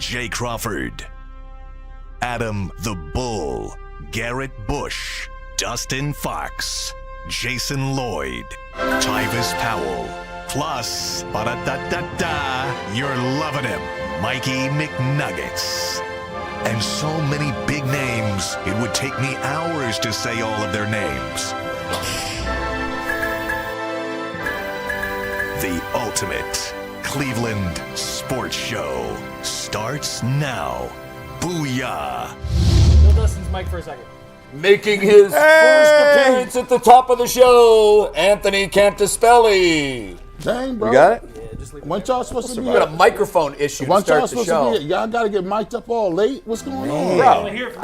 Jay Crawford, Adam the Bull, Garrett Bush, Dustin Fox, Jason Lloyd, Tyvis Powell, plus, ba-da-da-da-da, you're loving him, Mikey McNuggets. And so many big names, it would take me hours to say all of their names. The ultimate Cleveland sports show starts now. Booyah! Bill Dustin's mic for a second. Making his first appearance at the top of the show, Anthony Cantaspelli. Dang, bro. You got it? Yeah, just leave it. Weren't y'all supposed to be We got a microphone issue to start the show. Y'all got to get mic'd up all late? What's going on? We're only here for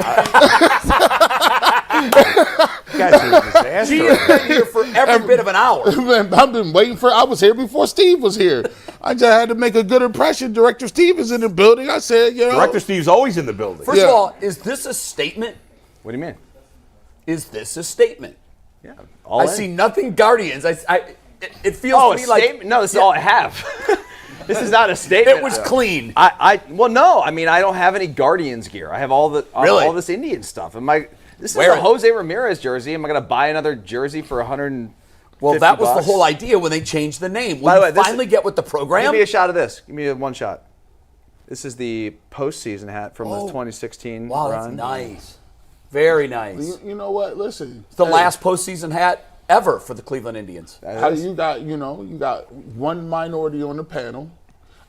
She has been here for every bit of an hour. Man, I've been waiting I was here before Steve was here. I just had to make a good impression. Director Steve is in the building. I said, Director Steve's always in the building. First of all, is this a statement? What do you mean? Is this a statement? Yeah. I see nothing Guardians. It feels to me like statement? No, this is all I have. This is not a statement. it was clean. Well, no. I mean, I don't have any Guardians gear. I have all this Indian stuff. This is a Jose Ramirez jersey. Am I going to buy another jersey for $150? Well, that was the whole idea when they changed the name. By the way, finally get with the program? Give me a shot of this. Give me one shot. This is the postseason hat from the 2016 Wow, run. that's nice. Very nice. You know what? Listen. It's the last postseason hat ever for the Cleveland Indians. You got one minority on the panel.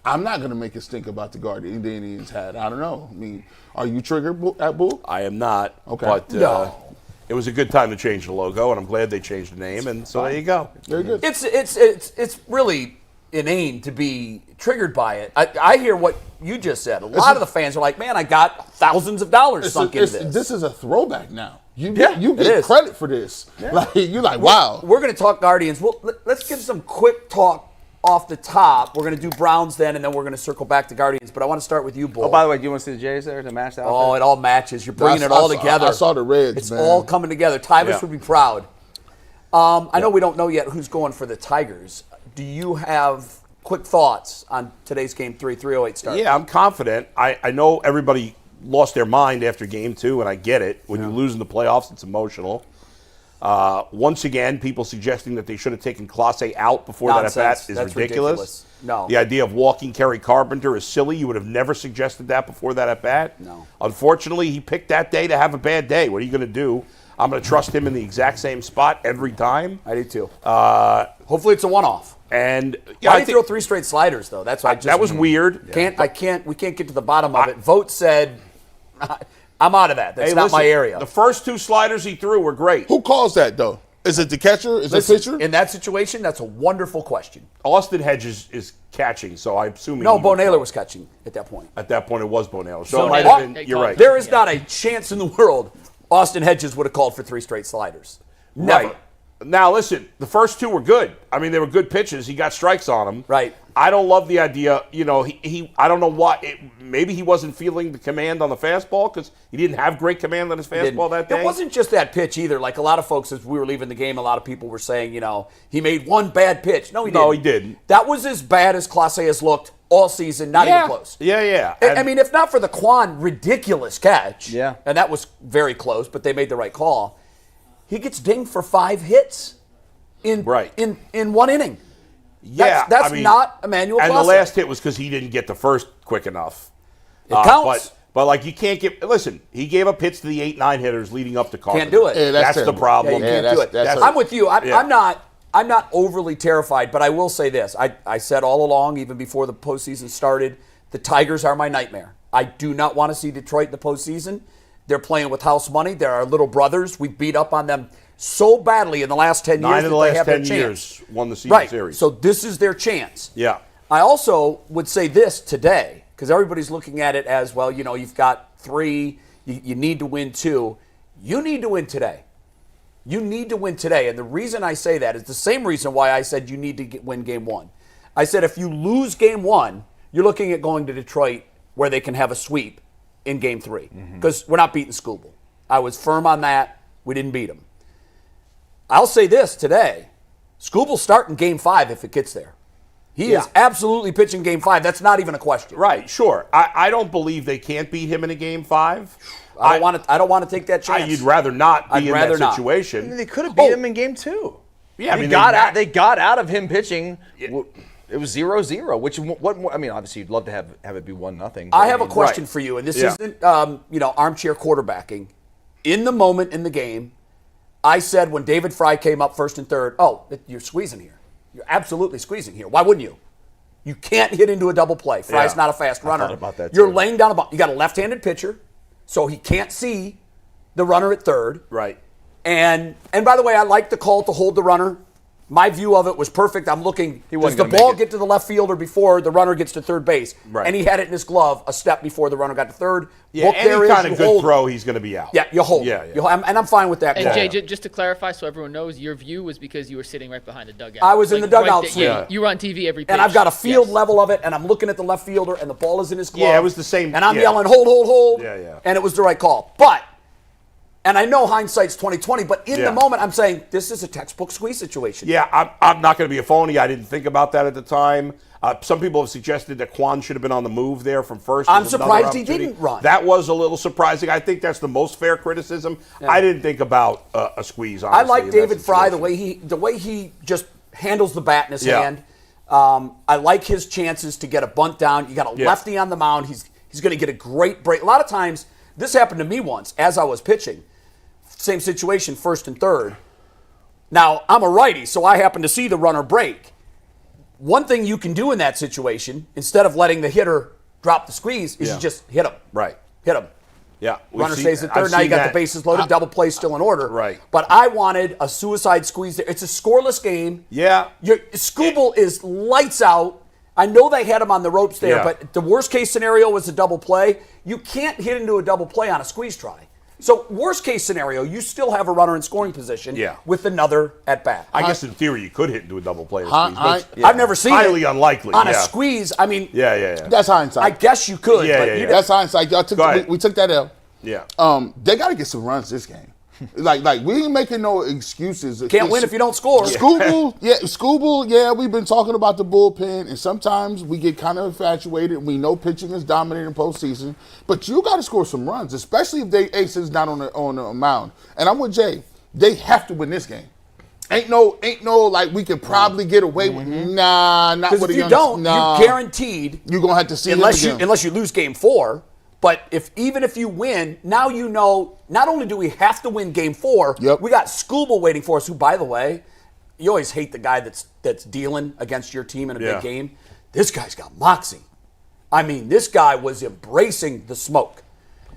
I'm not going to make us think about the Indians hat. I don't know. I mean, are you triggered at Bull? I am not. Okay. But No. it was a good time to change the logo, and I'm glad they changed the name. And so there you go. Very good. It's really inane to be triggered by it. I hear what you just said. A lot of the fans are like, man, I got thousands of dollars sunk into this. This is a throwback now. You it get is. credit for this. Yeah. Like you're like, wow. We're going to talk Guardians. Well, let's give some quick talk off the top. We're going to do Browns then, and then we're going to circle back to Guardians. But I want to start with you, Bull. Oh, by the way, do you want to see the Jays there to match that? Oh, it all matches. You're bringing it all together. I saw the Reds, It's man. all coming together. Tyvis would be proud. I know we don't know yet who's going for the Tigers. Do you have quick thoughts on today's game 308 start? Yeah, I'm confident. I know everybody lost their mind after game 2, and I get it. When you lose in the playoffs, it's emotional. Once again, people suggesting that they should have taken Clase out before Nonsense. that at-bat is That's ridiculous. No. The idea of walking Kerry Carpenter is silly. You would have never suggested that before that at-bat. No. Unfortunately, he picked that day to have a bad day. What are you going to do? I'm going to trust him in the exact same spot every time. I do too. Hopefully it's a one-off. And Why did he throw 3 straight sliders though? That's why that was weird. We can't get to the bottom of it. Vogt said, I'm out of that. That's not listen, my area. The first 2 sliders he threw were great. Who calls that though? Is it the catcher? Is it the pitcher? In that situation, that's a wonderful question. Austin Hedges is catching, so I'm assuming. No, Bo Naylor was catching at that point. At that point, it was Bo Naylor. So So it might now- have been. You're right. There is not a chance in the world Austin Hedges would have called for 3 straight sliders. Never. Right. Now, listen, the first 2 were good. I mean, they were good pitches. He got strikes on them. Right. I don't love the idea. I don't know why. Maybe he wasn't feeling the command on the fastball because he didn't have great command on his fastball that day. It wasn't just that pitch either. Like a lot of folks, as we were leaving the game, a lot of people were saying, he made one bad pitch. No, he didn't. No, he didn't. That was as bad as Clase has looked all season, not even close. Yeah. I mean, if not for the Quan ridiculous catch, Yeah. and that was very close, but they made the right call, he gets dinged for 5 hits in one inning. That's not Emmanuel And Clase. the last hit was because he didn't get the first quick enough. It counts. But like you can't give. Listen, he gave up hits to the 8-9 hitters leading up to Carpenter. Can't do it. Yeah, That's the terrible. problem. Yeah, you can't do it. that's I'm with you. Yeah. I'm not overly terrified, but I will say this. I said all along, even before the postseason started, the Tigers are my nightmare. I do not want to see Detroit in the postseason. They're playing with house money. They're our little brothers. We beat up on them so badly in the last 10 years. 9 of the that they last have 10 their years chance. won the season Right. series. So this is their chance. Yeah. I also would say this today, because everybody's looking at it as, well, you've got 3, you need to win 2. You need to win today. You need to win today. And the reason I say that is the same reason why I said you need to win game 1. I said if you lose game 1, you're looking at going to Detroit where they can have a sweep in game 3. Because we're not beating Skubal. I was firm on that. We didn't beat him. I'll say this today. Skubal's starting game 5 if it gets there. He is absolutely pitching Game 5. That's not even a question. Right, sure. I don't believe they can't beat him in a Game 5. I don't want to take that chance. You'd rather not be in that situation. I mean, they could have beat him in Game 2. Yeah, they got out of him pitching. It was 0-0, which what more? I mean, obviously you'd love to have it be 1-0. I have a question for you, and this isn't armchair quarterbacking. In the moment in the game, I said when David Fry came up first and third, you're squeezing here. You're absolutely squeezing here. Why wouldn't you? You can't hit into a double play. Fry's not a fast runner. I thought about that You're too. laying down a ball. You got a left-handed pitcher, so he can't see the runner at third. Right. And by the way, I like the call to hold the runner. My view of it was perfect. I'm looking, does the ball get to the left fielder before the runner gets to third base? Right. And he had it in his glove a step before the runner got to third. Yeah, any kind of good throw, he's going to be out. Yeah, you hold. Yeah. And I'm fine with that And call. Jay, just to clarify so everyone knows, your view was because you were sitting right behind the dugout. I was in the dugout. You were on TV every pitch. And I've got a field level of it, and I'm looking at the left fielder, and the ball is in his glove. Yeah, it was the same. And I'm yelling, hold. Yeah. And it was the right call. And I know hindsight's 20/20, but in the moment, I'm saying this is a textbook squeeze situation. Yeah, I'm not going to be a phony. I didn't think about that at the time. Some people have suggested that Quan should have been on the move there from first. I'm surprised he didn't run. That was a little surprising. I think that's the most fair criticism. Yeah. I didn't think about a squeeze, honestly. I like David Fry, the way he just handles the bat in his hand. I like his chances to get a bunt down. You got a lefty on the mound. He's going to get a great break. A lot of times, this happened to me once as I was pitching. Same situation, first and third. Now, I'm a righty, so I happen to see the runner break. One thing you can do in that situation, instead of letting the hitter drop the squeeze, is you just hit him. Right. Hit him. Yeah. Runner stays at third. Now you got the bases loaded. Double play still in order. Right. But I wanted a suicide squeeze there. It's a scoreless game. Yeah. Skubal is lights out. I know they had him on the ropes there, but the worst case scenario was a double play. You can't hit into a double play on a squeeze try. So worst case scenario, you still have a runner in scoring position with another at bat. I guess in theory you could hit into a double play or squeeze. But I've never seen highly unlikely on a squeeze. I mean, That's hindsight. I guess you could. That's hindsight. We took that L. Yeah. They got to get some runs this game. Like we ain't making no excuses. Can't win if you don't score. Skubal, we've been talking about the bullpen, and sometimes we get kind of infatuated. We know pitching is dominating postseason, but you got to score some runs, especially if they aces not on the mound. And I'm with Jay. They have to win this game. Ain't no like we could probably get away with. Nah, not with if you don't, you're guaranteed. You're gonna have to see unless you lose Game 4. But even if you win, now you know not only do we have to win Game 4, we got Skubal waiting for us. Who, by the way, you always hate the guy that's dealing against your team in a big game. This guy's got moxie. I mean, this guy was embracing the smoke.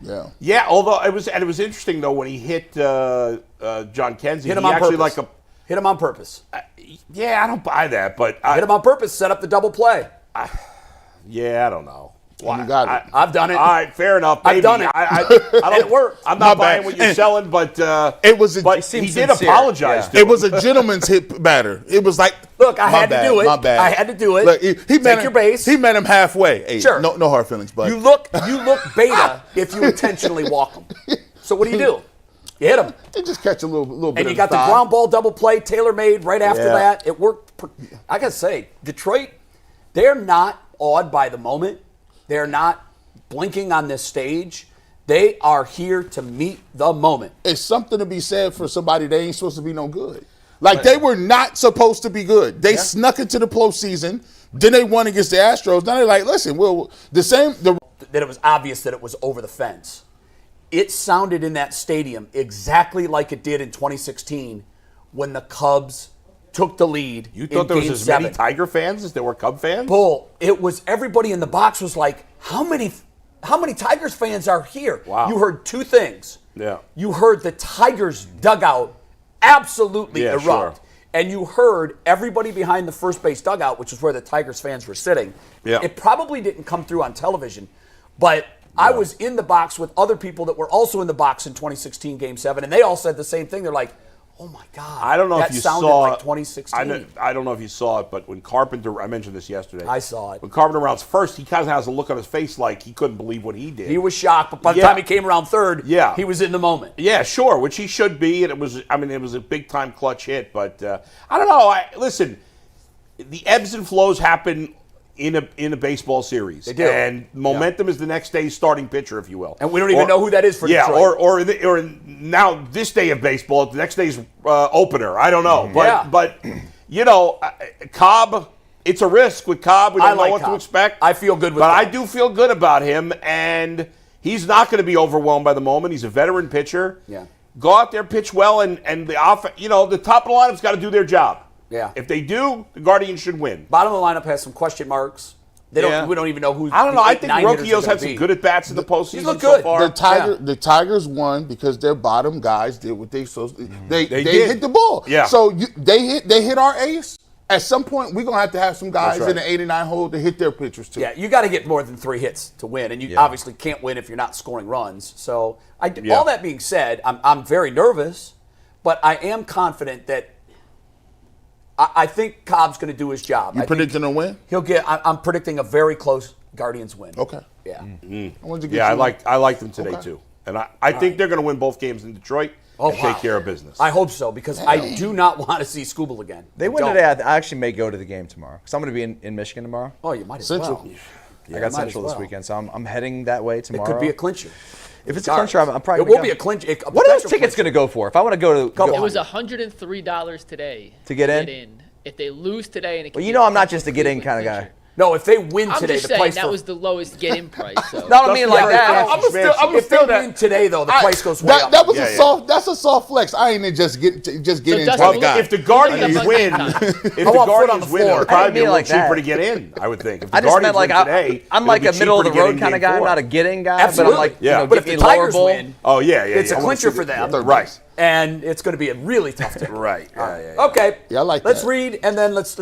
Yeah. Although it was interesting though when he hit John Kenzie. Hit him on purpose. Hit him on purpose. I don't buy that, but hit him on purpose. Set up the double play. I don't know. Well, you got it. I've done it. All right, fair enough. I've done it. I don't, it worked. I'm not buying what you're selling, but it was. He did apologize. It was a gentleman's hit batter. It was like, look, I had to do it. My bad. I had to do it. Look, he take your base. He met him halfway. Hey, sure. No hard feelings, but you look beta if you intentionally walk him. So what do? You hit him. You just catch a little bit. And you got the ground ball double play, tailor-made right after that. It worked. I got to say, Detroit, they're not awed by the moment. They're not blinking on this stage. They are here to meet the moment. It's something to be said for somebody they ain't supposed to be no good. Like, they were not supposed to be good. They snuck into the postseason. Then they won against the Astros. Now they're like, listen, that it was obvious that it was over the fence. It sounded in that stadium exactly like it did in 2016 when the Cubs took the lead. You thought there was as many Tiger fans as there were Cub fans? Bull. It was, everybody in the box was like, how many Tigers fans are here? Wow. You heard two things. Yeah. You heard the Tigers dugout absolutely erupt. Sure. And you heard everybody behind the first base dugout, which is where the Tigers fans were sitting. Yeah. It probably didn't come through on television, but I was in the box with other people that were also in the box in 2016 Game 7, and they all said the same thing. They're like, oh my God. I don't know if you sounded saw like 2016. I don't know if you saw it, but when Carpenter, I mentioned this yesterday. I saw it. When Carpenter rounds first, he kind of has a look on his face like he couldn't believe what he did. He was shocked, but by the time he came around third, he was in the moment. Yeah, sure, which he should be, and it was a big time clutch hit. But I don't know. Listen, the ebbs and flows happen in a baseball series. They do. And momentum is the next day's starting pitcher, if you will. And we don't even know who that is for Detroit. Or now this day of baseball, the next day's opener. I don't know. But Cobb, it's a risk with Cobb. We don't know what to expect. I feel good with But Cobb. I do feel good about him, and he's not going to be overwhelmed by the moment. He's a veteran pitcher. Yeah. Go out there, pitch well, and the the top of the lineup's got to do their job. Yeah. If they do, the Guardians should win. Bottom of the lineup has some question marks. We don't even know who's. I don't know. I think Rocchio's had some good at bats in the postseason. He's looked good. So far. The Tigers won because their bottom guys did what they supposed to. They did. hit the ball. Yeah. So they hit our ace. At some point, we're gonna have some guys in the 89 hole to hit their pitchers too. Yeah, you got to get more than 3 hits to win, and you obviously can't win if you're not scoring runs. So, all that being said, I'm very nervous, but I am confident that I think Cobb's going to do his job. You predicting a win? He'll get. I'm predicting a very close Guardians win. Okay. Yeah. I like them today too, and I think they're going to win both games in Detroit. And take care of business. I hope so, because I do not want to see Skubal again. They win today. I actually may go to the game tomorrow because I'm going to be in Michigan tomorrow. Oh, you might as Central. well. I got Central this weekend, so I'm heading that way tomorrow. It could be a clincher. If it's a clincher, I'm probably. It will be a clincher. What are those tickets going to go for? If I want to go to, it was $103 today to get in. If they lose today, and it well, I'm not just a get in kind of guy. No, if they win today, I'm just saying that was the lowest get-in price. So. No, I don't mean like that. If they win today, though, the price goes way up. That was That's a soft flex. I ain't just get into the guy. If the Guardians win, it'll probably be a little cheaper to get in. I would think. If the Guardians win today, I'm like a middle of the road kind of guy. I'm not a get-in guy, Absolutely. but I'm like, but if the Tigers win, it's a clincher for them, right? And it's going to be a really tough day. Right. Okay. Yeah, I like Let's that. read, and then let's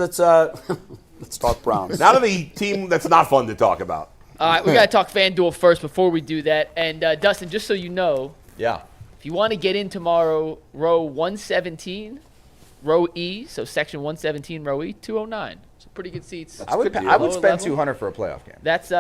talk Browns. Now to the team that's not fun to talk about. All right, we got to talk FanDuel first before we do that. And Dustin, just so you know, if you want to get in tomorrow, row 117, row E, so section 117, row E, 209. So pretty good seats. I would spend $200 for a playoff game. That's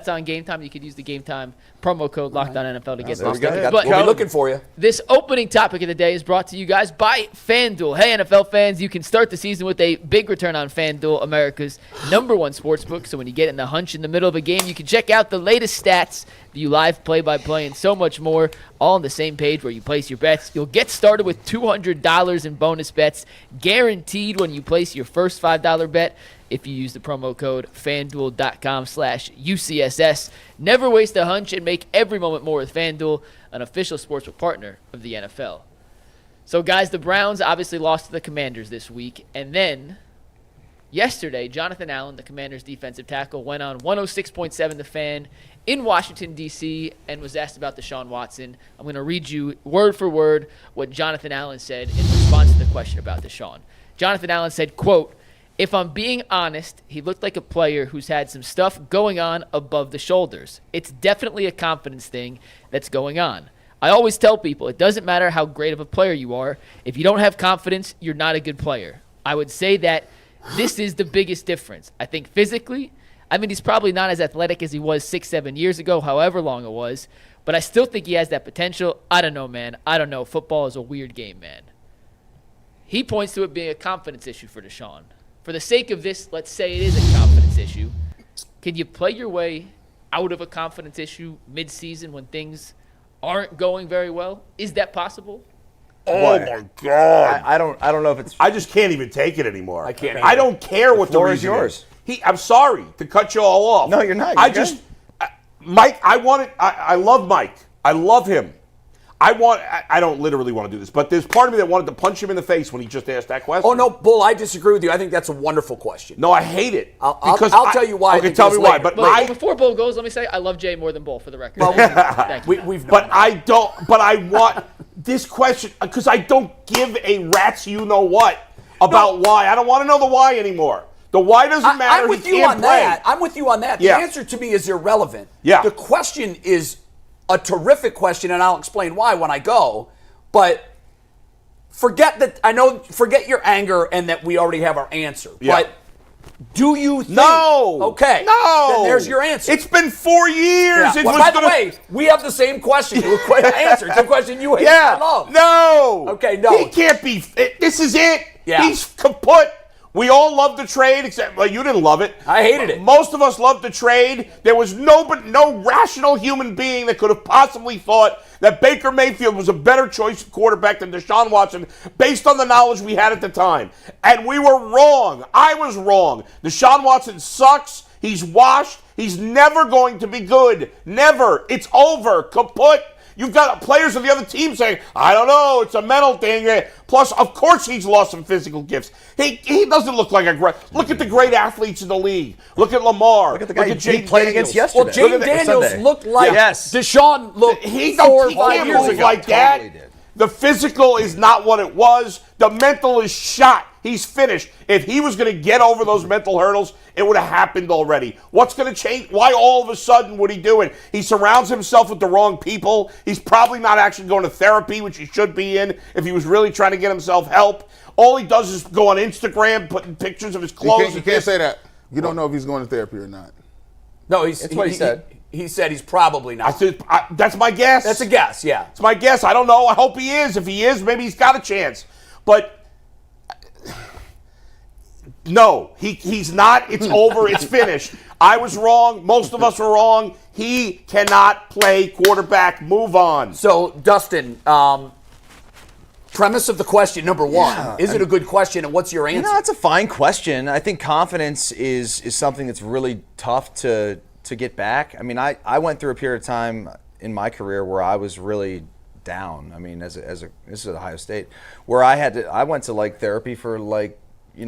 on Game Time. You could use the Game Time promo code LOCKEDONNFL to get those. But we'll be looking for you. This opening topic of the day is brought to you guys by FanDuel. Hey, NFL fans, you can start the season with a big return on FanDuel, America's #1 sportsbook. So when you get in the hunch in the middle of a game, you can check out the latest stats, view live play-by-play, and so much more, all on the same page where you place your bets. You'll get started with $200 in bonus bets, guaranteed when you place your first $5 bet if you use the promo code FanDuel.com/UCSS. Never waste a hunch and make every moment more with FanDuel, an official sportsbook partner of the NFL. So, guys, the Browns obviously lost to the Commanders this week. And then yesterday, Jonathan Allen, the Commanders' defensive tackle, went on 106.7 The Fan in Washington, D.C., and was asked about Deshaun Watson. I'm going to read you word for word what Jonathan Allen said in response to the question about Deshaun. Jonathan Allen said, quote, "If I'm being honest, he looked like a player who's had some stuff going on above the shoulders. It's definitely a confidence thing that's going on. I always tell people it doesn't matter how great of a player you are. If you don't have confidence, you're not a good player. I would say that this is the biggest difference. I think physically, he's probably not as athletic as he was 6-7 years ago, however long it was, but I still think he has that potential. I don't know, man. I don't know. Football is a weird game, man." He points to it being a confidence issue for Deshaun. For the sake of this, let's say it is a confidence issue. Can you play your way out of a confidence issue mid-season when things aren't going very well? Is that possible? Oh my God! I don't know if it's. I just can't even take it anymore. I can't. I don't care what the floor is reason yours. I'm sorry to cut you all off. No, you're not. Mike. I love Mike. I love him. I don't literally want to do this, but there's part of me that wanted to punch him in the face when he just asked that question. Oh, no, Bull, I disagree with you. I think that's a wonderful question. No, I hate it. I'll tell you why. Okay, tell me why. But before Bull goes, let me say I love Jay more than Bull, for the record. Well, Thank you. I want this question because I don't give a rat's you-know-what about why. I don't want to know the why anymore. The why doesn't matter. I'm with you on that. I'm with you on that. The answer to me is irrelevant. Yeah. The question is a terrific question, and I'll explain why when I go. But forget your anger and that we already have our answer. Yeah. But do you think? No. Okay. No. Then there's your answer. It's been 4 years. Yeah. Well, by the way, we have the same question. Answer. It's a question you hate. Yeah. I love. No. Okay. No. He can't be. This is it. Yeah. He's kaput. We all loved the trade, except you didn't love it. I hated it. Most of us loved the trade. There was no rational human being that could have possibly thought that Baker Mayfield was a better choice quarterback than Deshaun Watson based on the knowledge we had at the time. And we were wrong. I was wrong. Deshaun Watson sucks. He's washed. He's never going to be good. Never. It's over. Kaput. You've got players of the other team saying, I don't know, it's a mental thing. Plus, of course, he's lost some physical gifts. He doesn't look like a great. Look at the great athletes in the league. Look at Lamar. Look at the guy Jaden he played against yesterday. Well, Jaden Daniels looked like Deshaun looked he 4 or 5 can't years move ago. like that. The physical is not what it was. The mental is shot. He's finished. If he was going to get over those mental hurdles, it would have happened already. What's going to change? Why all of a sudden would he do it? He surrounds himself with the wrong people. He's probably not actually going to therapy, which he should be in if he was really trying to get himself help. All he does is go on Instagram, putting pictures of his clothes. You can't say that. You don't know if he's going to therapy or not. No, That's what he said. He said he's probably not. That's my guess. That's a guess, yeah. It's my guess. I don't know. I hope he is. If he is, maybe he's got a chance. But no, he's not. It's over. It's finished. I was wrong. Most of us were wrong. He cannot play quarterback. Move on. So, Dustin, premise of the question, number one, is it a good question, and what's your answer? That's a fine question. I think confidence is something that's really tough to get back. I mean, I went through a period of time in my career where I was really down. I mean, this is at Ohio State, where I went to like therapy for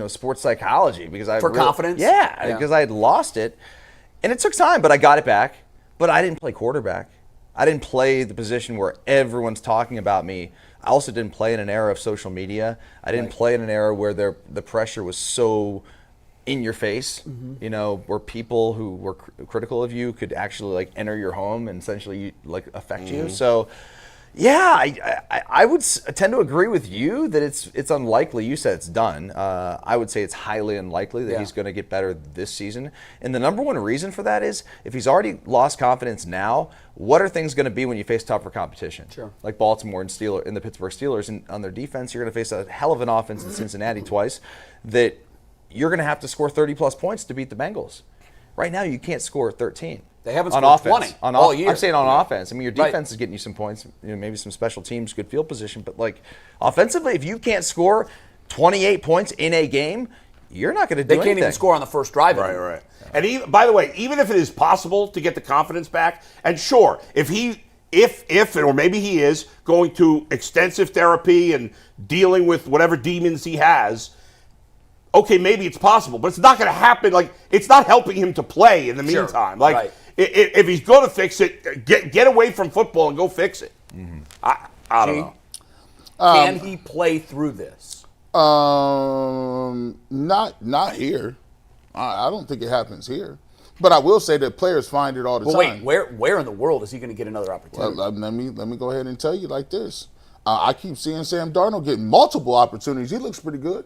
sports psychology because confidence. Yeah, because I had lost it, and it took time, but I got it back. But I didn't play quarterback. I didn't play the position where everyone's talking about me. I also didn't play in an era of social media. I didn't play in an era where the pressure was so in your face, where people who were critical of you could actually enter your home and essentially affect you. So, I would tend to agree with you that it's unlikely. You said it's done. I would say it's highly unlikely that he's going to get better this season. And the number one reason for that is if he's already lost confidence now, what are things going to be when you face tougher competition? Sure. Like Baltimore and the Pittsburgh Steelers, and on their defense, you're going to face a hell of an offense in Cincinnati twice that you're going to have to score 30-plus points to beat the Bengals. Right now, you can't score 13. They haven't on scored offense. 20 all year. I'm saying on offense. I mean, your defense is getting you some points, maybe some special teams, good field position. But, offensively, if you can't score 28 points in a game, you're not going to do anything. They can't even score on the first drive. Right. And by the way, even if it is possible to get the confidence back, and sure, if or maybe he is going to extensive therapy and dealing with whatever demons he has, okay, maybe it's possible, but it's not going to happen. It's not helping him to play in the meantime. If he's going to fix it, get away from football and go fix it. Mm-hmm. I don't know. Can he play through this? Not here. I don't think it happens here. But I will say that players find it all the time. Wait, where in the world is he going to get another opportunity? Well, let me go ahead and tell you like this. I keep seeing Sam Darnold getting multiple opportunities. He looks pretty good.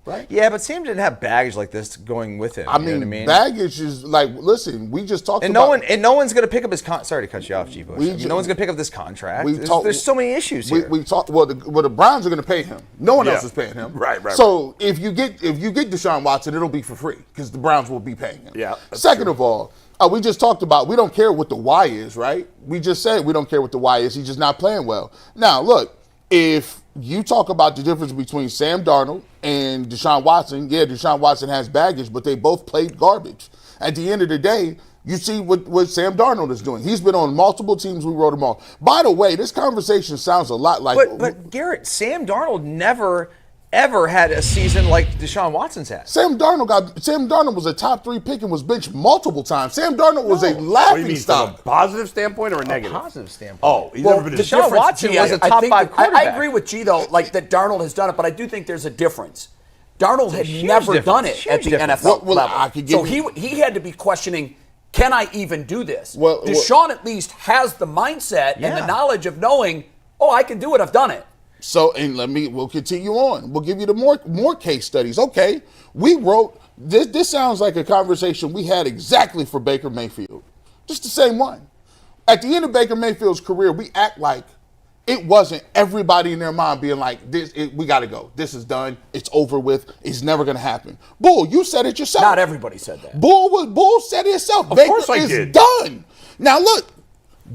Right? Yeah, but Sam didn't have baggage like this going with him. I mean, baggage is listen, we just talked about... No one's going to pick up his... Sorry to cut you off, G. Bush. No one's going to pick up this contract. There's so many issues here. We talked... Well, the Browns are going to pay him. No one else is paying him. Right. So if you get Deshaun Watson, it'll be for free because the Browns will be paying him. Yeah. Second of all, we just talked about we don't care what the why is, right? We just said we don't care what the why is. He's just not playing well. Now, look, if you talk about the difference between Sam Darnold and Deshaun Watson, Deshaun Watson has baggage, but they both played garbage. At the end of the day, you see what Sam Darnold is doing. He's been on multiple teams. We wrote them all. By the way, this conversation sounds a lot like... But Garrett, Sam Darnold never, ever had a season like Deshaun Watson's had. Sam Darnold was a top 3 pick and was benched multiple times. Sam Darnold was a laughing stock. From a positive standpoint or a negative? Positive standpoint. Oh, he's never been... Deshaun Watson was a top 5 quarterback. I agree with G, though, that Darnold has done it, but I do think there's a difference. Darnold had never done it at the NFL level. So he had to be questioning, can I even do this? Deshaun at least has the mindset and the knowledge of knowing, I can do it, I've done it. So, and we'll continue on. We'll give you the more case studies. Okay, we wrote, this sounds like a conversation we had exactly for Baker Mayfield. Just the same one. At the end of Baker Mayfield's career, we act like it wasn't everybody in their mind being like, we got to go. This is done. It's over with. It's never going to happen. Bull, you said it yourself. Not everybody said that. Bull said it himself. Of Baker course I is did. done. Now, look.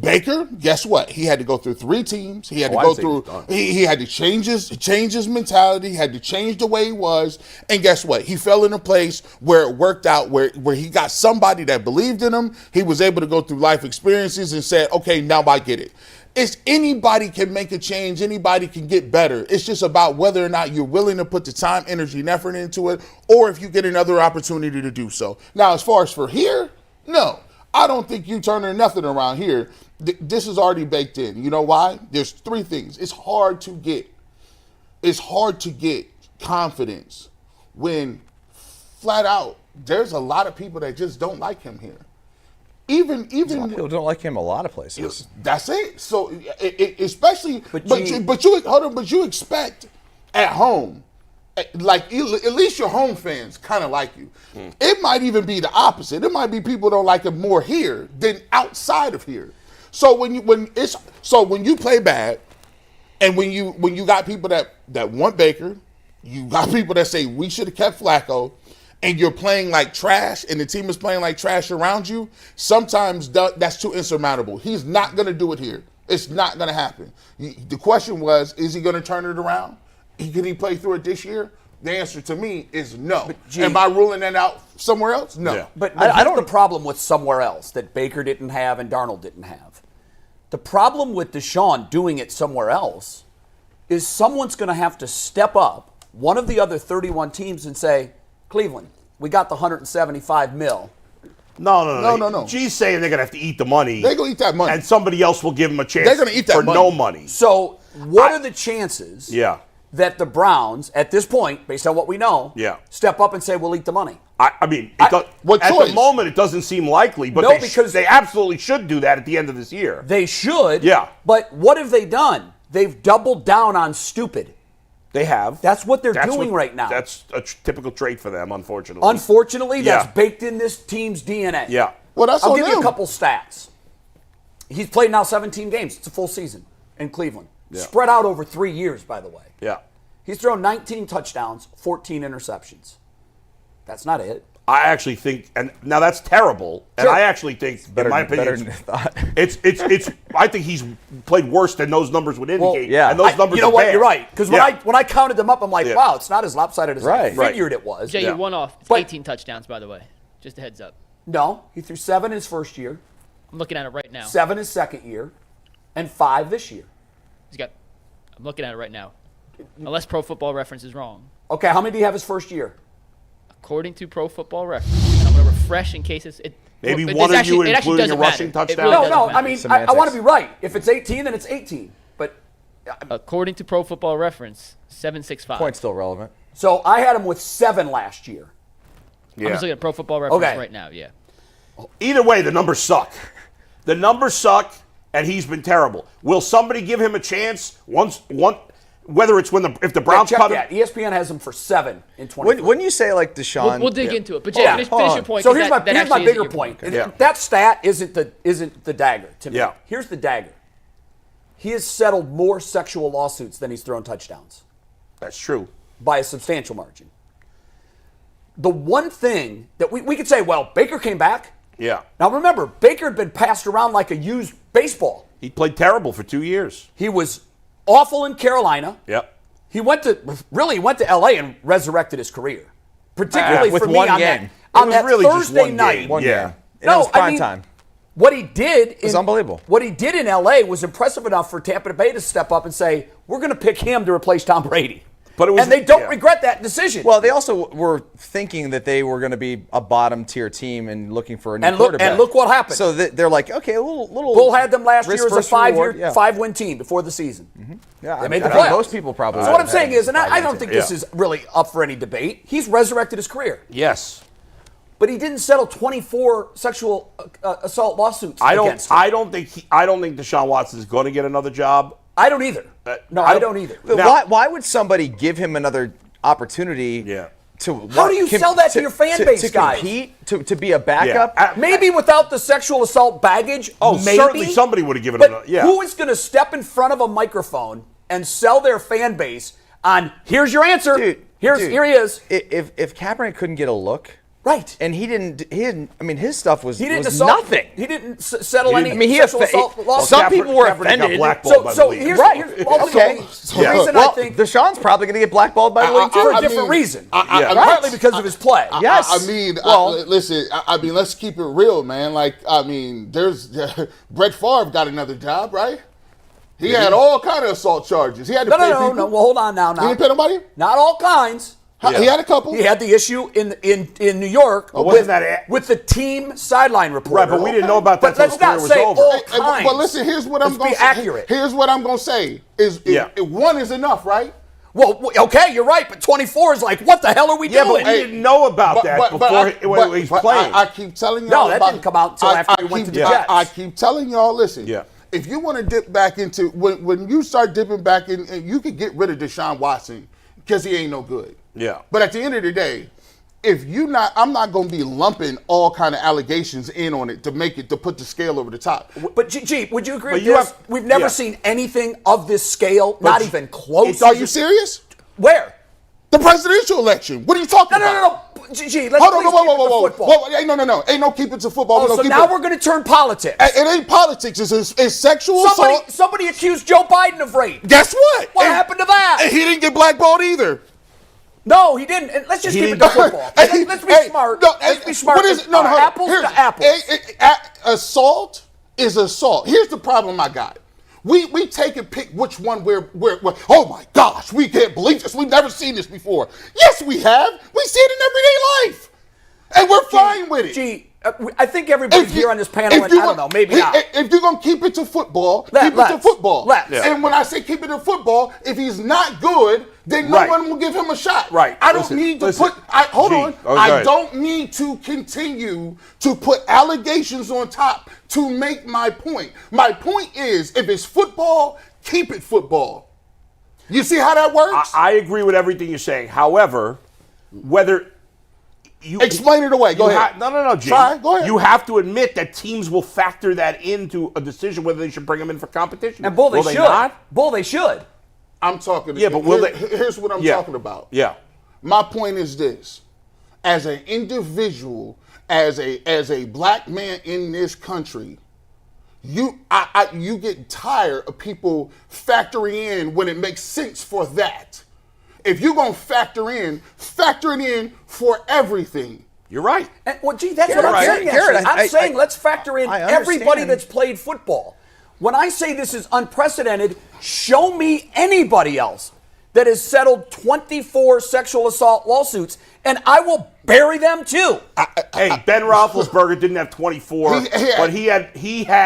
Baker, guess what? He had to go through 3 teams. He had to go through. He had to change his mentality. He had to change the way he was. And guess what? He fell in a place where it worked out, where he got somebody that believed in him. He was able to go through life experiences and said, "Okay, now I get it." It's anybody can make a change. Anybody can get better. It's just about whether or not you're willing to put the time, energy, and effort into it, or if you get another opportunity to do so. Now, as far as for here, no. I don't think you turning nothing around here. This is already baked in. You know why? There's 3 things. It's hard to get confidence when flat out there's a lot of people that just don't like him here. Even People don't like him a lot of places. That's it. So especially, but you expect at home. Like, at least your home fans kind of like you. It might even be the opposite. It might be people don't like him more here than outside of here. So when you play bad, and when you got people that want Baker, you got people that say we should have kept Flacco, and you're playing like trash, and the team is playing like trash around you, sometimes that's too insurmountable. He's not going to do it here. It's not going to happen. The question was, is he going to turn it around? Can he play through it this year? The answer to me is no. Am I ruling that out somewhere else? No. Yeah. But I don't. The problem with somewhere else that Baker didn't have and Darnold didn't have. The problem with Deshaun doing it somewhere else is someone's going to have to step up, one of the other 31 teams, and say, Cleveland, we got the $175 million. No. G's saying they're going to have to eat the money. They're going to eat that money. And somebody else will give them a chance They're gonna eat that for money. no money. So what are the chances that the Browns, at this point, based on what we know, step up and say, we'll eat the money? I mean, what at choice? the moment, it doesn't seem likely, but No, because they absolutely should do that at the end of this year. They should. Yeah. But what have they done? They've doubled down on stupid. They have. That's what they're doing right now. That's a typical trait for them, unfortunately. Unfortunately, that's baked in this team's DNA. Yeah. Well, that's I'll on give you them. a couple stats. He's played now 17 games. It's a full season in Cleveland. Yeah. Spread out over 3 years, by the way. Yeah. He's thrown 19 touchdowns, 14 interceptions. That's not it. I actually think, and now that's terrible, and Sure. I actually think, in my better opinion, than I thought. it's. I think he's played worse than those numbers would indicate. yeah. And those numbers you know are what? bad. You're right. Because when I counted them up, I'm like, Yeah. wow, it's not as lopsided as I Right. figured it was. Jay, Yeah. you one off. It's But- 18 touchdowns, by the way. Just a heads up. No, he threw 7 his first year, I'm looking at it right now. 7 his second year, and 5 this year. I'm looking at it right now. Unless Pro Football Reference is wrong. Okay, how many do you have his first year? According to Pro Football Reference, and I'm going to refresh in case it's... Maybe it one of actually- you it actually including a doesn't rushing matter. It touchdown? really No, doesn't no, matter. I mean, I Semantics. want to be right. If it's 18, then it's 18. But According to Pro Football Reference, 765. Point's still relevant. so I had him with 7 last year. I'm just looking at Pro Football Reference Okay. right now, yeah. Either way, the numbers suck. The numbers suck, and he's been terrible. Will somebody give him a chance whether it's if the Browns Check cut that. him? ESPN has him for 7 in 20. When you say like Deshaun, We'll dig into it. But Jay, Yeah. finish Hold your on. point. So 'cause here's that my actually bigger isn't your point. Yeah. That stat isn't the dagger to me. Yeah. Here's the dagger. He has settled more sexual lawsuits than he's thrown touchdowns That's true. by a substantial margin. The one thing that we could say, well, Baker came back. Yeah. Now remember, Baker had been passed around like a used baseball. He played terrible for 2 years. He was awful in Carolina. Yep. He went to LA and resurrected his career. Particularly with for me one on game. that, on was that really just Thursday one night. game. One Yeah. game. And it was prime time. What he did was unbelievable. What he did in LA was impressive enough for Tampa Bay to step up and say, we're going to pick him to replace Tom Brady. But it was- and they don't yeah. regret that decision. Well, they also were thinking that they were going to be a bottom tier team and looking for a new And look- quarterback. and look what happened. So they're like, okay, a little. Bull had them last risk year as a versus reward. 5-win team before the season. Yeah, They I made mean, the I think playoffs. most people probably. So what I'm would saying have is, and I don't think this Yeah. is really up for any debate, he's resurrected his career. Yes. But he didn't settle 24 sexual assault lawsuits against him. I don't think Deshaun Watson is going to get another job. I don't either. No, I don't either. But Now- why would somebody give him another opportunity? Yeah. How do you sell that to your fan base, to guys? compete, to be a backup? Yeah. Maybe without the sexual assault baggage. Maybe. Certainly somebody would have given But him. Yeah. who is going to step in front of a microphone and sell their fan base on? Here's your answer. Dude, Here he is. If Kaepernick couldn't get a look, Right. and he didn't. I mean, his stuff was assault, nothing. He didn't settle any I mean, sexual assault lawsuits. some people were Kaepernick got offended. blackballed by the league. Here's Okay. the reason Well, I think Deshaun's probably going to get blackballed by the league too. for a I different mean, reason. Right. Partly because of his play. Yes. I mean, Well- listen. I mean, let's keep it real, man. Like, I mean, there's Brett Favre got another job, right? He had all kind of assault charges. He had to pay people. No. Well, hold on now. He didn't pay nobody. Not all kinds. He had a couple. He had the issue in New York wasn't that with the team sideline reporter. Right, but we didn't know about that But till let's his not career say was all over. kinds. But listen, here's what I'm Let's going be to say. accurate. Here's what I'm going to say is one is enough, right? Well, okay, you're right, but 24 is like, what the hell are we Yeah, doing? but we didn't know about that before he's playing. I keep telling y'all. No, that didn't come out until after he went to the Jets. I keep telling y'all, listen. Yeah. If you want to dip back into when you start dipping back in, and you could get rid of Deshaun Watson because he ain't no good. Yeah. But at the end of the day, I'm not going to be lumping all kind of allegations in on it to put the scale over the top. But G, would you agree But with you this? have- We've never yeah. seen anything of this scale, not even close. Are you serious? Where? The presidential election. What are you talking about? No. G, let's Hold on, please whoa, keep it to whoa. football. No. Ain't no keep it to football. Oh, so now we're going to turn politics. It ain't politics. It's sexual assault. Somebody accused Joe Biden of rape. Guess what? What happened to that? And he didn't get blackballed either. No, he didn't. And let's just keep it to football. Let's be smart. Let's be smart. What is it? No, hold on. Apples to apples. Assault is assault. Here's the problem I got. We take and pick which one we're oh my gosh, we can't believe this. We've never seen this before. Yes, we have. We see it in everyday life. And we're fine with it. Gee, I think everybody here on this panel, and I don't know, maybe not. If you're going to keep it to football, keep it to football. And when I say keep it to football, if he's not good, then no one will give him a shot. Right. I don't need to put, hold on. I don't need to continue to put allegations on top to make my point. My point is, if it's football, keep it football. You see how that works? I agree with everything you're saying. However, whether you explain it away. Go ahead. No, Jim. Try. Go ahead. You have to admit that teams will factor that into a decision whether they should bring him in for competition. And Bull, they will should. They not? Bull, they should. I'm talking. Yeah, but will they? Here's what I'm talking about. Yeah. My point is this: as an individual, as a black man in this country, you get tired of people factoring in when it makes sense for that. If you're going to factor it in for everything. You're right. And, well, gee, that's what I'm saying. I'm saying let's factor in everybody that's played football. When I say this is unprecedented, show me anybody else that has settled 24 sexual assault lawsuits, and I will bury them too. Hey, Ben Roethlisberger didn't have 24, but he had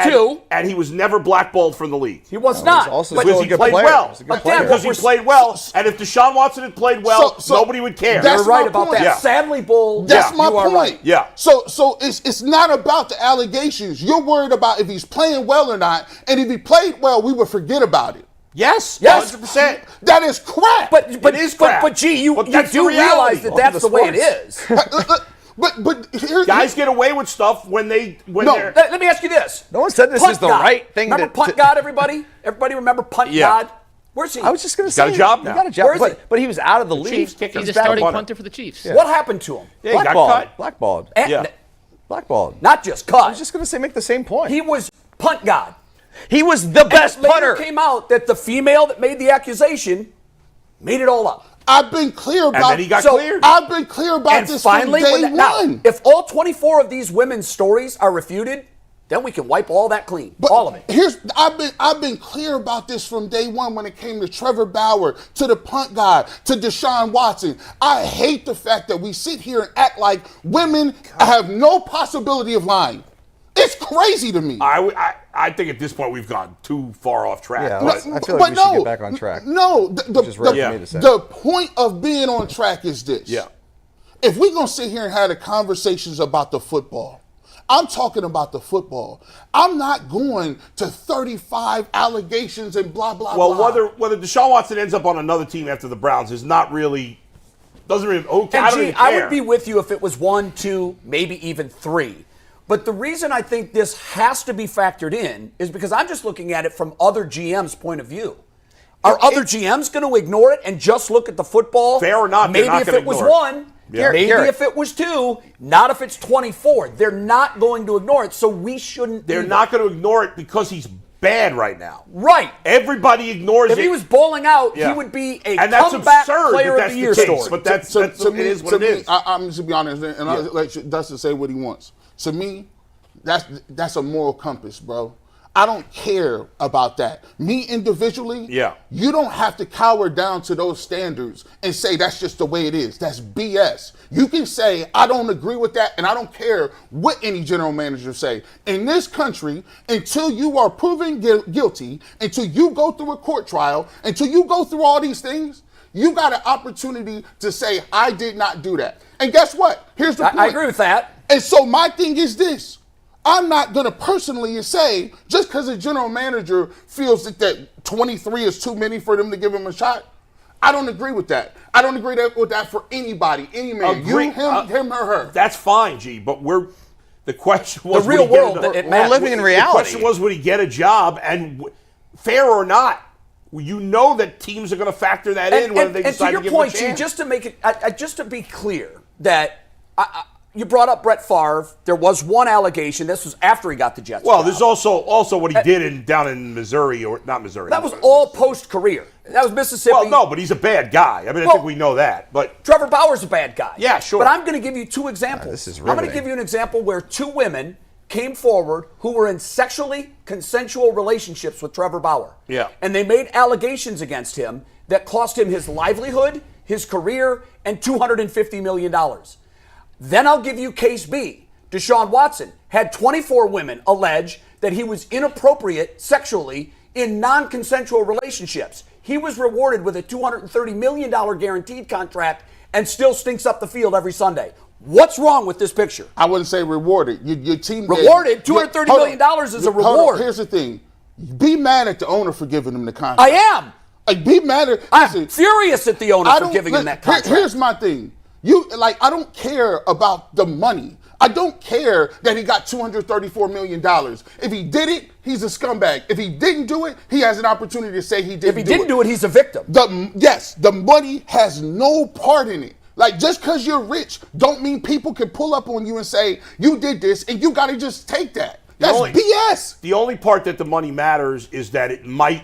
2, and he was never blackballed from the league. He was not. Because he played well. Because he played well, and if Deshaun Watson had played well, nobody would care. You're right about that. Yeah. Sadly, Bull, that's my point. Right. Yeah. So it's not about the allegations. You're worried about if he's playing well or not, and if he played well, we would forget about it. Yes, 100%. That is crap. But it is crap. But gee, you that's do the reality. realize that's the way it is. But here, guys get away with stuff when they're. Let me ask you this. No one said this is the right thing. Remember Punt God, everybody? Everybody remember Punt God? Where's he? I was just going to say. Got a job he now. got a job. Where is he? But he was out of the league. Chiefs kicking He's a his back starting punter. punter for the Chiefs. What happened to him? Yeah, he got cut. Blackballed. And Blackballed. not just cut. I was just going to say make the same point. He was Punt God. He was the best Later punter. came out that the female that made the accusation made it all up. I've been clear about. And then he got cleared. I've been clear about this finally, from day one. if all 24 of these women's stories are refuted, then we can wipe all that clean. But all of it. I've been clear about this from day one when it came to Trevor Bauer, to the punt guy, to Deshaun Watson. I hate the fact that we sit here and act like women have no possibility of lying. It's crazy to me. I think at this point we've gone too far off track. Yeah, But- I feel like we should get back on track. No, Which is right for me to say. the point of being on track is this. Yeah. If we're going to sit here and have the conversations about the football, I'm talking about the football. I'm not going to 35 allegations and blah, blah, well, blah. whether Deshaun Watson ends up on another team after the Browns is not really Doesn't really. Okay, And I don't gee, even care. I would be with you if it was 1, 2, maybe even 3. But the reason I think this has to be factored in is because I'm just looking at it from other GMs' point of view. Are other GMs going to ignore it and just look at the football? Fair or not, they're maybe not if gonna it was ignore it. 1, maybe if it was 2, not if it's 24. They're not going to ignore it, so we shouldn't. They're either. not going to ignore it because he's bad right now. Right. Everybody ignores it. If he was bowling out, Yeah. he would be a And that's comeback absurd player that that's of the year the case, story. but that's it is what it is. I'm just to be honest, and I'll let Dustin say what he wants. To me, that's a moral compass, bro. I don't care about that. Me individually, you don't have to cower down to those standards and say that's just the way it is. That's BS. You can say, I don't agree with that, and I don't care what any general manager say. In this country, until you are proven guilty, until you go through a court trial, until you go through all these things, you got an opportunity to say, I did not do that. And guess what? Here's the point. I agree with that. And so my thing is this. I'm not going to personally say, just because a general manager feels that 23 is too many for them to give him a shot, I don't agree with that. I don't agree with that for anybody, any man. You, him, or her. That's fine, G, but the question was, The real world, we're living in reality. The question was, would he get a job? And fair or not, you know that teams are going to factor that in when they decide to give him a chance. And to your point, G, just to make it, just to be clear, that you brought up Brett Favre. There was one allegation. This was after he got the Jets. Well, job. there's also what he did down in Missouri, or not Missouri. That was all post-career. That was Mississippi. Well, no, but he's a bad guy. I mean, I think we know that. But Trevor Bauer's a bad guy. Yeah, sure. But I'm going to give you 2 examples. This is I'm going to riveting. give you an example where 2 women came forward who were in sexually consensual relationships with Trevor Bauer. Yeah. And they made allegations against him that cost him his livelihood, his career, and $250 million. Then I'll give you case B. Deshaun Watson had 24 women allege that he was inappropriate sexually in non-consensual relationships. He was rewarded with a $230 million guaranteed contract and still stinks up the field every Sunday. What's wrong with this picture? I wouldn't say rewarded. Your team Rewarded? $230 million is a reward. Here's the thing. Be mad at the owner for giving him the contract. I am. Like, be mad at. I'm furious at the owner for giving him that contract. Here's my thing. I don't care about the money. I don't care that he got $234 million. If he did it, he's a scumbag. If he didn't do it, he has an opportunity to say he didn't do it. If he didn't do it, he's a victim. Yes, the money has no part in it. Like, just because you're rich don't mean people can pull up on you and say, you did this, and you got to just take that. That's BS. The only part that the money matters is that it might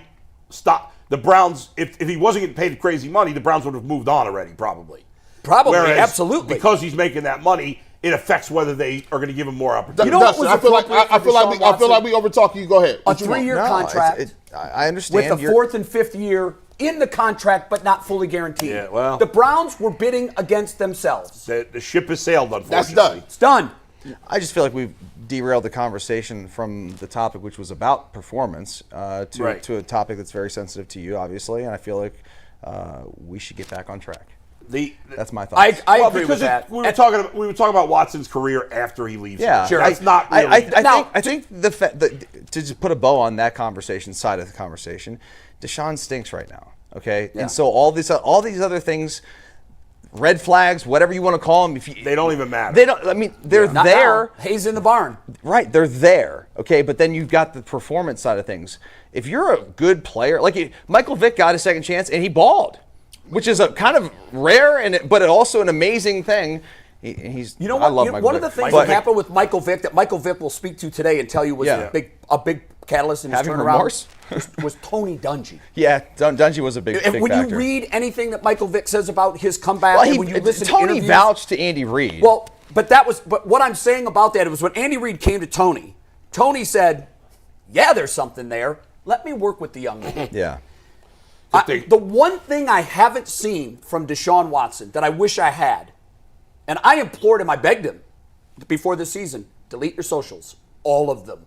stop. The Browns, if he wasn't getting paid crazy money, the Browns would have moved on already, probably. Whereas, absolutely. Because he's making that money, it affects whether they are going to give him more opportunity. You know what was I feel like we over talking you. Go ahead. A 3-year contract. I understand. With a 4th and 5th year in the contract, but not fully guaranteed. Yeah, well. The Browns were bidding against themselves. The ship has sailed, unfortunately. That's done. It's done. I just feel like we've derailed the conversation from the topic, which was about performance, to a topic that's very sensitive to you, obviously. And I feel like we should get back on track. That's my thoughts. I agree with that. We were talking about Watson's career after he leaves. Yeah, Sure. That's not really. I think to just put a bow on that conversation side of the conversation, Deshaun stinks right now. Okay, Yeah. and so all these other things, red flags, whatever you want to call them, they don't even matter. They don't. I mean, they're Not there. now. Hayes in the barn. Right, they're there. Okay, but then you've got the performance side of things. If you're a good player, Michael Vick got a second chance and he balled, which is a kind of rare but also an amazing thing. He's. You know I what? love Michael One of Vick. the things that happened with Michael Vick that Michael Vick will speak to today and tell you was Yeah. a big catalyst in his Having turnaround remorse? was Tony Dungy. Yeah, Dungy was a big And when factor. you read anything that Michael Vick says about his comeback, Well, and when you listen to Tony interviews, vouched to Andy Reid. Well, but what I'm saying about that, it was when Andy Reid came to Tony. Tony said, "Yeah, there's something there. Let me work with the young man." Yeah. The one thing I haven't seen from Deshaun Watson that I wish I had, and I implored him, I begged him before this season, delete your socials, all of them.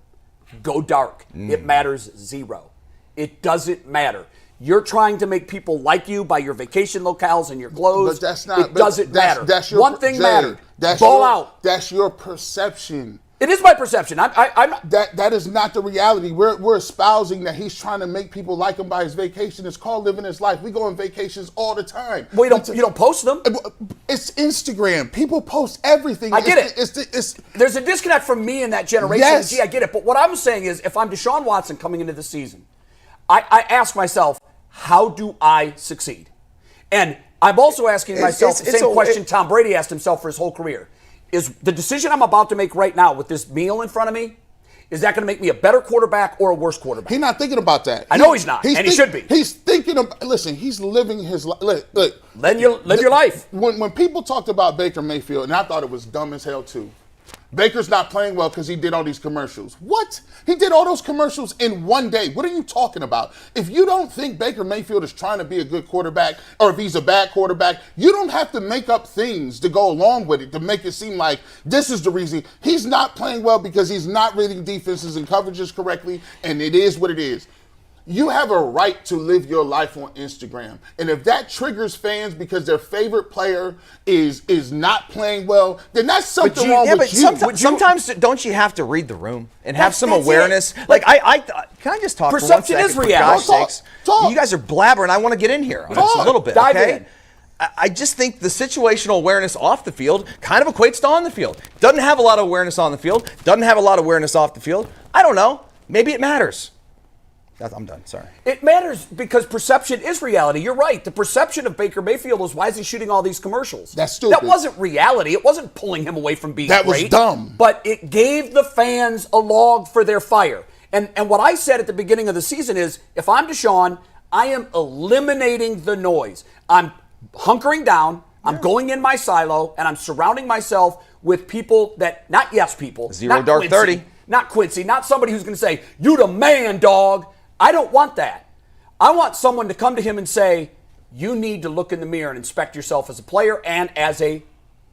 Go dark. It matters zero. It doesn't matter. You're trying to make people like you by your vacation locales and your clothes. But that's not. It doesn't matter. That's your one thing Jay, mattered. That's Ball out. That's your perception. It is my perception. I'm That is not the reality. We're espousing that he's trying to make people like him by his vacation. It's called living his life. We go on vacations all the time. Well, you don't post them. It's Instagram. People post everything. I get it. There's a disconnect from me and that generation. Yes. Gee, I get it. But what I'm saying is, if I'm Deshaun Watson coming into the season, I ask myself, how do I succeed? And I'm also asking myself the same question Tom Brady asked himself for his whole career. Is the decision I'm about to make right now with this meal in front of me, is that going to make me a better quarterback or a worse quarterback? He's not thinking about that. I know he's not, and he should be. He's thinking of, listen, he's living his life. Look, Live your life. When people talked about Baker Mayfield, and I thought it was dumb as hell too. Baker's not playing well because he did all these commercials. What? He did all those commercials in one day. What are you talking about? If you don't think Baker Mayfield is trying to be a good quarterback, or if he's a bad quarterback, you don't have to make up things to go along with it to make it seem like this is the reason. He's not playing well because he's not reading defenses and coverages correctly, and it is what it is. You have a right to live your life on Instagram. And if that triggers fans because their favorite player is not playing well, then that's something wrong with you. Sometimes don't you have to read the room and have some awareness? It. Like can I just talk Perception for 1 second? is reality. For gosh sakes. Talk. You guys are blabbering. I want to get in here just a little bit. Dive okay? in. I just think the situational awareness off the field kind of equates to on the field. Doesn't have a lot of awareness on the field. Doesn't have a lot of awareness off the field. I don't know. Maybe it matters. I'm done. Sorry. It matters because perception is reality. You're right. The perception of Baker Mayfield was, why is he shooting all these commercials? That's stupid. That wasn't reality. It wasn't pulling him away from being That great. was dumb. But it gave the fans a log for their fire. And what I said at the beginning of the season is, if I'm Deshaun, I am eliminating the noise. I'm hunkering down. I'm going in my silo, and I'm surrounding myself with people that, not yes people. Zero not dark Quincy, 30. Not Quincy, not somebody who's going to say, you the man, dog. I don't want that. I want someone to come to him and say, you need to look in the mirror and inspect yourself as a player and as a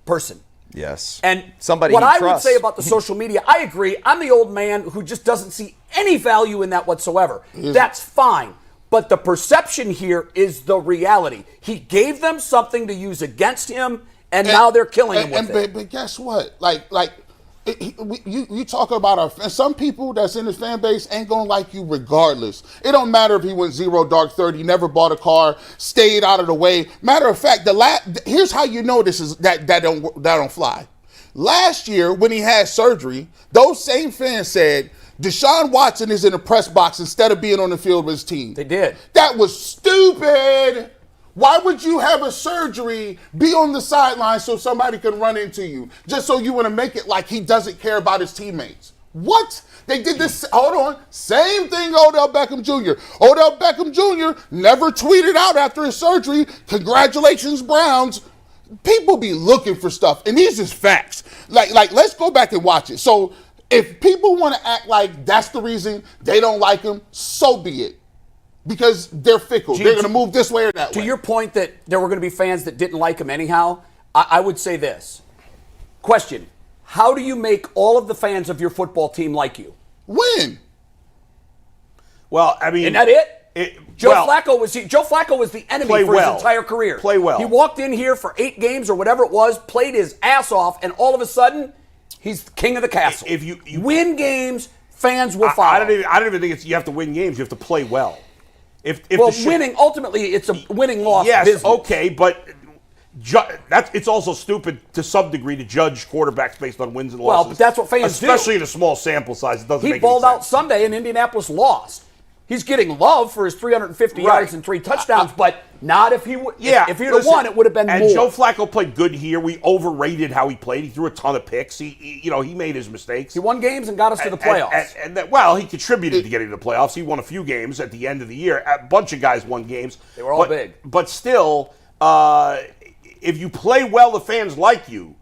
person. Yes. And somebody what I trusts. would say about the social media, I agree. I'm the old man who just doesn't see any value in that whatsoever. That's fine. But the perception here is the reality. He gave them something to use against him, and now they're killing him with it. But guess what? You talk about some people that's in his fan base ain't gonna like you regardless. It don't matter if he went 0 dark 30, never bought a car, stayed out of the way. Matter of fact, here's how you know this is that don't fly. Last year when he had surgery, those same fans said Deshaun Watson is in the press box instead of being on the field with his team. They did. That was stupid. Why would you have a surgery, be on the sideline so somebody can run into you, just so you want to make it like he doesn't care about his teammates? What? They did this, hold on, same thing Odell Beckham Jr. Odell Beckham Jr. never tweeted out after his surgery, congratulations, Browns. People be looking for stuff, and these is facts. Like let's go back and watch it. So if people want to act like that's the reason they don't like him, so be it. Because they're fickle. They're going to move this way or that way. To your point that there were going to be fans that didn't like him anyhow, I would say this. Question. How do you make all of the fans of your football team like you? Win. Well, I mean... Isn't that it? Joe Flacco was the enemy for his entire career. Play well. He walked in here for 8 games or whatever it was, played his ass off, and all of a sudden, he's king of the castle. If you win games, fans will follow. I don't even think you have to win games. You have to play well. Winning, ultimately, it's a winning-loss business. Okay, but it's also stupid to some degree to judge quarterbacks based on wins and losses. Well, but that's what fans do. Especially in a small sample size. It doesn't make any sense. He balled out Sunday and Indianapolis lost. He's getting love for his 350 yards and 3 touchdowns, but not if he would. If he would have won, it would have been more. And Joe Flacco played good here. We overrated how he played. He threw a ton of picks. He made his mistakes. He won games and got us to the playoffs. He contributed to getting to the playoffs. He won a few games at the end of the year. A bunch of guys won games. They were all big. But still, if you play well, the fans like you.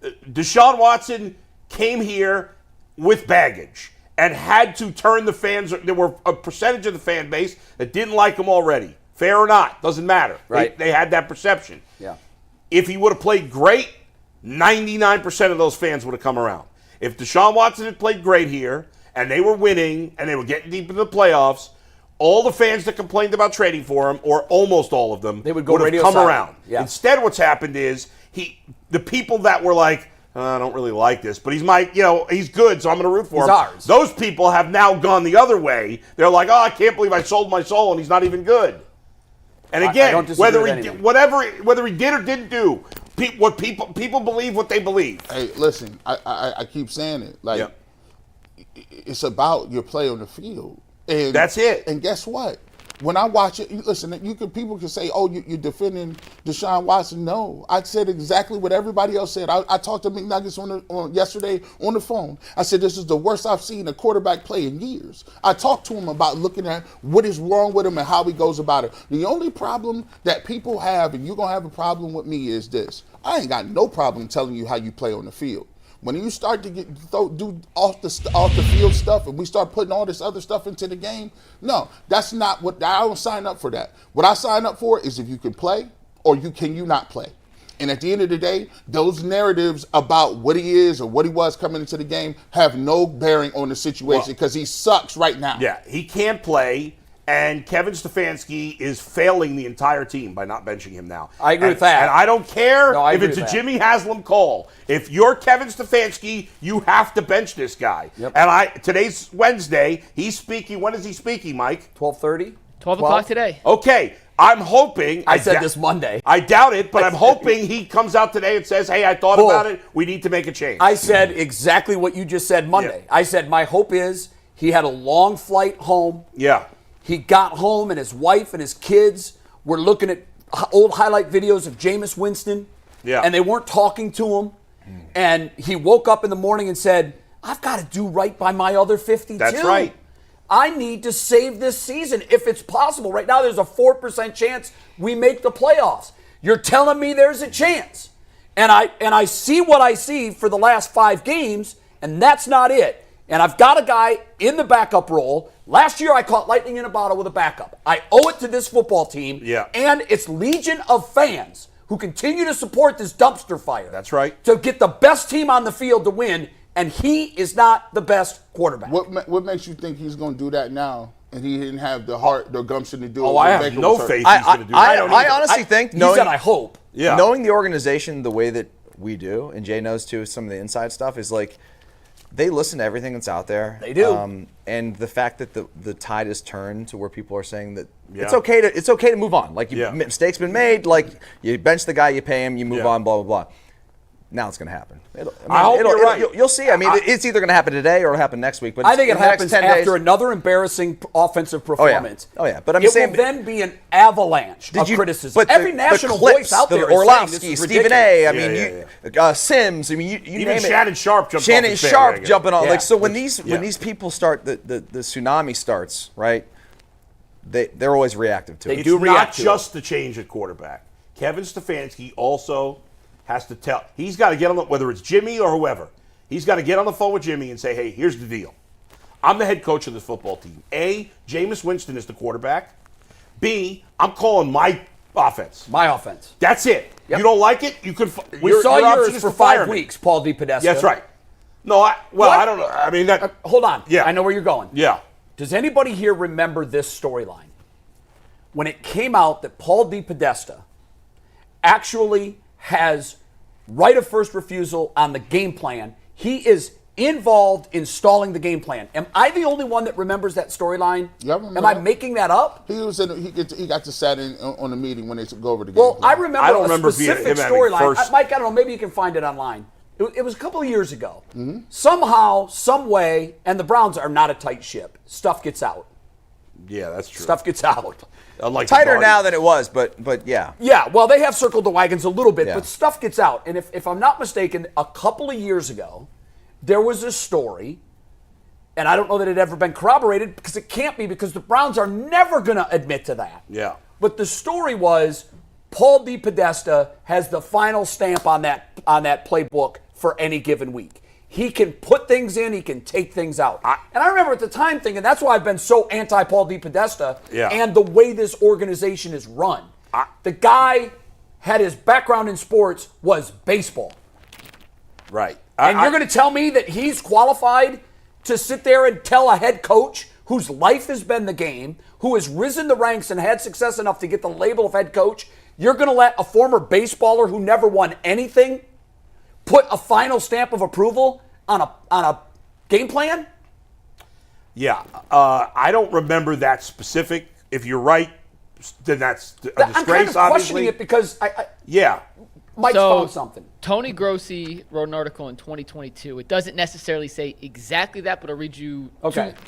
Deshaun Watson came here with baggage and had to turn the fans. There were a percentage of the fan base that didn't like him already. Fair or not, doesn't matter. Right. They had that perception. Yeah. If he would have played great, 99% of those fans would have come around. If Deshaun Watson had played great here and they were winning and they were getting deep into the playoffs, all the fans that complained about trading for him, or almost all of them, they would have come silent. around. Yeah. Instead, what's happened is the people that were like, I don't really like this, but he's good, so I'm going to root for him. He's ours. Those people have now gone the other way. They're like, I can't believe I sold my soul, and he's not even good. And again, I don't disagree whether he did or didn't do, people believe what they believe. Hey, listen, I keep saying it. Like, it's about your play on the field. And that's it. And guess what? When I watch it, listen, people can say, oh, you're defending Deshaun Watson. No, I said exactly what everybody else said. I talked to McNuggets yesterday on the phone. I said, this is the worst I've seen a quarterback play in years. I talked to him about looking at what is wrong with him and how he goes about it. The only problem that people have, and you're going to have a problem with me, is this. I ain't got no problem telling you how you play on the field. When you start to do off the field stuff and we start putting all this other stuff into the game, no, that's not what I don't sign up for. That what I sign up for is if you can play or can you not play. And at the end of the day, those narratives about what he is or what he was coming into the game have no bearing on the situation because he sucks right now. Yeah, he can't play. And Kevin Stefanski is failing the entire team by not benching him now. I agree with that. And I don't care if it's a that. Jimmy Haslam call. If you're Kevin Stefanski, you have to bench this guy. Yep. And today's Wednesday. He's speaking. When is he speaking, Mike? 12:30. 12 o'clock today. Okay. I'm hoping. I said this Monday. I doubt it, but I'm hoping he comes out today and says, hey, I thought about it. We need to make a change. I said exactly what you just said Monday. Yeah. I said my hope is he had a long flight home. Yeah. He got home and his wife and his kids were looking at old highlight videos of Jameis Winston. Yeah. And they weren't talking to him. And he woke up in the morning and said, I've got to do right by my other 52. That's right. I need to save this season if it's possible. Right now there's a 4% chance we make the playoffs. You're telling me there's a chance. And I see what I see for the last 5 games, and that's not it. And I've got a guy in the backup role. Last year I caught lightning in a bottle with a backup. I owe it to this football team and its legion of fans who continue to support this dumpster fire. That's right. To get the best team on the field to win, and he is not the best quarterback. What makes you think he's going to do that now? And he didn't have the heart, the gumption to do it. I have no faith he's going to do that. I honestly think, he said I hope. Yeah. Knowing the organization the way that we do, and Jay knows too, some of the inside stuff is like, they listen to everything that's out there. They do. And the fact that the tide has turned to where people are saying that it's okay to move on. Like, mistakes been made. Like, you bench the guy, you pay him, you move on, blah, blah, blah. Now it's going to happen. I hope you're right. You'll see. I mean, it's either going to happen today or it'll happen next week. But I think it happens after days. another embarrassing offensive performance. Oh, yeah. But I'm it saying, will then be an avalanche of criticism. But every national voice out there is saying this is Stephen ridiculous. A, Sims. I mean, you even name Shannon it. Sharp jumped Shannon off Sharp jumping on. Yeah. Like, so when these people start, the tsunami starts, right? They're always reactive to it. It's not just the change at quarterback. Kevin Stefanski also has to tell. He's got to get on the, whether it's Jimmy or whoever. He's got to get on the phone with Jimmy and say, hey, here's the deal. I'm the head coach of this football team. A, Jameis Winston is the quarterback. B, I'm calling my offense. My offense. That's it. Yep. You don't like it? You could. We saw your option yours is for to fire 5 me. weeks, Paul DePodesta. That's right. No, I don't know. I mean, that. Hold on. Yeah. I know where you're going. Yeah. Does anybody here remember this storyline? When it came out that Paul DePodesta actually has right of first refusal on the game plan, he is involved in stalling the game plan. Am I the only one that remembers that storyline? Yeah, I remember Am I that. making that up? He got to sat in on the meeting when they go over the game. Well, plan. I remember I don't a remember specific him having storyline. first- Mike, I don't know, maybe you can find it online. It was a couple of years ago. Somehow, some way, and the Browns are not a tight ship. Stuff gets out. Yeah, that's true. Stuff gets out. Unlike Tighter the now Guardians. than it was, but yeah. Yeah, well, they have circled the wagons a little bit, Yeah. but stuff gets out. And if I'm not mistaken, a couple of years ago, there was a story, and I don't know that it had ever been corroborated because it can't be, because the Browns are never going to admit to that. Yeah. But the story was Paul DePodesta has the final stamp on that playbook for any given week. He can put things in, he can take things out. And I remember at the time thinking, that's why I've been so anti-Paul DePodesta and the way this organization is run. The guy had his background in sports was baseball. Right. And you're going to tell me that he's qualified to sit there and tell a head coach whose life has been the game, who has risen the ranks and had success enough to get the label of head coach, you're going to let a former baseballer who never won anything put a final stamp of approval on a game plan? Yeah, I don't remember that specific. If you're right, then that's a disgrace, I'm kind of obviously. questioning it because Yeah. Mike's found something. Tony Grossi wrote an article in 2022. It doesn't necessarily say exactly that, but I'll read you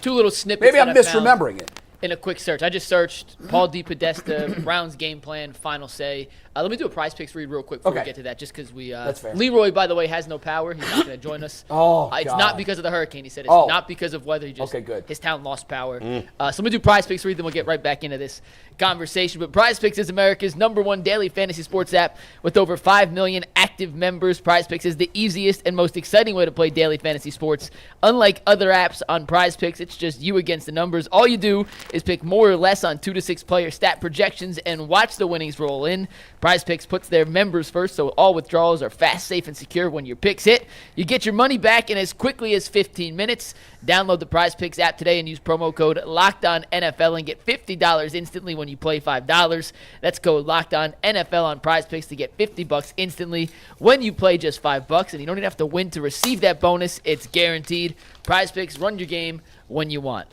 two little snippets. Maybe I'm that I found misremembering it. in a quick search. I just searched Paul DePodesta, Browns game plan, final say. Let me do a Prize Picks read real quick before we get to that, just because we. That's fair. Leroy, by the way, has no power. He's not going to join us. It's God. not because of the hurricane. He said it's not because of weather. He just good. His town lost power. So I'm gonna do Prize Picks read, then we'll get right back into this conversation. But Prize Picks is America's #1 daily fantasy sports app with over 5 million active members. Prize Picks is the easiest and most exciting way to play daily fantasy sports. Unlike other apps on Prize Picks, it's just you against the numbers. All you do is pick more or less on 2 to 6 player stat projections and watch the winnings roll in. Prize Picks puts their members first, so all withdrawals are fast, safe, and secure when your picks hit. You get your money back in as quickly as 15 minutes. Download the Prize Picks app today and use promo code LOCKEDONNFL and get $50 instantly when you play $5. That's code LOCKEDONNFL on Prize Picks to get $50 instantly when you play just $5. And you don't even have to win to receive that bonus. It's guaranteed. Prize Picks, run your game when you want.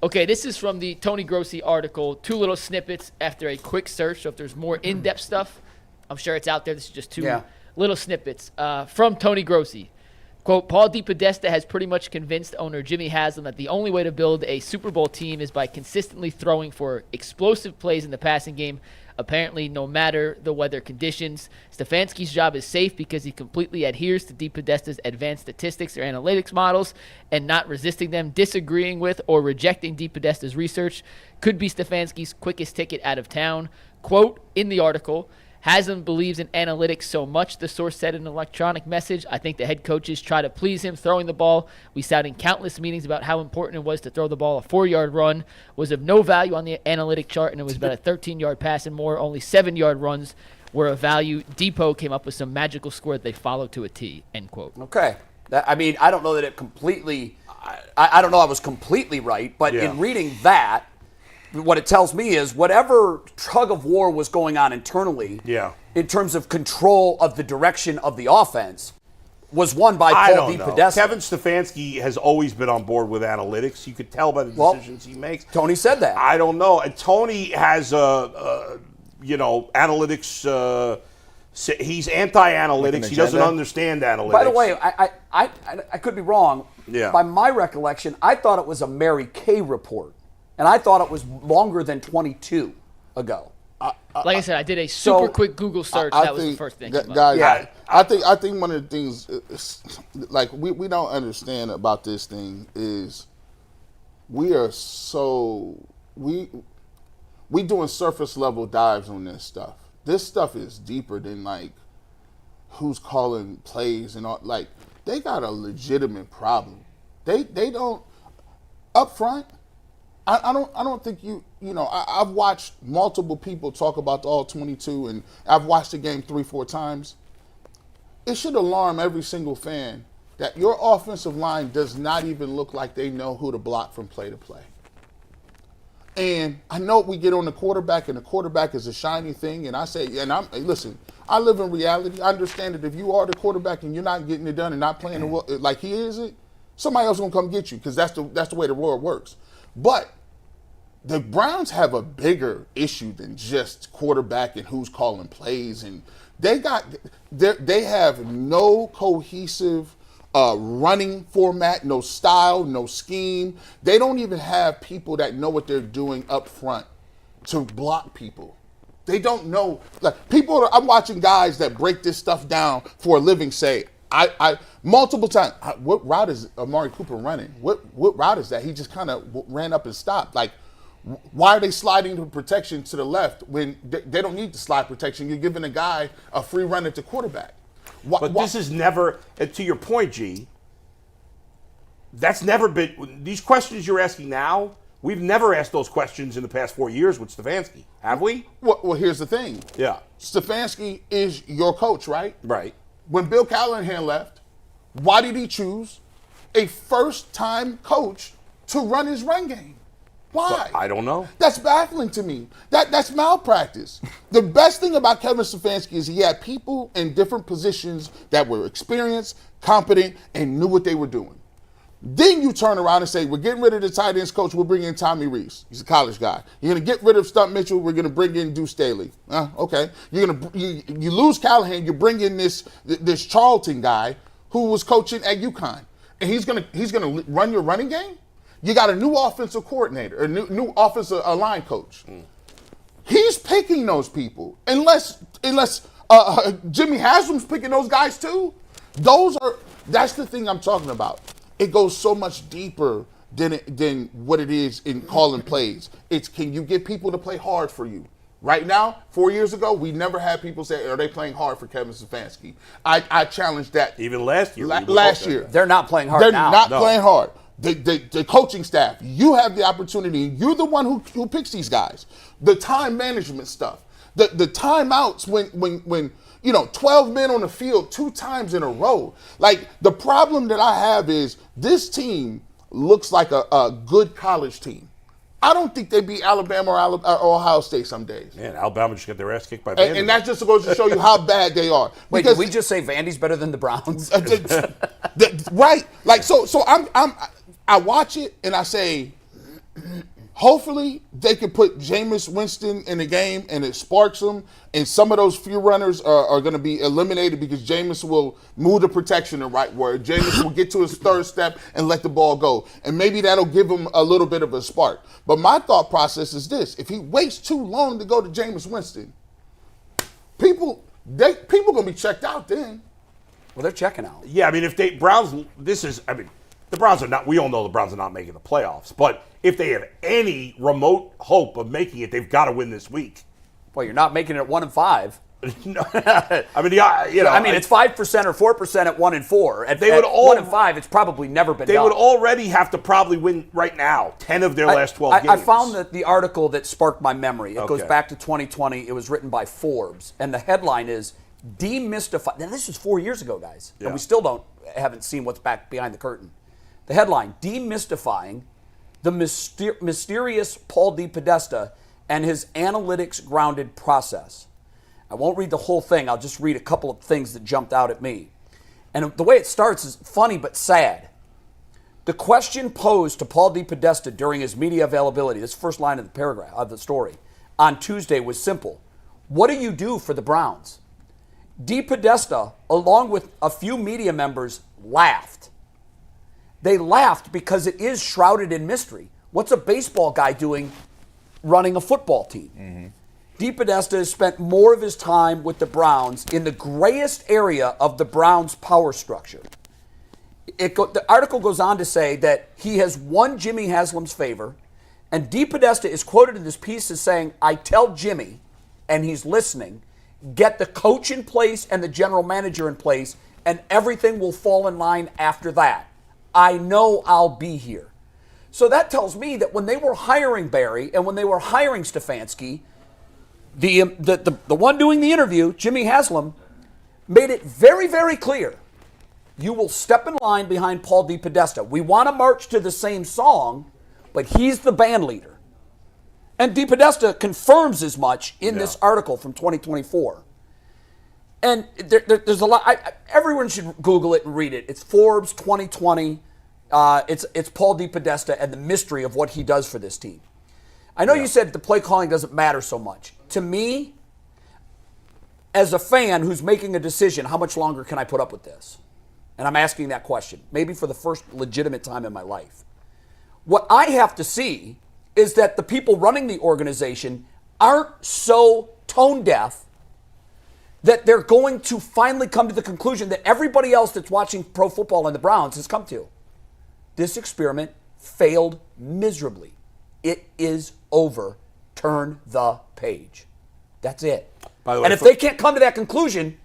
Okay, this is from the Tony Grossi article. 2 little snippets after a quick search. So if there's more in-depth stuff, I'm sure it's out there. This is just 2 little snippets from Tony Grossi. Quote, Paul DePodesta has pretty much convinced owner Jimmy Haslam that the only way to build a Super Bowl team is by consistently throwing for explosive plays in the passing game, apparently no matter the weather conditions. Stefanski's job is safe because he completely adheres to DePodesta's advanced statistics or analytics models and not resisting them. Disagreeing with or rejecting DePodesta's research could be Stefanski's quickest ticket out of town. Quote, in the article, Haslam believes in analytics so much, the source said in an electronic message. I think the head coaches try to please him throwing the ball. We sat in countless meetings about how important it was to throw the ball. A 4-yard run was of no value on the analytic chart, and it was about a 13-yard pass and more. Only 7-yard runs were of value. Depot came up with some magical score that they followed to a T, end quote. Okay. I mean, I don't know that it completely – I don't know I was completely right, but in reading that, what it tells me is whatever tug of war was going on internally in terms of control of the direction of the offense was won by Paul DePodesta. Kevin Stefanski has always been on board with analytics. You could tell by the decisions he makes. Tony said that. I don't know. And Tony has analytics. He's anti-analytics. He doesn't understand analytics. By the way, I could be wrong. Yeah. By my recollection, I thought it was a Mary Kay report. And I thought it was longer than 22 ago. Like I said, I did a super quick Google search. That was the first thing. Guys, I think one of the things, like we don't understand about this thing is we doing surface level dives on this stuff. This stuff is deeper than like who's calling plays and all. Like they got a legitimate problem. They don't up front. I don't think I've watched multiple people talk about the all 22 and I've watched the game 3-4 times. It should alarm every single fan that your offensive line does not even look like they know who to block from play to play. And I know we get on the quarterback and the quarterback is a shiny thing and I say, listen, I live in reality. I understand that if you are the quarterback and you're not getting it done and not playing like he is it, somebody else gonna come get you because that's the way the world works. But the Browns have a bigger issue than just quarterback and who's calling plays, and they have no cohesive running format, no style, no scheme. They don't even have people that know what they're doing up front to block people. They don't know. Like I'm watching guys that break this stuff down for a living say, I multiple times, what route is Amari Cooper running? What route is that? He just kind of ran up and stopped. Like, why are they sliding to protection to the left when they don't need the slide protection? You're giving a guy a free run at the quarterback. But this is never, to your point, G, that's never been, these questions you're asking now, we've never asked those questions in the past 4 years with Stefanski, have we? Well, here's the thing. Yeah. Stefanski is your coach, right? Right. When Bill Callahan left, why did he choose a first-time coach to run his run game? Why? I don't know. That's baffling to me. That's malpractice. The best thing about Kevin Stefanski is he had people in different positions that were experienced, competent, and knew what they were doing. Then you turn around and say, we're getting rid of the tight ends coach, we'll bring in Tommy Rees. He's a college guy. You're going to get rid of Stump Mitchell, we're going to bring in Deuce Staley. Okay. You lose Callahan, you bring in this Charlton guy who was coaching at UConn. And he's gonna run your running game? You got a new offensive coordinator, a new offensive line coach. He's picking those people. Unless Jimmy Haslam's picking those guys too. That's the thing I'm talking about. It goes so much deeper than what it is in calling plays. It's, can you get people to play hard for you? Right now, 4 years ago, we never had people say, are they playing hard for Kevin Stefanski? I challenged that. Even last year. Last year. They're not playing hard They're now. not playing hard. The coaching staff, you have the opportunity. You're the one who picks these guys. The time management stuff. The timeouts when 12 men on the field 2 times in a row. Like, the problem that I have is this team looks like a good college team. I don't think they beat Alabama or Ohio State some days. Man, Alabama just got their ass kicked by Vandy. And that just goes to show you how bad they are. Wait, did we just say Vandy's better than the Browns? Right. Like, so I watch it and I say, hopefully they can put Jameis Winston in the game and it sparks them, and some of those few runners are going to be eliminated because Jameis will move the protection the right word. Jameis will get to his third step and let the ball go. And maybe that'll give him a little bit of a spark. But my thought process is this. If he waits too long to go to Jameis Winston, people going to be checked out then. Well, they're checking out. Yeah, I mean, the Browns are not, we all know the Browns are not making the playoffs, but if they have any remote hope of making it, they've got to win this week. Well, you're not making it at 1-5. No, I mean, it's 5% or 4% at 1-4. At 1-5, it's probably never been done. They would already have to probably win right now 10 of their last 12 games. I found the article that sparked my memory. It goes back to 2020. It was written by Forbes, and the headline is "Demystify." Now, this was 4 years ago, guys, and we still haven't seen what's back behind the curtain. The headline: Demystifying the mysterious Paul DePodesta and his analytics-grounded process. I won't read the whole thing. I'll just read a couple of things that jumped out at me. And the way it starts is funny but sad. The question posed to Paul DePodesta during his media availability, this first line of the paragraph of the story, on Tuesday was simple. What do you do for the Browns? DePodesta, along with a few media members, laughed. They laughed because it is shrouded in mystery. What's a baseball guy doing running a football team? Mm-hmm. DePodesta has spent more of his time with the Browns in the grayest area of the Browns' power structure. The article goes on to say that he has won Jimmy Haslam's favor, and DePodesta is quoted in this piece as saying, I tell Jimmy, and he's listening, get the coach in place and the general manager in place, and everything will fall in line after that. I know I'll be here. So that tells me that when they were hiring Barry and when they were hiring Stefanski, the one doing the interview, Jimmy Haslam, made it very, very clear. You will step in line behind Paul DePodesta. We want to march to the same song, but he's the band leader. And DePodesta confirms as much in this article from 2024. And there's a lot. Everyone should Google it and read it. It's Forbes 2020. It's Paul DePodesta and the mystery of what he does for this team. I know you said the play calling doesn't matter so much. To me, as a fan who's making a decision, how much longer can I put up with this? And I'm asking that question, maybe for the first legitimate time in my life. What I have to see is that the people running the organization aren't so tone deaf that they're going to finally come to the conclusion that everybody else that's watching pro football and the Browns has come to. This experiment failed miserably. It is over. Turn the page. That's it. By the way, and if they can't come to that conclusion,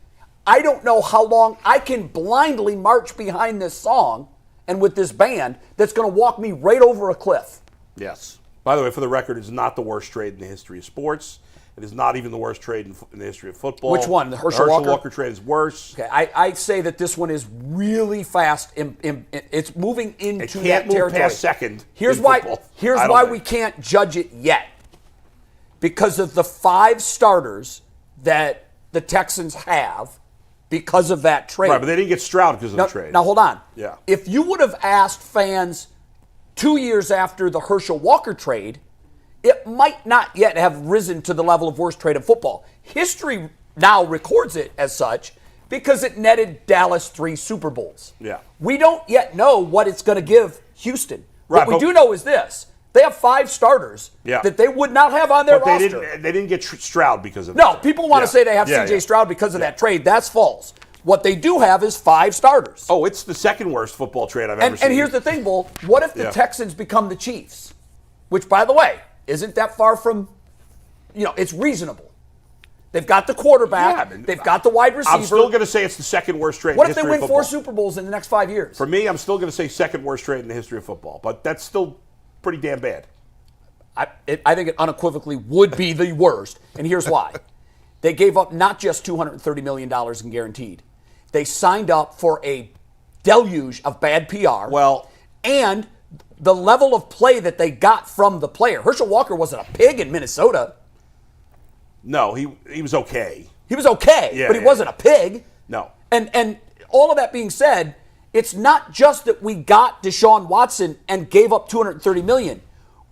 I don't know how long I can blindly march behind this song and with this band that's going to walk me right over a cliff. Yes. By the way, for the record, it's not the worst trade in the history of sports. It is not even the worst trade in the history of football. Which one? The Herschel Walker? Walker trade is worse. Okay, I'd say that this one is really fast. It's moving into It that can't move territory. past second. Here's in why. football. Here's I don't why think. we can't judge it yet. Because of the 5 starters that the Texans have, because of that trade. Right, but they didn't get Stroud because of the trade. Now hold on. Yeah. If you would have asked fans 2 years after the Herschel Walker trade, it might not yet have risen to the level of worst trade in football. History now records it as such because it netted Dallas 3 Super Bowls. Yeah. We don't yet know what it's going to give Houston. Right, what we do know is this. They have 5 starters that they would not have on their But roster. they didn't get Stroud because of that. No, people want to say they have C.J. Stroud because of that trade. That's false. What they do have is 5 starters. Oh, it's the second worst football trade I've ever seen. And here's the thing, Bull. What if the Texans become the Chiefs? Which, by the way, isn't that far from, it's reasonable. They've got the quarterback. They've got the wide receiver. I'm still going to say it's the second worst trade What in if the they history win of football. 4 Super Bowls in the next 5 years? For me, I'm still going to say second worst trade in the history of football. But that's still pretty damn bad. I think it unequivocally would be the worst. And here's why. They gave up not just $230 million in guaranteed. They signed up for a deluge of bad PR. Well, and the level of play that they got from the player. Herschel Walker wasn't a pig in Minnesota. No, he was okay. He was okay, but he wasn't a pig. No. And all of that being said, it's not just that we got Deshaun Watson and gave up $230 million.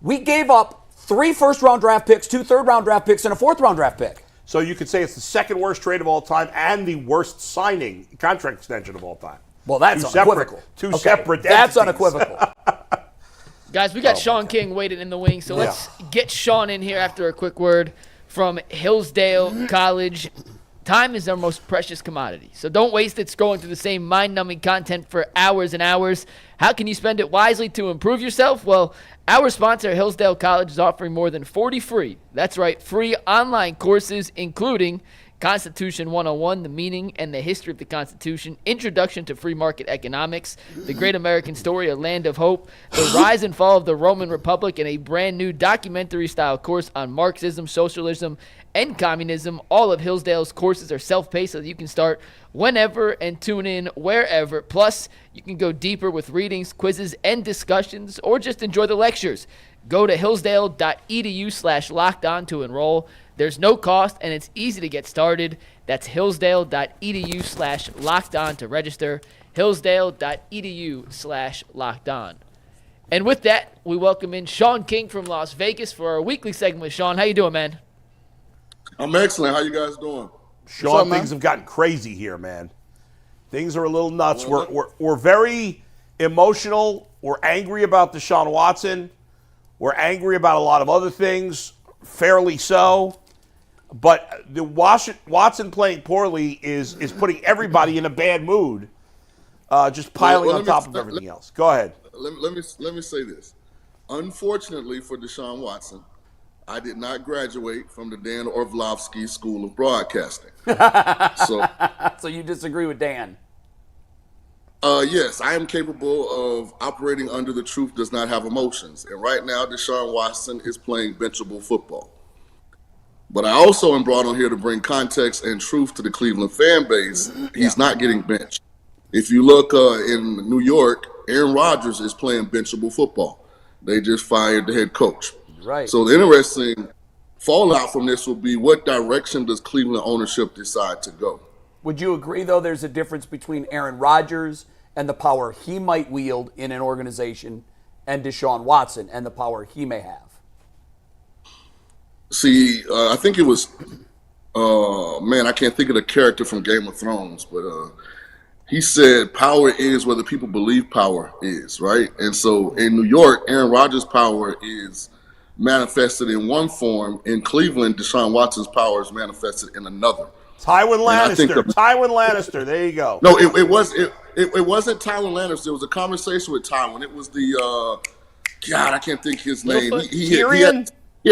We gave up 3 first-round draft picks, 2 third-round draft picks, and a 4th-round draft pick. So you could say it's the second worst trade of all time and the worst contract extension of all time. Well, that's unequivocal. Two separate That's entities. unequivocal. Guys, we got Shaun King waiting in the wings, so let's get Shaun in here after a quick word from Hillsdale College. Time is our most precious commodity, so don't waste it scrolling through the same mind-numbing content for hours and hours. How can you spend it wisely to improve yourself? Well, our sponsor, Hillsdale College, is offering more than 40 free online courses, including Constitution 101, the meaning and the history of the Constitution, Introduction to Free Market Economics, The Great American Story, A Land of Hope, The Rise and Fall of the Roman Republic, and a brand new documentary-style course on Marxism, socialism, and communism. All of Hillsdale's courses are self-paced so that you can start whenever and tune in wherever. Plus, you can go deeper with readings, quizzes, and discussions, or just enjoy the lectures. Go to hillsdale.edu/lockedon to enroll. There's no cost, and it's easy to get started. That's hillsdale.edu/lockedon to register. hillsdale.edu/lockedon. And with that, we welcome in Shaun King from Las Vegas for our weekly segment with Shaun. How you doing, man? I'm excellent. How you guys doing? Shaun, things have gotten crazy here, man. Things are a little nuts. We're very emotional. We're angry about Deshaun Watson. We're angry about a lot of other things, fairly so. But the Watson playing poorly is putting everybody in a bad mood, just piling on top of everything else. Go ahead. Let me say this. Unfortunately for Deshaun Watson, I did not graduate from the Dan Orlovsky School of Broadcasting. So you disagree with Dan? Yes, I am capable of operating under the truth does not have emotions. And right now, Deshaun Watson is playing benchable football. But I also am brought on here to bring context and truth to the Cleveland fan base. He's not getting benched. If you look in New York, Aaron Rodgers is playing benchable football. They just fired the head coach. Right. So the interesting fallout from this will be what direction does Cleveland ownership decide to go? Would you agree, though, there's a difference between Aaron Rodgers and the power he might wield in an organization and Deshaun Watson and the power he may have? See, I think it was, I can't think of the character from Game of Thrones, but he said power is whether people believe power is, right? And so in New York, Aaron Rodgers' power is manifested in one form. In Cleveland, Deshaun Watson's power is manifested in another. Tywin Lannister. There you go. No, it wasn't Tywin Lannister. It was a conversation with Tywin. It was the I can't think his name. Tyrion? He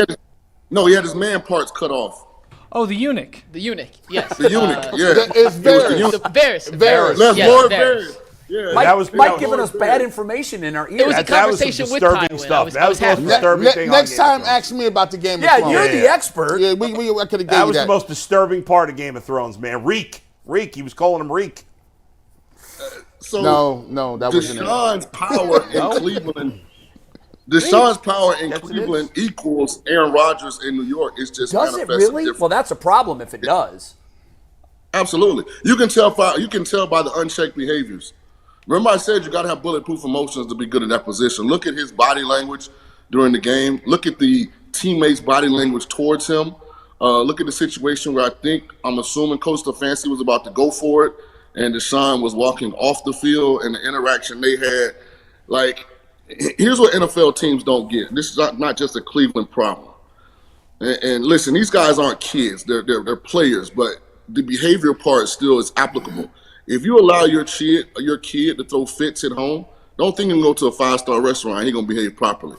had his man parts cut off. Oh, the eunuch. The eunuch, yes. The eunuch, It's Varys. Varys. Les Yes, Lord Varys. Varys. Yeah, Mike giving us bad information in our ears. It was a conversation with disturbing Tywin. stuff. I was That was happy. the most disturbing thing. Next time, ask me about the Game of Thrones. You're the expert. Yeah, I could have That gave was you the most disturbing part of Game of Thrones, man. Reek. He was calling him Reek. So No, that wasn't it. Deshaun's power in Cleveland. Deshaun's power in Cleveland equals Aaron Rodgers in New York. It's just Does it manifested really? different. Well, that's a problem if it does. Absolutely. You can tell by the unchecked behaviors. Remember I said you got to have bulletproof emotions to be good at that position. Look at his body language during the game. Look at the teammates' body language towards him. Look at the situation where I'm assuming Coach Stefanski was about to go for it, and Deshaun was walking off the field, and the interaction they had. Like, here's what NFL teams don't get. This is not just a Cleveland problem. And listen, these guys aren't kids. They're players, but the behavior part still is applicable. If you allow your kid to throw fits at home, don't think you can go to a 5-star restaurant and he's going to behave properly.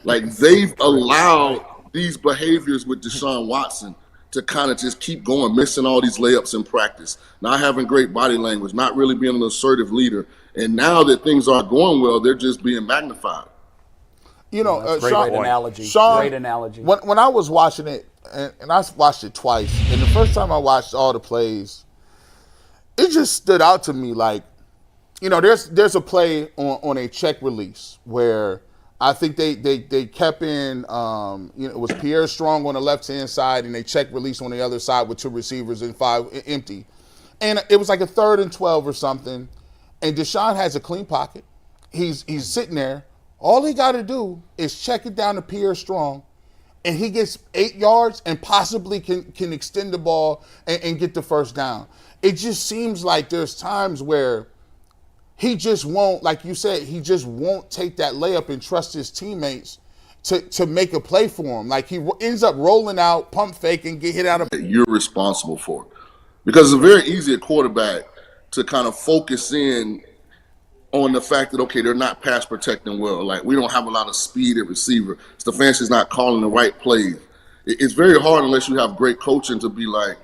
Like, they've allowed these behaviors with Deshaun Watson to kind of just keep going, missing all these layups in practice, not having great body language, not really being an assertive leader. And now that things aren't going well, they're just being magnified. Great analogy. Sean, Great analogy. When I was watching it, and I watched it twice, and the first time I watched all the plays, it just stood out to me like, there's a play on a check release where I think they kept in, it was Pierre Strong on the left-hand side, and they check release on the other side with 2 receivers and 5 empty. And it was like a 3rd and 12 or something, and Deshaun has a clean pocket. He's sitting there. All he got to do is check it down to Pierre Strong, and he gets 8 yards and possibly can extend the ball and get the first down. It just seems like there's times where he just won't, like you said, he just won't take that layup and trust his teammates to make a play for him. Like, he ends up rolling out, pump fake, and get hit out of. You're responsible for it. Because it's very easy at quarterback to kind of focus in on the fact that, okay, they're not pass protecting well. Like, we don't have a lot of speed at receiver. Stefanski's not calling the right plays. It's very hard unless you have great coaching to be like,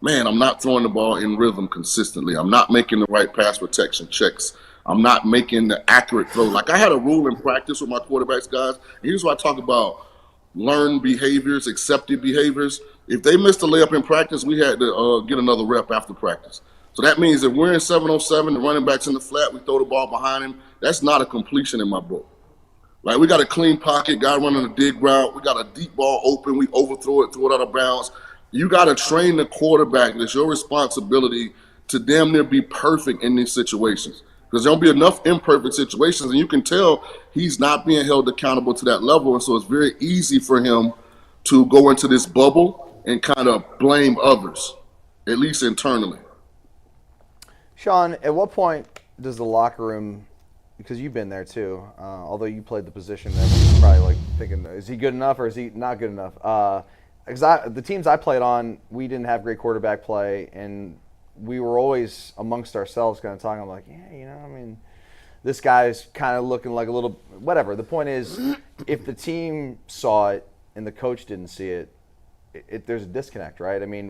man, I'm not throwing the ball in rhythm consistently. I'm not making the right pass protection checks. I'm not making the accurate throw. Like, I had a rule in practice with my quarterbacks, guys. And here's what I talk about: learned behaviors, accepted behaviors. If they missed a layup in practice, we had to get another rep after practice. So that means if we're in 7-on-7, the running back's in the flat, we throw the ball behind him. That's not a completion in my book. Like, we got a clean pocket, guy running a dig route. We got a deep ball open. We overthrow it, throw it out of bounds. You got to train the quarterback. It's your responsibility to damn near be perfect in these situations, because there'll be enough imperfect situations, and you can tell he's not being held accountable to that level. And so it's very easy for him to go into this bubble and kind of blame others, at least internally. Shaun, at what point does the locker room, because you've been there too, although you played the position, everyone's probably like thinking, is he good enough or is he not good enough? Because the teams I played on, we didn't have great quarterback play, and we were always amongst ourselves kind of talking. I'm like, this guy's kind of looking like a little whatever. The point is, if the team saw it and the coach didn't see it, there's a disconnect, right? I mean,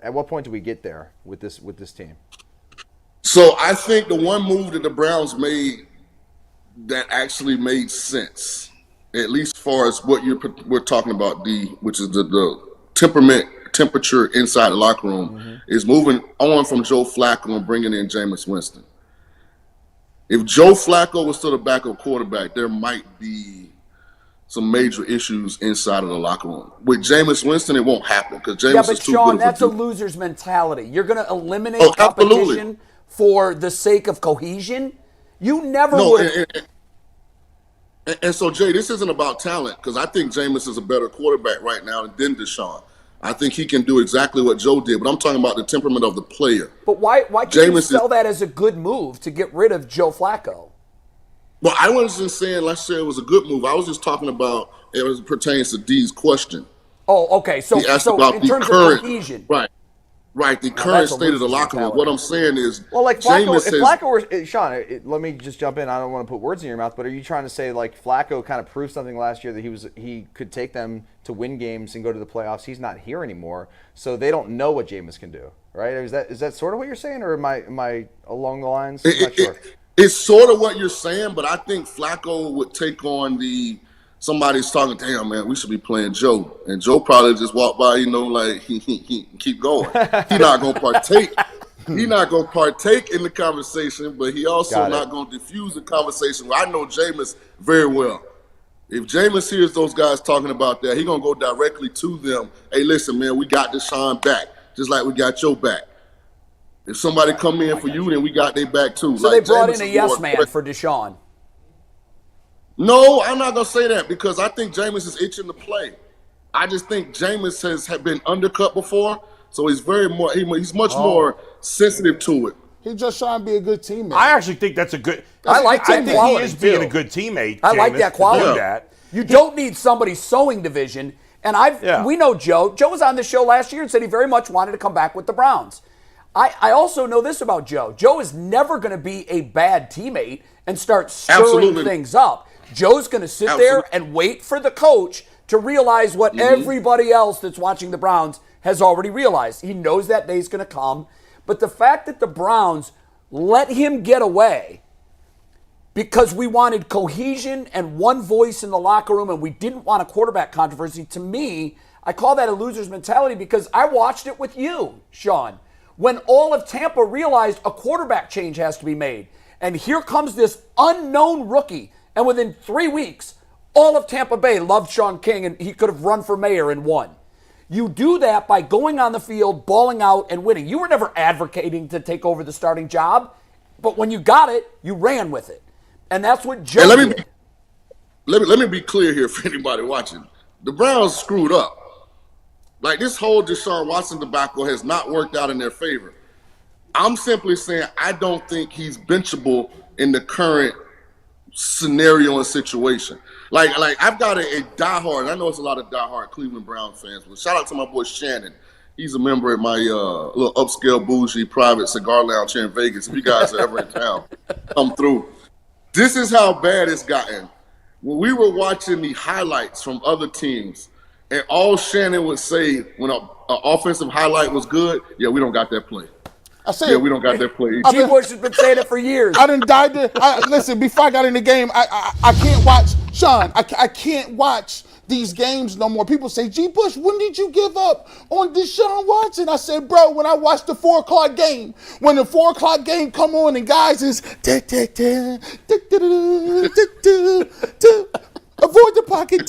at what point do we get there with this team? So I think the one move that the Browns made that actually made sense, at least as far as what we're talking about, which is the temperature inside the locker room, is moving on from Joe Flacco and bringing in Jameis Winston. If Joe Flacco was still the backup quarterback, there might be some major issues inside of the locker room. With Jameis Winston, it won't happen because Jameis is too Sean, good. that's a loser's mentality. You're going to eliminate absolutely. competition for the sake of cohesion. You never would. And so, Jay, this isn't about talent, because I think Jameis is a better quarterback right now than Deshaun. I think he can do exactly what Joe did, but I'm talking about the temperament of the player. But why can't you sell that as a good move to get rid of Joe Flacco? Well, I wasn't just saying, let's say it was a good move. I was just talking about it as it pertains to Dee's question. Oh, okay. So about in terms of cohesion. Right, the current state of the locker room. What I'm saying is, well, like Flacco, if Flacco were, Shaun, let me just jump in. I don't want to put words in your mouth, but are you trying to say like Flacco kind of proved something last year that he could take them to win games and go to the playoffs? He's not here anymore, so they don't know what Jameis can do, right? Is that sort of what you're saying, or am I along the lines? I'm not sure. It's sort of what you're saying, but I think Flacco would take on somebody's talking, damn, man, we should be playing Joe. And Joe probably just walk by, like, he keep going. He not going to partake. He not going to partake in the conversation, but he also not going to diffuse the conversation. Well, I know Jameis very well. If Jameis hears those guys talking about that, he going to go directly to them. Hey, listen, man, we got Deshaun back, just like we got your back. If somebody come in for you, then we got their back too. So they brought in a yes man for Deshaun. No, I'm not going to say that because I think Jameis is itching to play. I just think Jameis has been undercut before, so he's he's much more sensitive to it. He's just trying to be a good teammate. I actually think that's a good. I like team think quality, he is being too. a good teammate. I like Jameis, that quality. to do that. You don't need somebody sowing division. And we know Joe. Joe was on the show last year and said he very much wanted to come back with the Browns. I also know this about Joe. Joe is never going to be a bad teammate and start stirring things up. Joe's going to sit there and wait for the coach to realize what everybody else that's watching the Browns has already realized. He knows that day's going to come. But the fact that the Browns let him get away because we wanted cohesion and one voice in the locker room and we didn't want a quarterback controversy, to me, I call that a loser's mentality because I watched it with you, Shaun. When all of Tampa realized a quarterback change has to be made. And here comes this unknown rookie. And within 3 weeks, all of Tampa Bay loved Shaun King and he could have run for mayor and won. You do that by going on the field, balling out, and winning. You were never advocating to take over the starting job, but when you got it, you ran with it. And that's what Joe did. Let me be clear here for anybody watching. The Browns screwed up. Like, this whole Deshaun Watson debacle has not worked out in their favor. I'm simply saying I don't think he's benchable in the current scenario and situation. Like I've got a diehard, I know it's a lot of diehard Cleveland Brown fans, but shout out to my boy Shannon. He's a member at my little upscale bougie private cigar lounge here in Vegas. If you guys are ever in town, come through. This is how bad it's gotten. When we were watching the highlights from other teams, and all Shannon would say when an offensive highlight was good, yeah, we don't got that play. We don't got that play. G. Bush has been saying it for years. I done died there. Listen, before I got in the game, I can't watch, Shaun, I can't watch these games no more. People say, G. Bush, when did you give up on Deshaun Watson? I said, bro, when I watched the 4 o'clock game, when the 4 o'clock game come on and guys is avoid the pocket,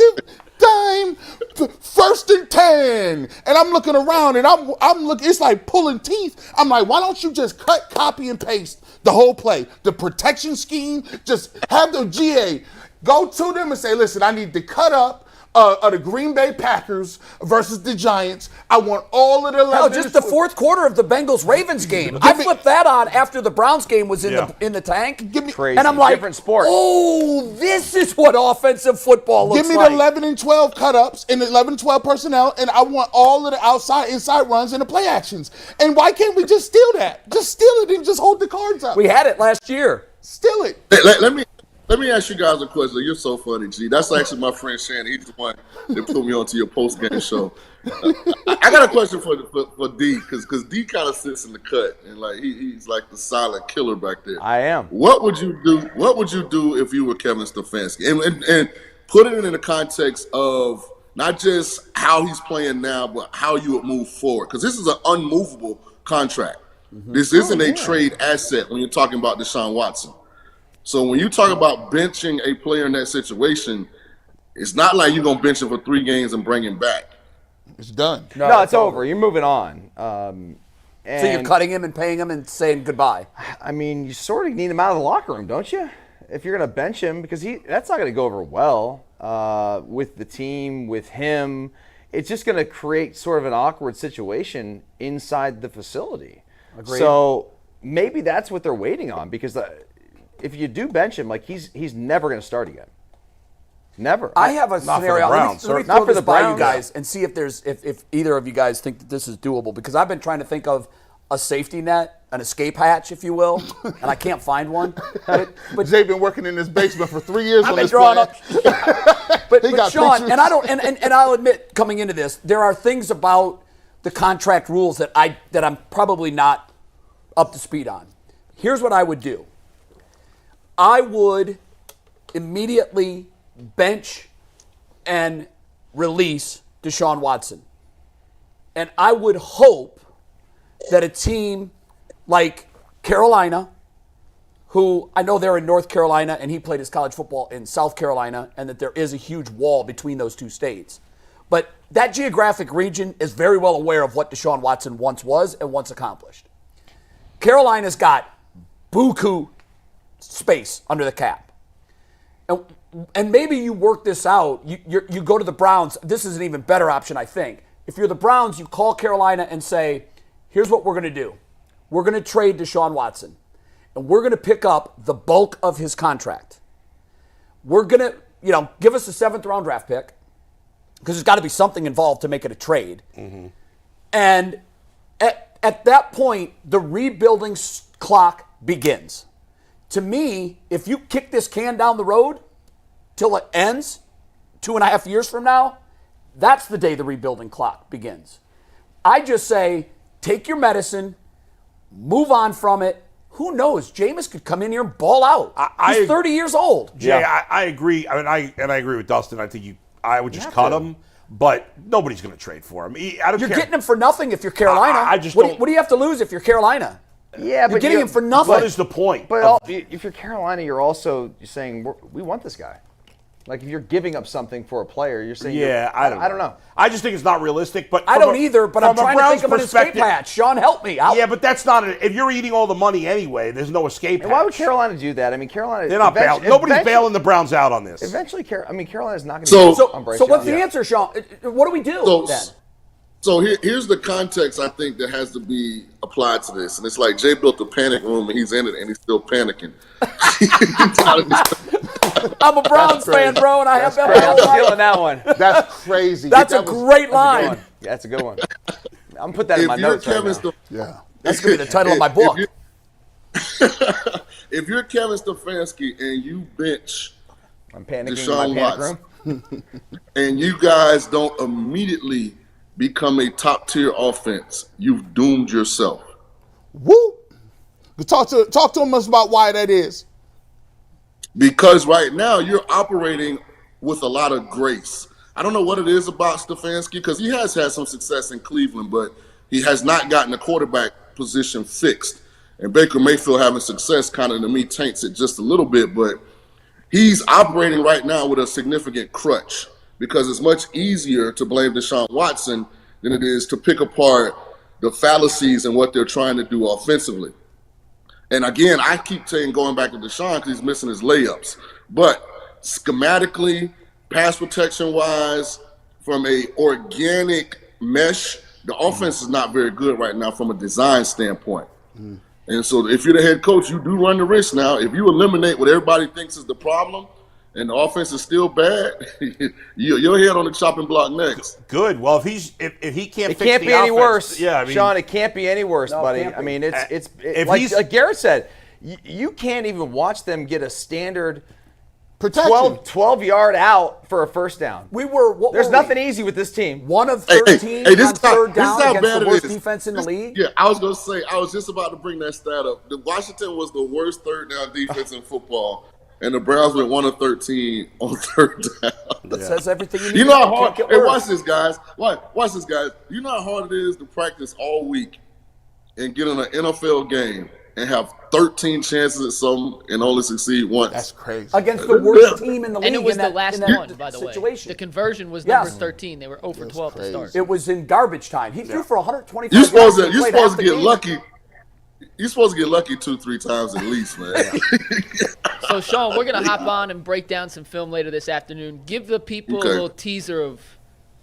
dime, 1st and 10. And I'm looking around and I'm looking, it's like pulling teeth. I'm like, why don't you just cut, copy, and paste the whole play? The protection scheme, just have the GA go to them and say, listen, I need to cut up the Green Bay Packers versus the Giants. I want all of the 11. Just the 4th quarter of the Bengals-Ravens game. I flipped that on after the Browns game was in the tank. Crazy. And I'm like, different sport. Oh, this is what offensive football looks like. Give me the 11 and 12 cut-ups and the 11 and 12 personnel, and I want all of the outside, inside runs and the play actions. And why can't we just steal that? Just steal it and just hold the cards up. We had it last year. Steal it. Hey, let me ask you guys a question. You're so funny, G. That's actually my friend Shannon. He's the one that put me onto your post-game show. I got a question for D, because D kind of sits in the cut, and like he's like the silent killer back there. I am. What would you do? What would you do if you were Kevin Stefanski? And put it in the context of not just how he's playing now, but how you would move forward. Because this is an unmovable contract. Mm-hmm. This isn't a trade asset when you're talking about Deshaun Watson. So when you talk about benching a player in that situation, it's not like you're going to bench him for 3 games and bring him back. It's done. No, it's over. You're moving on. So you're cutting him and paying him and saying goodbye. I mean, you sort of need him out of the locker room, don't you? If you're going to bench him, because that's not going to go over well with the team, with him. It's just going to create sort of an awkward situation inside the facility. Agreed. So maybe that's what they're waiting on, because if you do bench him, like he's never going to start again. Never. I have a scenario. Let me throw not for this the by Browns, you guys and see if either of you guys think that this is doable, because I've been trying to think of a safety net, an escape hatch, if you will, and I can't find one. But Jay been working in this basement for 3 years. I've on been this drawing plan. up. but Shaun, pictures. and I don't, and I'll admit, coming into this, there are things about the contract rules that I'm probably not up to speed on. Here's what I would do. I would immediately bench and release Deshaun Watson. And I would hope that a team like Carolina, who I know they're in North Carolina and he played his college football in South Carolina, and that there is a huge wall between those two states. But that geographic region is very well aware of what Deshaun Watson once was and once accomplished. Carolina's got buku space under the cap. And maybe you work this out. You go to the Browns. This is an even better option, I think. If you're the Browns, you call Carolina and say, here's what we're going to do. We're going to trade Deshaun Watson. And we're going to pick up the bulk of his contract. We're going to, give us a 7th-round draft pick, because there's got to be something involved to make it a trade. Mm-hmm. And at that point, the rebuilding clock begins. To me, if you kick this can down the road till it ends 2.5 years from now, that's the day the rebuilding clock begins. I just say, take your medicine, move on from it. Who knows? Jameis could come in here and ball out. He's 30 years old. Jay, I agree. I mean, I agree with Dustin. I think I would just cut him, but nobody's going to trade for him. You're getting him for nothing if you're Carolina. What do you have to lose if you're Carolina? Yeah, but you're getting him for nothing. What is the point? But if you're Carolina, you're saying we want this guy. Like, if you're giving up something for a player, you're saying, I don't know. I just think it's not realistic. But I don't either, but I'm trying to think of an escape hatch. Sean, help me out. Yeah, but that's not if you're eating all the money anyway, there's no escape hatch. Why would Carolina do that? I mean, Carolina... They're not bailing. Nobody's bailing the Browns out on this. Eventually, Carolina's not going to... So what's the answer, Sean? What do we do then? So here's the context, I think, that has to be applied to this. And it's like Jay built a panic room, and he's in it, and he's still panicking. I'm a Browns fan, bro, and I have that. I'm feeling that one. That's crazy. That's a great line. That's a good one. I'm going to put that in my notes right now. Yeah. That's going to be the title of my book. If you're Kevin Stefanski and you bench I'm panicking Deshaun in my panic room, and you guys don't immediately become a top-tier offense, you've doomed yourself. Woo! Talk to him about why that is. Because right now you're operating with a lot of grace. I don't know what it is about Stefanski, because he has had some success in Cleveland, but he has not gotten the quarterback position fixed. And Baker Mayfield having success kind of, to me, taints it just a little bit. But he's operating right now with a significant crutch, because it's much easier to blame Deshaun Watson than it is to pick apart the fallacies and what they're trying to do offensively. And again, I keep saying going back to Deshaun because he's missing his layups. But schematically, pass protection-wise, from a organic mesh, the offense is not very good right now from a design standpoint. Mm. And so if you're the head coach, you do run the risk now. If you eliminate what everybody thinks is the problem and the offense is still bad, you're head on the chopping block next. Good. Well, if he can't fix the offense. It can't be any worse. Yeah, I mean, Sean, it can't be any worse, buddy. I mean, it's like Garrett said, you can't even watch them get a standard 12-yard out for a first down. There's nothing easy with this team. 1 of 13 on third down against the worst defense in the league. Yeah, I was going to say, I was just about to bring that stat up. Washington was the worst third down defense in football, and the Browns went 1 of 13 on third down. That says everything you need. You know how hard. Hey, watch this, guys. Watch this, guys. You know how hard it is to practice all week and get in an NFL game and have 13 chances at something and only succeed once. That's crazy. Against the worst team in the league. And it was the last one, by the way. The conversion was number 13. They were 0 for 12 to start. It was in garbage time. He threw for 125 yards. You're supposed to get lucky. You're supposed to get lucky 2-3 times at least, man. So, Sean, we're going to hop on and break down some film later this afternoon. Give the people a little teaser of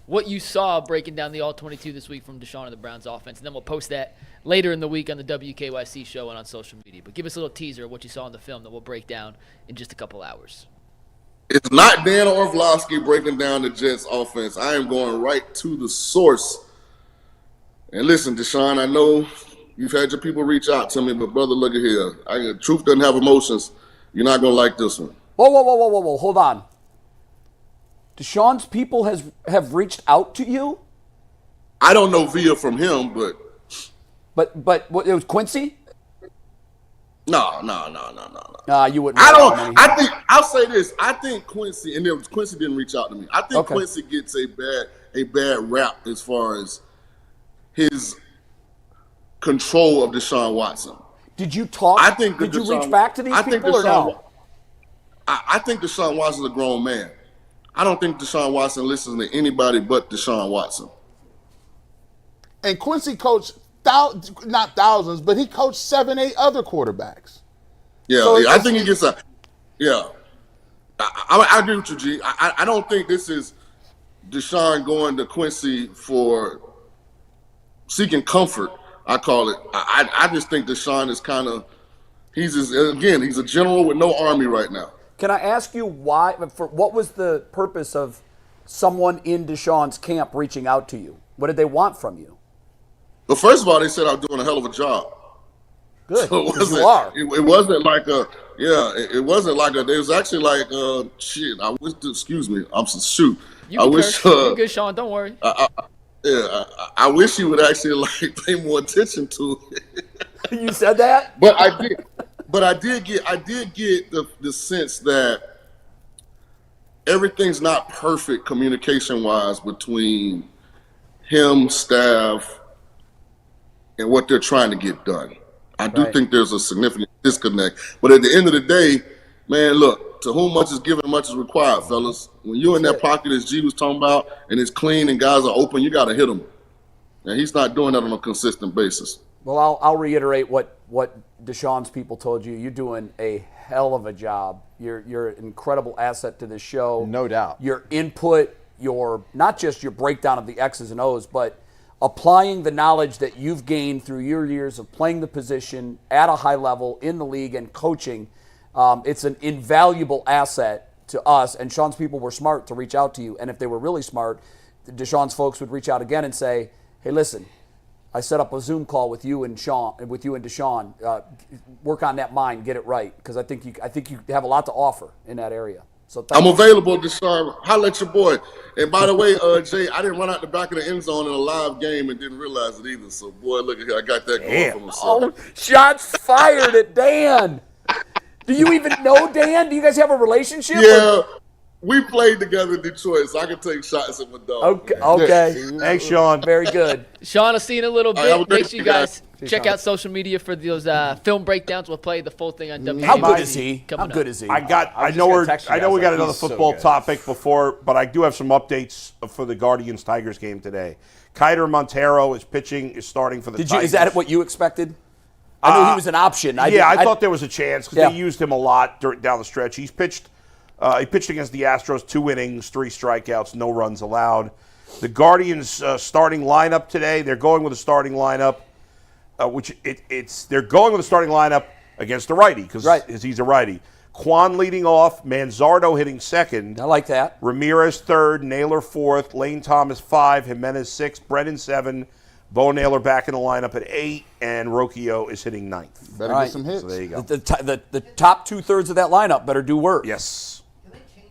what you saw breaking down the All-22 this week from Deshaun and the Browns offense. And then we'll post that later in the week on the WKYC show and on social media. But give us a little teaser of what you saw in the film that we'll break down in just a couple hours. It's not Dan Orlovsky breaking down the Jets offense. I am going right to the source. And listen, Deshaun, I know you've had your people reach out to me, but brother, look at here. Truth doesn't have emotions. You're not going to like this one. Whoa. Hold on. Deshaun's people have reached out to you? I don't know via from him, but what, it was Quincy? No. You wouldn't. I want don't. him I think I'll say this. I think Quincy, and then Quincy didn't reach out to me. I think Okay. Quincy gets a bad rap as far as his control of Deshaun Watson. Did you talk? I think Did you Deshaun, reach back to these I think people or no? I think Deshaun Watson's a grown man. I don't think Deshaun Watson listens to anybody but Deshaun Watson. And Quincy coached not thousands, but he coached 7, 8 other quarterbacks. Yeah, So I think he gets a. Yeah, I agree with you, G. I don't think this is Deshaun going to Quincy for seeking comfort. I call it. I just think Deshaun is kind of. He's a general with no army right now. Can I ask you why? What was the purpose of someone in Deshaun's camp reaching out to you? What did they want from you? But first of all, they said I'm doing a hell of a job. Good, So you are. It wasn't like a. Yeah, it wasn't like a. It was actually like shit. I wish. Excuse me. I'm some shoot. You I can wish. curse. You're good, Shaun. Don't worry. I wish he would actually like pay more attention to it. You said that? But I did. But I did get the sense that everything's not perfect communication wise between him, staff, and what they're trying to get done. I do think there's a significant disconnect. But at the end of the day, man, look, to whom much is given, much is required, fellas. When you're in that pocket, as G was talking about, and it's clean and guys are open, you got to hit them. And he's not doing that on a consistent basis. Well, I'll reiterate what Deshaun's people told you. You're doing a hell of a job. You're an incredible asset to this show. No doubt. Your input, not just your breakdown of the X's and O's, but applying the knowledge that you've gained through your years of playing the position at a high level in the league and coaching. It's an invaluable asset to us, and Shaun's people were smart to reach out to you. And if they were really smart, Deshaun's folks would reach out again and say, hey, listen, I set up a Zoom call with you and Deshaun. Work on that mind, get it right, because I think you have a lot to offer in that area. So I'm available, Deshaun. Holla at your boy. And by the way, Jay, I didn't run out the back of the end zone in a live game and didn't realize it either. So, boy, look at here. I got that going for myself. Oh, shots fired at Dan. Do you even know Dan? Do you guys have a relationship? Yeah, we played together in Detroit, so I can take shots at my dog. Okay. Thanks, Shaun. Very good. Shaun, I'll see you in a little All right, have bit. a great Make sure you day, guys guys. check out social media for those film breakdowns. We'll play the full thing on WBC. How good is he? coming How up. good is he? I just know gonna we text you guys got like another he's so football good. topic before, but I do have some updates for the Guardians-Tigers game today. Kiter Montero is starting for the Tigers. Is that what you expected? I knew he was an option. I thought there was a chance because Yeah. they used him a lot down the stretch. He pitched against the Astros, 2 innings, 3 strikeouts, no runs allowed. The Guardians starting lineup today, they're going with a starting lineup, they're going with a starting lineup against a righty because he's a righty. Quan leading off, Manzardo hitting second. I like that. Ramirez third, Naylor fourth, Lane Thomas 5, Jimenez 6, Brennan 7, Bo Naylor back in the lineup at 8, and Rocchio is hitting 9th. Better All get right. some hits. So there you go. The top 2/3 of that lineup better do work. Yes.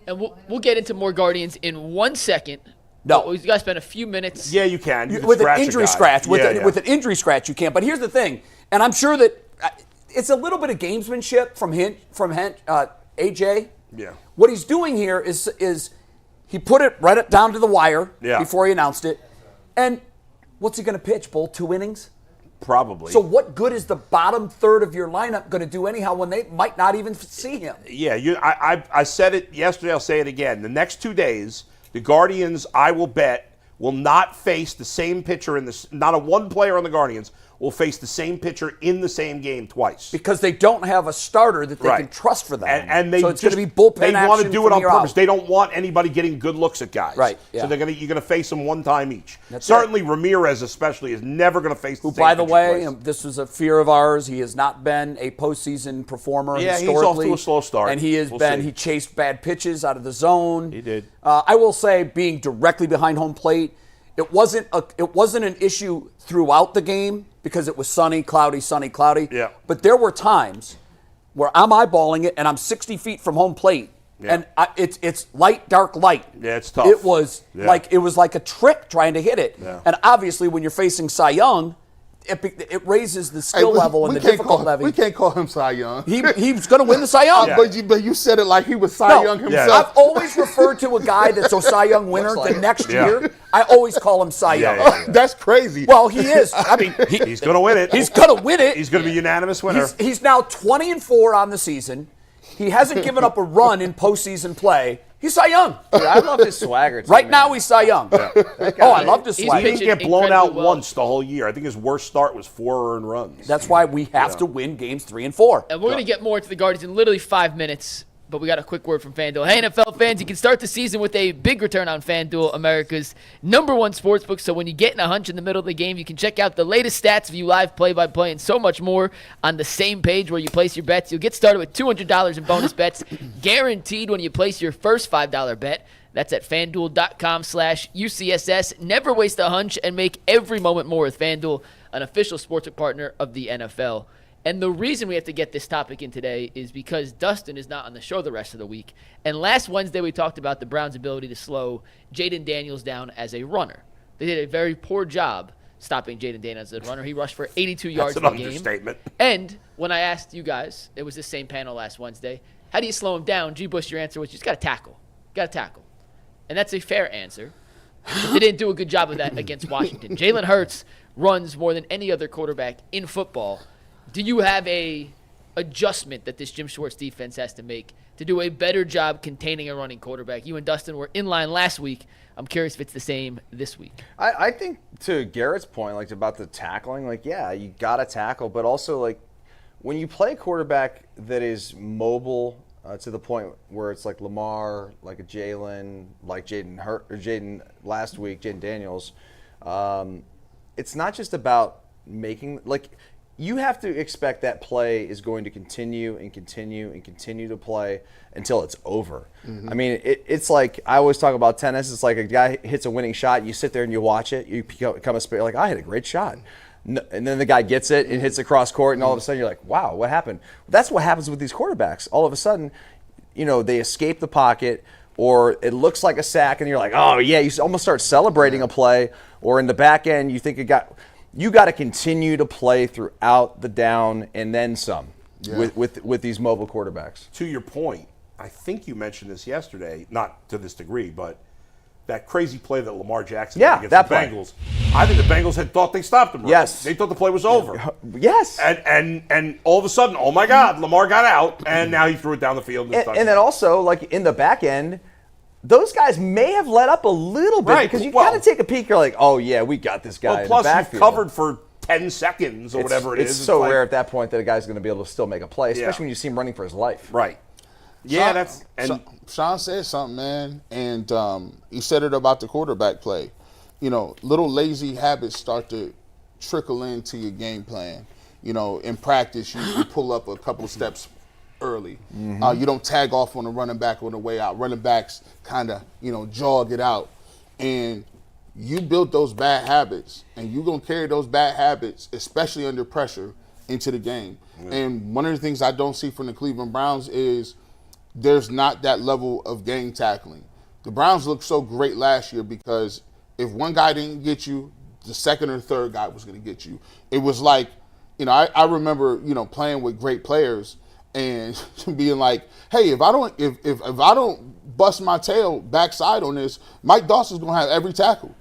And we'll get into more Guardians in 1 second. No. But we got to spend a few minutes. Yeah, you can. You can With an scratch a injury guy. scratch, with Yeah. an injury scratch, you can't. But here's the thing, and I'm sure that it's a little bit of gamesmanship from AJ. Yeah. What he's doing here is he put it right down to the wire before he announced it, and what's he going to pitch? Bull 2 innings. Probably. So what good is the bottom third of your lineup going to do anyhow when they might not even see him? Yeah, I said it yesterday. I'll say it again. The next 2 days, the Guardians, I will bet, will not face the same pitcher not a one player on the Guardians will face the same pitcher in the same game twice. Because they don't have a starter that they can trust for them. And they so it's going to be bullpen They want to action do it from on here purpose. out. They don't want anybody getting good looks at guys. Right, yeah. So you're going to face them one time each. That's Certainly Ramirez especially is never going to face the same By the pitcher way, twice. this was a fear of ours. He has not been a postseason performer Yeah, historically. he's off to a slow start. And he We'll see. he chased bad pitches out of the zone. He did. I will say, being directly behind home plate, it wasn't an issue throughout the game because it was sunny, cloudy, sunny, cloudy. Yeah. But there were times where I'm eyeballing it and I'm 60 feet from home plate. Yeah. And it's light, dark, light. Yeah, it's tough. It was Yeah. like a trick trying to hit it. Yeah. And obviously, when you're facing Cy Young, it raises the skill level and the difficult level. We can't call him Cy Young. He's going to win the Cy Young. But you said it like he was Cy Young himself. I've always referred to a guy that's a Cy Young winner the next year. I always call him Cy Young. That's crazy. Well, he is. I mean, he's going to win it. He's going to win it. He's going to be unanimous winner. He's now 20-4 on the season. He hasn't given up a run in postseason play. He's Cy Young. Dude, I love his swagger. Right now, he's Cy Young. I love his swagger. He didn't get blown out once the whole year. I think his worst start was 4 earned runs. That's why we have to win games 3 and 4. And we're going to get more into the Guardians in literally 5 minutes. But we got a quick word from FanDuel. Hey, NFL fans, you can start the season with a big return on FanDuel, America's #1 sportsbook. So when you get in a hunch in the middle of the game, you can check out the latest stats, view live play-by-play, and so much more on the same page where you place your bets. You'll get started with $200 in bonus bets, guaranteed when you place your first $5 bet. That's at FanDuel.com/UCSS. Never waste a hunch and make every moment more with FanDuel, an official sportsbook partner of the NFL. And the reason we have to get this topic in today is because Dustin is not on the show the rest of the week. And last Wednesday we talked about the Browns' ability to slow Jaden Daniels down as a runner. They did a very poor job stopping Jaden Daniels as a runner. He rushed for 82 yards in the game. That's an understatement. And when I asked you guys, it was the same panel last Wednesday, how do you slow him down? G. Bush, your answer was you just got to tackle. Got to tackle. And that's a fair answer. But they didn't do a good job of that against Washington. Jalen Hurts runs more than any other quarterback in football. Do you have a adjustment that this Jim Schwartz defense has to make to do a better job containing a running quarterback? You and Dustin were in line last week. I'm curious if it's the same this week. I think to Garrett's point, like about the tackling, like, yeah, you got to tackle, but also like when you play a quarterback that is mobile to the point where it's like Lamar, like a Jalen, like Jaden last week, Jaden Daniels, it's not just about making, like, you have to expect that play is going to continue and continue and continue to play until it's over. Mm-hmm. I mean, it's like, I always talk about tennis. It's like a guy hits a winning shot. You sit there and you watch it. You become a spirit. Like, I hit a great shot. And then the guy gets it and hits across court, and all of a sudden you're like, wow, what happened? That's what happens with these quarterbacks. All of a sudden, you know, they escape the pocket, or it looks like a sack, and you're like, oh, yeah, you almost start celebrating a play, or in the back end, you think you got to continue to play throughout the down and then some with these mobile quarterbacks. To your point, I think you mentioned this yesterday, not to this degree, but that crazy play that Lamar Jackson did against the Bengals. I think the Bengals had thought they stopped him. Right? Yes. They thought the play was over. Yes. And all of a sudden, oh my God, Lamar got out, and now he threw it down the field. And then also, like in the back end, those guys may have let up a little bit because you kind of take a peek. You're like, oh, yeah, we got this guy in the backfield. Plus, you've covered for 10 seconds or whatever it is. It's so rare at that point that a guy's going to be able to still make a play, especially when you see him running for his life. Right. Yeah, Shaun said something, man, and he said it about the quarterback play. You know, little lazy habits start to trickle into your game plan. You know, in practice, you pull up a couple steps early. Mm-hmm. You don't tag off on the running back on the way out. Running backs kind of, jog it out. And you build those bad habits, and you're going to carry those bad habits, especially under pressure, into the game. Mm-hmm. And one of the things I don't see from the Cleveland Browns is there's not that level of game tackling. The Browns looked so great last year because if one guy didn't get you, the second or third guy was going to get you. It was like, I remember, playing with great players and being like, hey, if I don't bust my tail backside on this, Mike Dawson's going to have every tackle.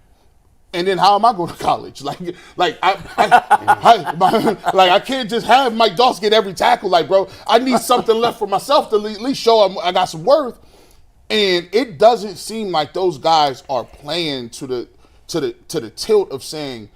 And then how am I going to college? I can't just have Mike Dawson get every tackle. Like, bro, I need something left for myself to at least show I got some worth. And it doesn't seem like those guys are playing to the tilt of saying,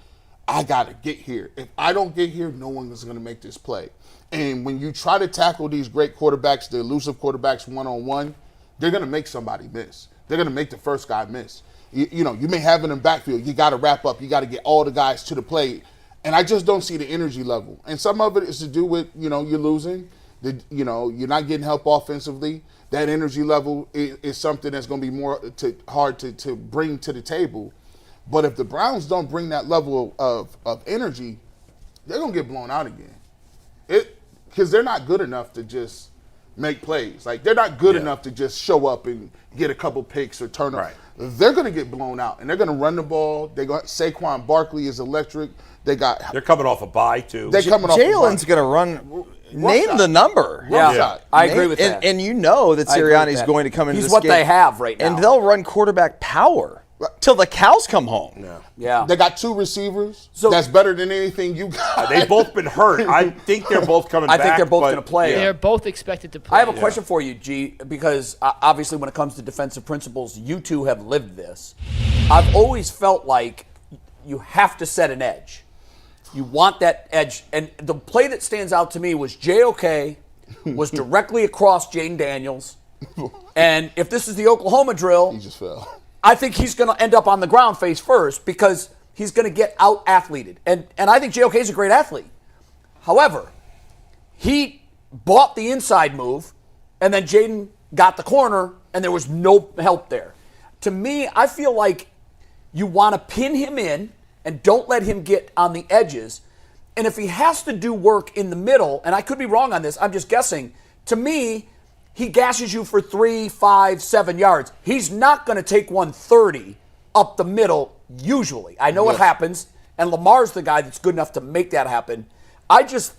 I got to get here. If I don't get here, no one is going to make this play. And when you try to tackle these great quarterbacks, the elusive quarterbacks one-on-one, they're going to make somebody miss. They're going to make the first guy miss. You may have it in the backfield. You got to wrap up. You got to get all the guys to the plate. And I just don't see the energy level. And some of it is to do with, you're losing. You're not getting help offensively. That energy level is something that's going to be hard to bring to the table. But if the Browns don't bring that level of energy, they're going to get blown out again. Because they're not good enough to just make plays. Like, they're not good enough to just show up and get a couple picks or turn up. Right. They're going to get blown out, and they're going to run the ball. They got Saquon Barkley is electric. They're coming off a bye, too. They're coming off a Jalen's bye. going to run. Name the number. Yeah, I agree with and, that. And you know that I agree with Sirianni's that. going to come into He's this what game. they have right now. And they'll run quarterback power till the cows come home. Yeah. They got 2 receivers. So- that's better than anything you got. They've both been hurt. I think they're both coming back. I think they're both but- going to play. They are both expected to play. I have a question for you, G, because obviously when it comes to defensive principles, you two have lived this. I've always felt like you have to set an edge. You want that edge. And the play that stands out to me was JOK was directly across Jaden Daniels. And if this is the Oklahoma drill, He just fell. I think he's going to end up on the ground face first because he's going to get out-athleted. And I think JOK is a great athlete. However, he bought the inside move, and then Jaden got the corner, and there was no help there. To me, I feel like you want to pin him in and don't let him get on the edges. And if he has to do work in the middle, and I could be wrong on this, I'm just guessing, to me, he gashes you for 3, 5, 7 yards. He's not going to take 130 up the middle usually. I know it happens, and Lamar's the guy that's good enough to make that happen. I just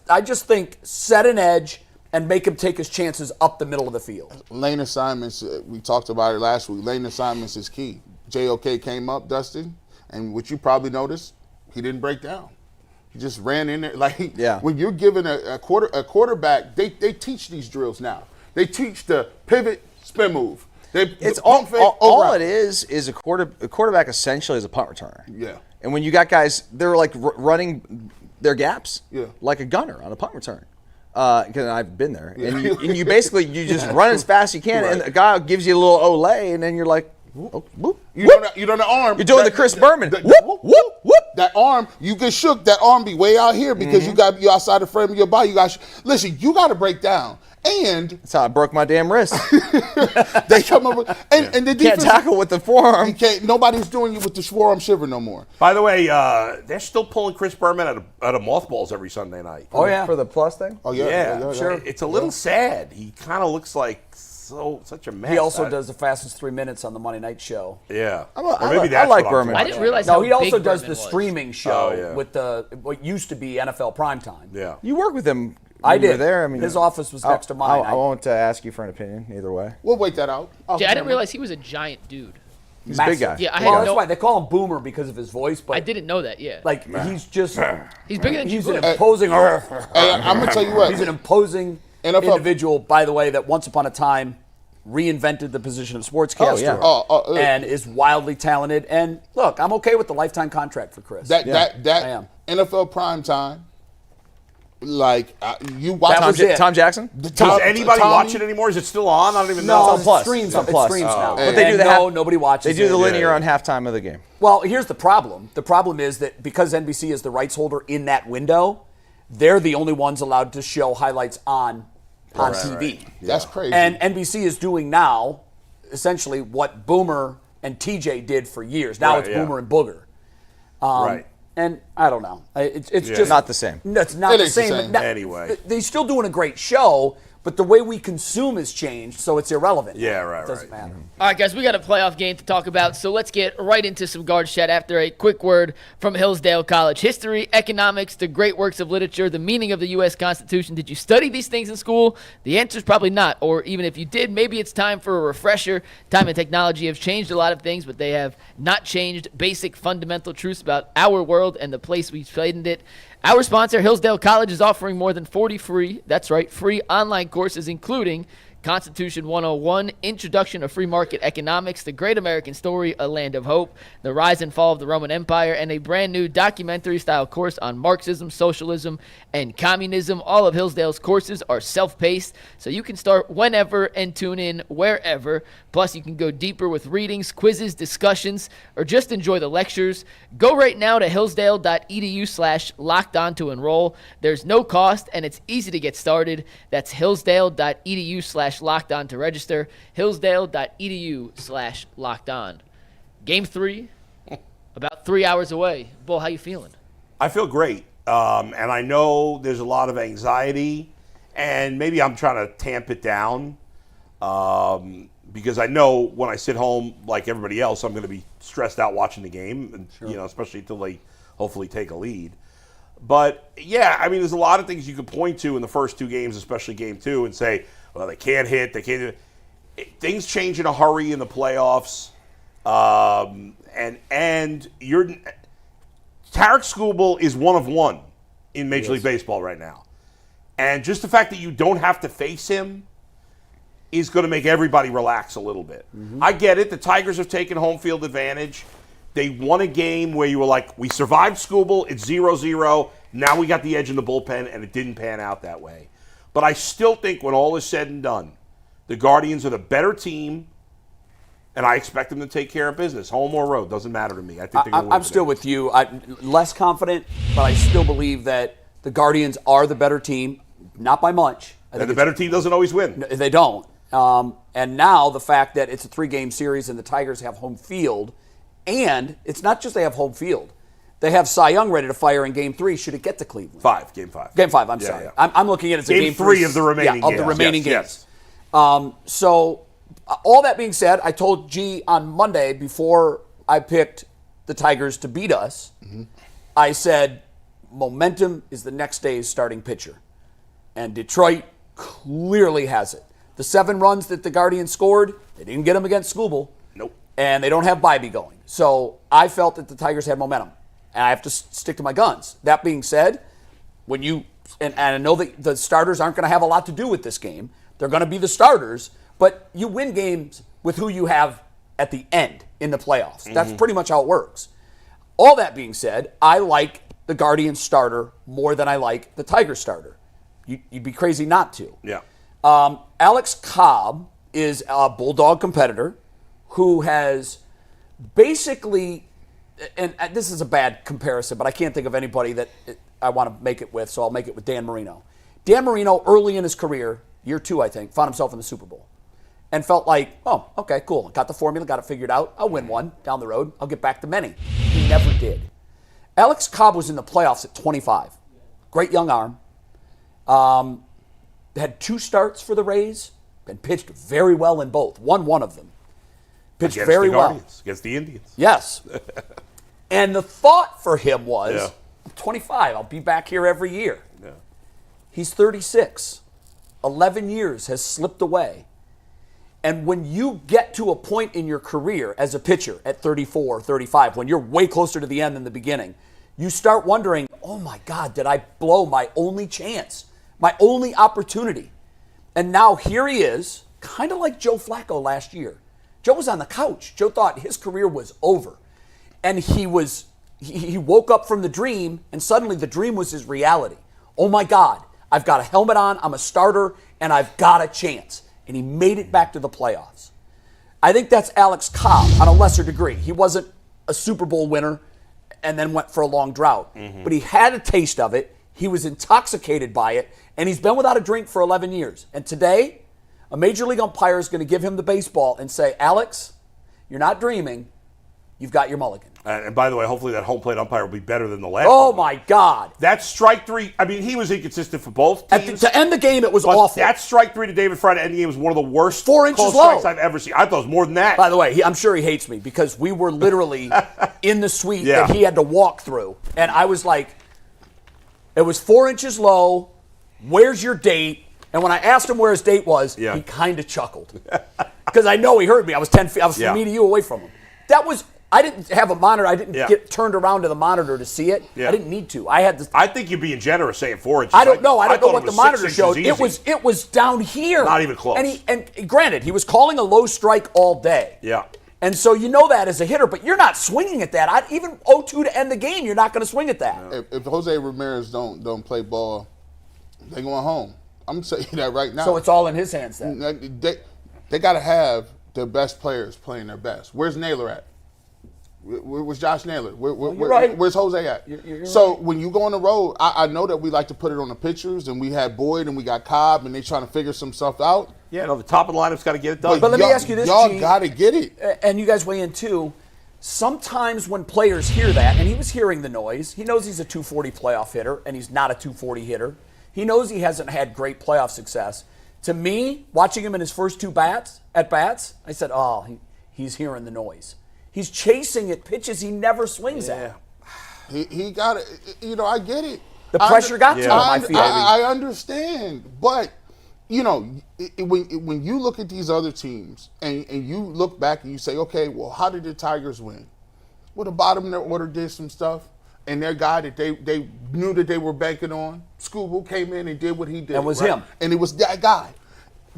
think set an edge and make him take his chances up the middle of the field. Lane assignments, we talked about it last week. Lane assignments is key. JOK came up, Dustin, and what you probably noticed, he didn't break down. He just ran in there. Like, when you're given a quarterback, they teach these drills now. They teach the pivot, spin move. It's all it is a quarterback essentially is a punt returner. Yeah. And when you got guys, they're like running their gaps like a gunner on a punt return. Because I've been there. And you basically just run as fast as you can, and the guy gives you a little olay, and then you're like, whoop, whoop. You don't the arm. You're doing the Chris Berman. Whoop, whoop, whoop. That arm, you get shook. That arm be way out here because you outside the frame of your body. Listen, you got to break down. And that's how I broke my damn wrist. they come up with, and the defense can't tackle with the forearm. Nobody's doing it with the forearm shiver no more. By the way, they're still pulling Chris Berman out of mothballs every Sunday night. Oh, yeah. For the plus thing? Oh, yeah. Sure. It's a little sad. He kind of looks like such a mess. He also does the fastest 3 minutes on the Monday Night Show. Yeah. I like Berman. I didn't realize No, how he also big does Berman the was. streaming show with what used to be NFL Primetime. Yeah. You work with him. I when you did. were there. I mean, his office was next to mine. I won't ask you for an opinion either way. We'll wait that out. I didn't realize he was a giant dude. He's a big guy. Yeah, I well, had that's no. why they call him Boomer because of his voice. But I didn't know that. Yeah. like he's just He's bigger than he's you. an imposing. Hey, I'm gonna tell you what. He's an imposing NFL individual, by the way, that once upon a time reinvented the position of sportscaster and is wildly talented. And look, I'm okay with the lifetime contract for Chris. That I am. NFL primetime, like you watch That was it. Tom Jackson? Does anybody watch it anymore? Is it still on? I don't even know. No, on Plus. it streams, It's on it Plus. streams now. But they do the nobody watches They do the it. linear on halftime of the game. Well, here's the problem. The problem is that because NBC is the rights holder in that window, they're the only ones allowed to show highlights on TV. Right. That's crazy. And NBC is doing now essentially what Boomer and TJ did for years. Now it's Boomer and Booger. Right. And I don't know. It's just Not the same. No, it's not It the is the same. same. Now, Anyway. they're still doing a great show, but the way we consume has changed, so it's irrelevant. Yeah, right, It doesn't right. matter. All right, guys, we got a playoff game to talk about, so let's get right into some guards chat after a quick word from Hillsdale College. History, economics, the great works of literature, the meaning of the U.S. Constitution. Did you study these things in school? The answer is probably not, or even if you did, maybe it's time for a refresher. Time and technology have changed a lot of things, but they have not changed basic fundamental truths about our world and the place we've played in it. Our sponsor, Hillsdale College, is offering more than 40 free online courses, including Constitution 101, Introduction to Free Market Economics, The Great American Story, A Land of Hope, The Rise and Fall of the Roman Empire, and a brand new documentary-style course on Marxism, socialism, and communism. All of Hillsdale's courses are self-paced, so you can start whenever and tune in wherever. Plus, you can go deeper with readings, quizzes, discussions, or just enjoy the lectures. Go right now to hillsdale.edu/lockedon to enroll. There's no cost, and it's easy to get started. That's hillsdale.edu/lockedon to register. hillsdale.edu/lockedon. Game 3, about 3 hours away. Bull, how you feeling? I feel great. And I know there's a lot of anxiety. and maybe I'm trying to tamp it down because I know when I sit home like everybody else, I'm going to be stressed out watching the game, and, especially until they hopefully take a lead. But, yeah, I mean, there's a lot of things you could point to in the first 2 games, especially game 2, and say, well, they can't hit, they can't do. Things change in a hurry in the playoffs. And you're Tarik Skubal is one of one in Major League Baseball right now. And just the fact that you don't have to face him is going to make everybody relax a little bit. Mm-hmm. I get it. The Tigers have taken home field advantage. They won a game where you were like, we survived Skubal, it's 0-0. Now we got the edge in the bullpen, and it didn't pan out that way. But I still think when all is said and done, the Guardians are the better team, and I expect them to take care of business. Home or road, doesn't matter to me. I think they're going to win. I'm still with you. I'm less confident, but I still believe that the Guardians are the better team, not by much. And the better team doesn't always win. They don't. And now the fact that it's a 3-game series and the Tigers have home field, and it's not just they have home field. They have Cy Young ready to fire in Game 3 should it get to Cleveland. Game 5. Game 5, I'm sorry. Yeah. I'm looking at it as a Game 3 of the remaining games. Of the remaining games. Yes. So all that being said, I told G on Monday before I picked the Tigers to beat us, I said momentum is the next day's starting pitcher. And Detroit clearly has it. The 7 runs that the Guardians scored, they didn't get them against Skubal. Nope. And they don't have Bybee going. So I felt that the Tigers had momentum. And I have to stick to my guns. That being said, when you and I know that the starters aren't going to have a lot to do with this game. They're going to be the starters, but you win games with who you have at the end in the playoffs. Mm-hmm. That's pretty much how it works. All that being said, I like the Guardians starter more than I like the Tigers starter. You'd be crazy not to. Yeah. Alex Cobb is a Bulldog competitor who has basically, and this is a bad comparison, but I can't think of anybody that I want to make it with, so I'll make it with Dan Marino. Dan Marino, early in his career, year 2, I think, found himself in the Super Bowl and felt like, oh, okay, cool. Got the formula, got it figured out. I'll win one down the road. I'll get back to many. He never did. Alex Cobb was in the playoffs at 25. Great young arm. Had 2 starts for the Rays and pitched very well in both. Won one of them. Pitched against very the well. Guardians, against the Indians. Yes. And the thought for him was, I'm 25, I'll be back here every year. Yeah. He's 36. 11 years has slipped away. And when you get to a point in your career as a pitcher at 34, 35, when you're way closer to the end than the beginning, you start wondering, oh my God, did I blow my only chance, my only opportunity? And now here he is, kind of like Joe Flacco last year. Joe was on the couch. Joe thought his career was over. And he woke up from the dream, and suddenly the dream was his reality. Oh my God, I've got a helmet on, I'm a starter, and I've got a chance. And he made it back to the playoffs. I think that's Alex Cobb on a lesser degree. He wasn't a Super Bowl winner and then went for a long drought. Mm-hmm. But he had a taste of it. He was intoxicated by it. And he's been without a drink for 11 years. And today, a major league umpire is going to give him the baseball and say, Alex, you're not dreaming. You've got your mulligan. And by the way, hopefully that home plate umpire will be better than the last Oh, one. my God. That strike 3, I mean, he was inconsistent for both teams. To end the game, it was awful. That strike 3 to David Fry to end the game was one of the worst 4 inches strikes low. I've ever seen. I thought it was more than that. By the way, I'm sure he hates me because we were literally in the suite that he had to walk through. And I was like, it was 4 inches low. Where's your date? And when I asked him where his date was, he kind of chuckled. Because I know he heard me. I was 10 feet. I was from me to you away from him. That was, I didn't have a monitor. I didn't get turned around to the monitor to see it. Yeah. I didn't need to. I had to. I think you're being generous saying 4 inches. I don't know. I don't know what the monitor showed. Easy. It was down here. Not even close. And granted, he was calling a low strike all day. Yeah. And so you know that as a hitter, but you're not swinging at that. Even 0-2 to end the game, you're not going to swing at that. No. If Jose Ramirez don't play ball, they're going home. I'm going to tell you that right now. So it's all in his hands then. They got to have their best players playing their best. Where's Naylor at? Where's Josh Naylor? Where's Jose at? You're so right. when you go on the road, I know that we like to put it on the pitchers, and we had Boyd and we got Cobb, and they trying to figure some stuff out. Yeah, no, the top of the lineup's got to get it done. But let me ask you this, y'all G, got to get it. And you guys weigh in too. Sometimes when players hear that, and he was hearing the noise, he knows he's a 240 playoff hitter, and he's not a 240 hitter. He knows he hasn't had great playoff success. To me, watching him in his first 2 bats, I said, he's hearing the noise. He's chasing at pitches he never swings at. He got it. I get it. The pressure got to him, I feel. I understand. But, when you look at these other teams and you look back and you say, okay, well, how did the Tigers win? Well, the bottom of their order did some stuff. And their guy that they knew that they were banking on, Skubal, came in and did what he did. That was him. And it was that guy.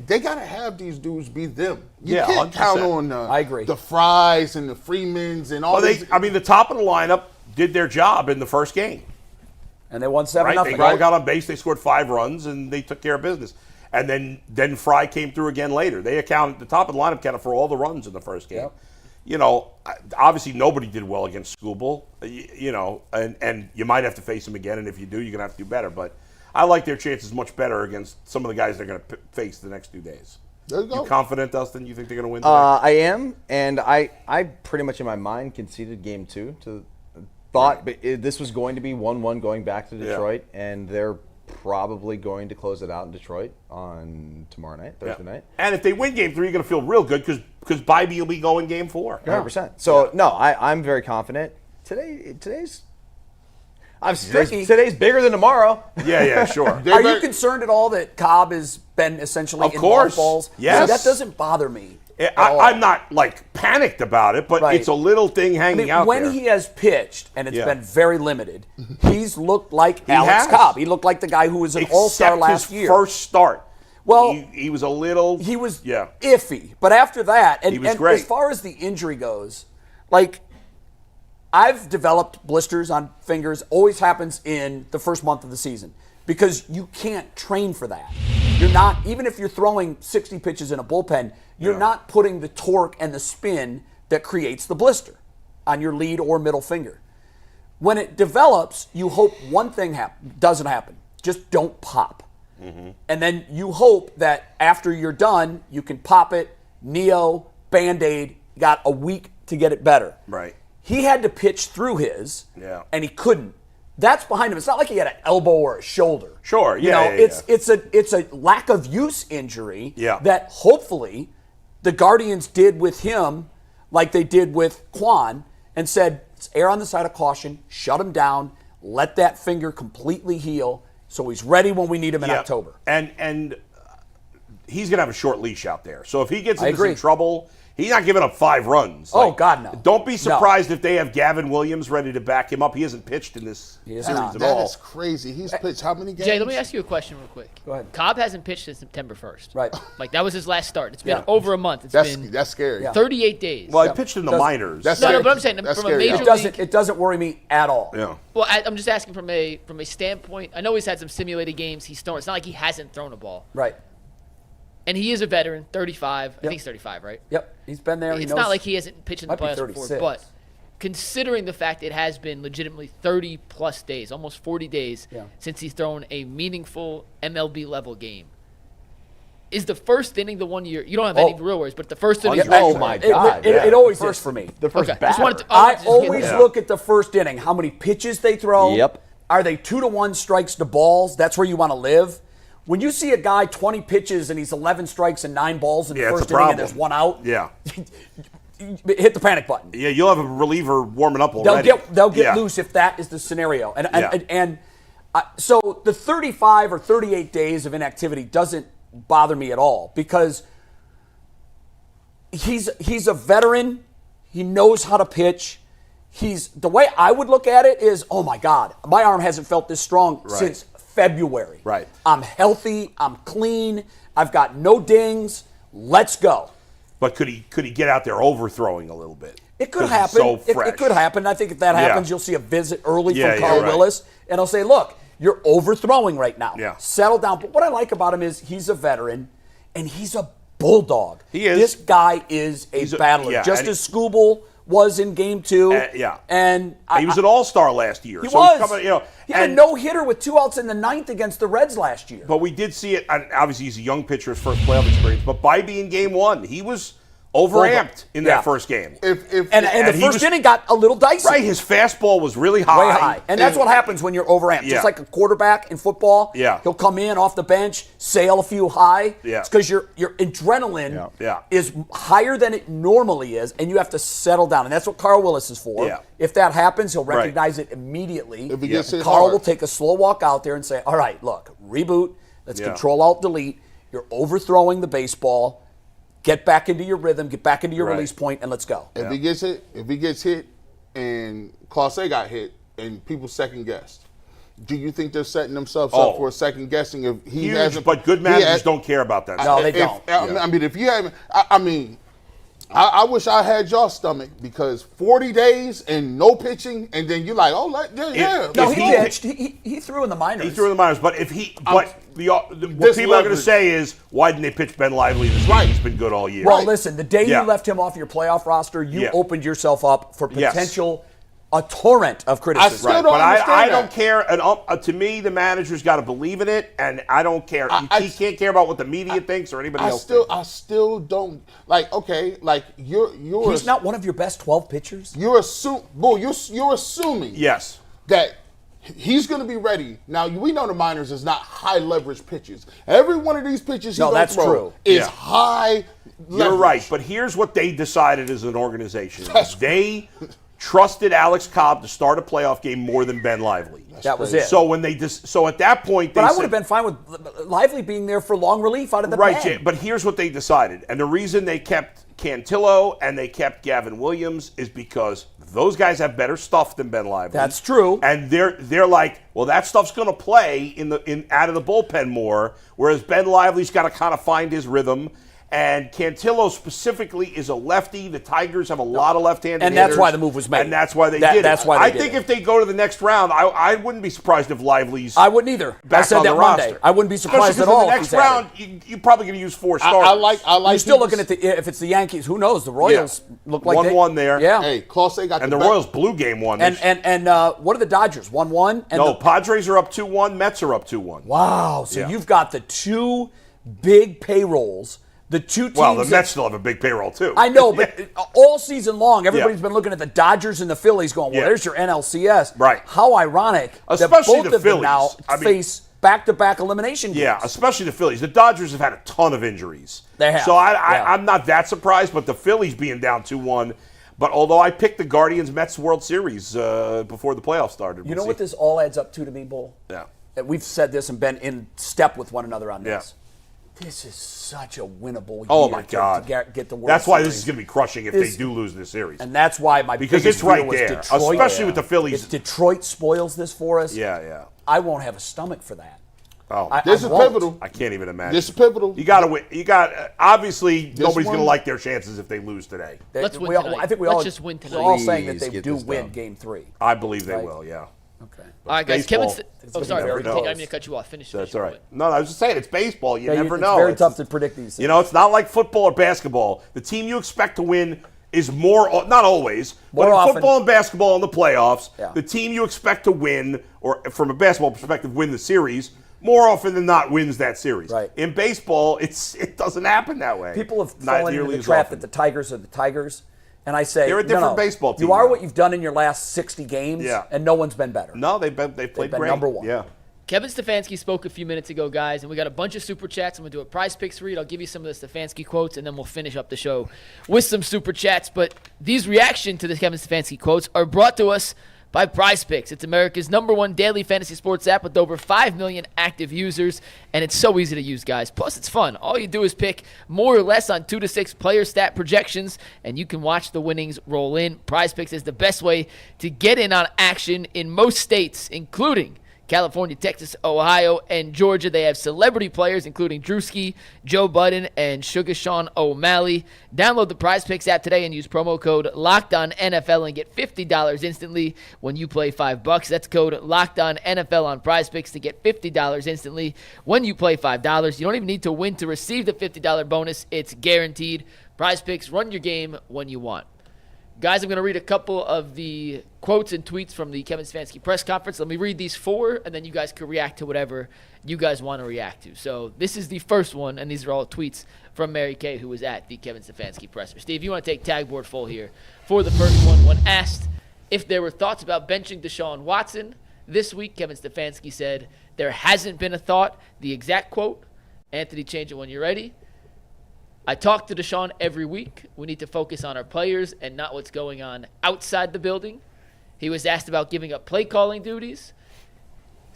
They got to have these dudes be them. You Yeah, can't 100%. count on I agree. the Frys and the Freemans and all these. The top of the lineup did their job in the first game. And they won 7-0. Right? They all got on base, they scored 5 runs, and they took care of business. And then Fry came through again later. The top of the lineup accounted for all the runs in the first game. Yep. Obviously nobody did well against Skubal, and you might have to face him again, and if you do, you're going to have to do better. But I like their chances much better against some of the guys they're going to face the next 2 days. There you go. You confident, Dustin? You think they're going to win today? I am, and I pretty much in my mind conceded game 2 to thought this was going to be 1-1 going back to Detroit, and they're probably going to close it out in Detroit on tomorrow night, Thursday night. And if they win game 3, you're going to feel real good because Bybee will be going game 4. 100%. So, no, I'm very confident. Today's bigger than tomorrow. Yeah, sure. Are you concerned at all that Cobb has been essentially Of in course. balls? Yes. See, that doesn't bother me. I'm not panicked about it, but Right. it's a little thing hanging out when there. he has pitched, and it's been very limited, he's looked like Alex has. Cobb. He looked like the guy who was an all-star Except last his year. first start. Well, he was a little. he was iffy. But after that, He was and great. as far as the injury goes, I've developed blisters on fingers. Always happens in the first month of the season because you can't train for that. You're not, even if you're throwing 60 pitches in a bullpen, you're not putting the torque and the spin that creates the blister on your lead or middle finger. When it develops, you hope one thing doesn't happen. Just don't pop. Mm-hmm. And then you hope that after you're done, you can pop it, Neo, Band-Aid, got a week to get it better. Right. He had to pitch through his, and he couldn't. That's behind him. It's not like he had an elbow or a shoulder. Sure, It's a lack of use injury that hopefully the Guardians did with him like they did with Quan and said, let's err on the side of caution, shut him down, let that finger completely heal so he's ready when we need him in October. And he's going to have a short leash out there. So if he gets I into agree. some trouble, he's not giving up 5 runs. Oh, God, no. Don't be surprised if they have Gavin Williams ready to back him up. He hasn't pitched in this series at That all. is crazy. He's pitched how many games? Jay, let me ask you a question real quick. Go ahead. Cobb hasn't pitched since September 1st. Right. That was his last start. It's been over a month. It's been That's scary. 38 days. Well, he pitched in the minors. That's No, scary. but I'm saying That's from a scary. major league. It doesn't worry me at all. Yeah. Well, I'm just asking from a standpoint. I know he's had some simulated games. He's thrown. It's not like he hasn't thrown a ball. Right. And he is a veteran, 35. I Yep. think he's 35, right? Yep. He's been there. It's not like he hasn't pitched in the Might be playoffs before. 36. But considering the fact it has been legitimately 30-plus days, almost 40 days, since he's thrown a meaningful MLB level game, is the first inning the one you don't have any real worries, but the first inning. Oh, my God. It always is for me. The first Okay, batter. just wanted to- I just always get- look at the first inning, how many pitches they throw. Yep. Are they 2-1 strikes to balls? That's where you want to live. When you see a guy 20 pitches and he's 11 strikes and 9 balls in the it's first a inning and problem. there's 1 out, Yeah. hit the panic button. Yeah, you'll have a reliever warming up already. They'll get loose if that is the scenario. So the 35 or 38 days of inactivity doesn't bother me at all because he's a veteran. He knows how to pitch. The way I would look at it is, oh my God, my arm hasn't felt this strong since February. Right. I'm healthy. I'm clean. I've got no dings. Let's go. But could he get out there overthrowing a little bit? It could 'Cause he's happen. So It fresh. could happen. I think if that happens, Yeah. you'll see a visit early Yeah, from Carl you're right. Willis, and I'll say, look, you're overthrowing right now. Yeah. Settle down. But what I like about him is he's a veteran, and he's a bulldog. He is. This guy is a He's battler, yeah, just and as Skubal was in Game 2. Yeah. And He was an all-star last year. He so was. He's coming, he had a no-hitter with 2 outs in the 9th against the Reds last year. But we did see it. And obviously, he's a young pitcher, his first playoff experience. But Bybee in Game 1, he was overamped in that first game. And the first inning got a little dicey. Right, his fastball was really high. Way high. And that's what happens when you're overamped. Just like a quarterback in football, he'll come in off the bench, sail a few high. It's because your adrenaline is higher than it normally is, and you have to settle down. And that's what Carl Willis is for. If that happens, he'll recognize it immediately. If he gets hit Carl hard, will take a slow walk out there and say, all right, look, reboot. Let's control, alt, delete. You're overthrowing the baseball. Get back into your rhythm, get back into your release point, and let's go. If he gets hit, and Clase got hit, and people second guessed, do you think they're setting themselves up for a second guessing if he hasn't? But good managers don't care about that. No, they don't. I mean, if you haven't, I wish I had y'all stomach because 40 days and no pitching, and then you're like, No, he pitched. He threw in the minors. He threw in the minors, but what people are going to say is, why didn't they pitch Ben Lively this week? He's been good all year. Well, listen, the day you left him off your playoff roster, you opened yourself up for potential a torrent of criticism. I still don't understand I don't care. And, to me, the manager's got to believe in it, and I don't care. He can't care about what the media thinks or anybody else thinks. I still don't you're. He's not one of your best 12 pitchers. You're assuming. Yes. That he's going to be ready. Now, we know the minors is not high leverage pitches. Every one of these pitches that's true. is high leverage. You're right, but here's what they decided as an organization. They trusted Alex Cobb to start a playoff game more than Ben Lively. That was it. So so at that point, I would have been fine with Lively being there for long relief out of the pen. But here's what they decided, and the reason they kept Cantillo and they kept Gavin Williams is because those guys have better stuff than Ben Lively. That's true. And they're like, well, that stuff's going to play out of the bullpen more, whereas Ben Lively's got to kind of find his rhythm. And Cantillo specifically is a lefty. The Tigers have a lot of left-handed hitters. And that's why the move was made. And that's why they did it. That's why I think if they go to the next round, I wouldn't be surprised if Lively's I wouldn't either. I said that Monday. I wouldn't be surprised at all. In the next round, you're probably going to use 4 starters. I like. You're still looking at if it's the Yankees, who knows? The Royals look like 1-1 there. Yeah. Hey, Clase got and the Royals blew game 1. And what are the Dodgers? 1-1? No, Padres are up 2-1. Mets are up 2-1. Wow. So you've got the two big payrolls. The two teams. Well, the Mets still have a big payroll, too. I know, but all season long, everybody's been looking at the Dodgers and the Phillies going, well, there's your NLCS. Right. How ironic especially that both the of Phillies them now face back-to-back elimination games. Yeah, especially the Phillies. The Dodgers have had a ton of injuries. They have. So I'm not that surprised, but the Phillies being down 2-1. But although I picked the Guardians-Mets World Series before the playoffs started. You know what this all adds up to me, Bull? Yeah. We've said this and been in step with one another on this. This is such a winnable year. Oh, my God. To get the World That's why Series. this is going to be crushing if they do lose this series. And that's why because biggest it's right fear was there, Detroit. especially with the Phillies. If Detroit spoils this for us, yeah. I won't have a stomach for that. Oh, this is pivotal. I can't even imagine. This is pivotal. You got to win. Obviously, nobody's going to like their chances if they lose today. Let's win tonight. I think Let's just win tonight. We're all saying that Please they get do this win done. Game 3. I believe they will, yeah. Okay. All right, guys. Baseball. Sorry. never I knows. didn't mean to cut you off. Finish. That's all right. No, I was just saying, it's baseball. You never know. It's very tough to predict these things. You know, it's not like football or basketball. The team you expect to win is more, not always, but in often. football and basketball in the playoffs, Yeah. the team you expect to win, or from a basketball perspective, win the series, more often than not wins that series. Right. In baseball, it doesn't happen that way. People have Not fallen into nearly the as trap often. that the Tigers are the Tigers. And I say, They're a different baseball team You are now. what you've done in your last 60 games, and no one's been better. No, they've played been great. number one. Yeah. Kevin Stefanski spoke a few minutes ago, guys, and we got a bunch of super chats. I'm going to do a prize picks read. I'll give you some of the Stefanski quotes, and then we'll finish up the show with some super chats. But these reaction to the Kevin Stefanski quotes are brought to us by Prize Picks. It's America's #1 daily fantasy sports app with over 5 million active users, and it's so easy to use, guys. Plus, it's fun. All you do is pick more or less on 2 to 6 player stat projections, and you can watch the winnings roll in. Prize Picks is the best way to get in on action in most states, including California, Texas, Ohio, and Georgia. They have celebrity players, including Drewski, Joe Budden, and Sugar Sean O'Malley. Download the Prize Picks app today and use promo code LOCKEDONNFL and get $50 instantly when you play $5. That's code LOCKEDONNFL on Prize Picks to get $50 instantly when you play $5. You don't even need to win to receive the $50 bonus. It's guaranteed. Prize Picks, run your game when you want. Guys, I'm going to read a couple of the quotes and tweets from the Kevin Stefanski press conference. Let me read these 4, and then you guys can react to whatever you guys want to react to. So this is the first one, and these are all tweets from Mary Kay, who was at the Kevin Stefanski presser. Steve, you want to take tag board full here. For the first one, when asked if there were thoughts about benching Deshaun Watson this week, Kevin Stefanski said, "There hasn't been a thought." The exact quote, Anthony, change it when you're ready. "I talk to Deshaun every week. We need to focus on our players and not what's going on outside the building." He was asked about giving up play calling duties.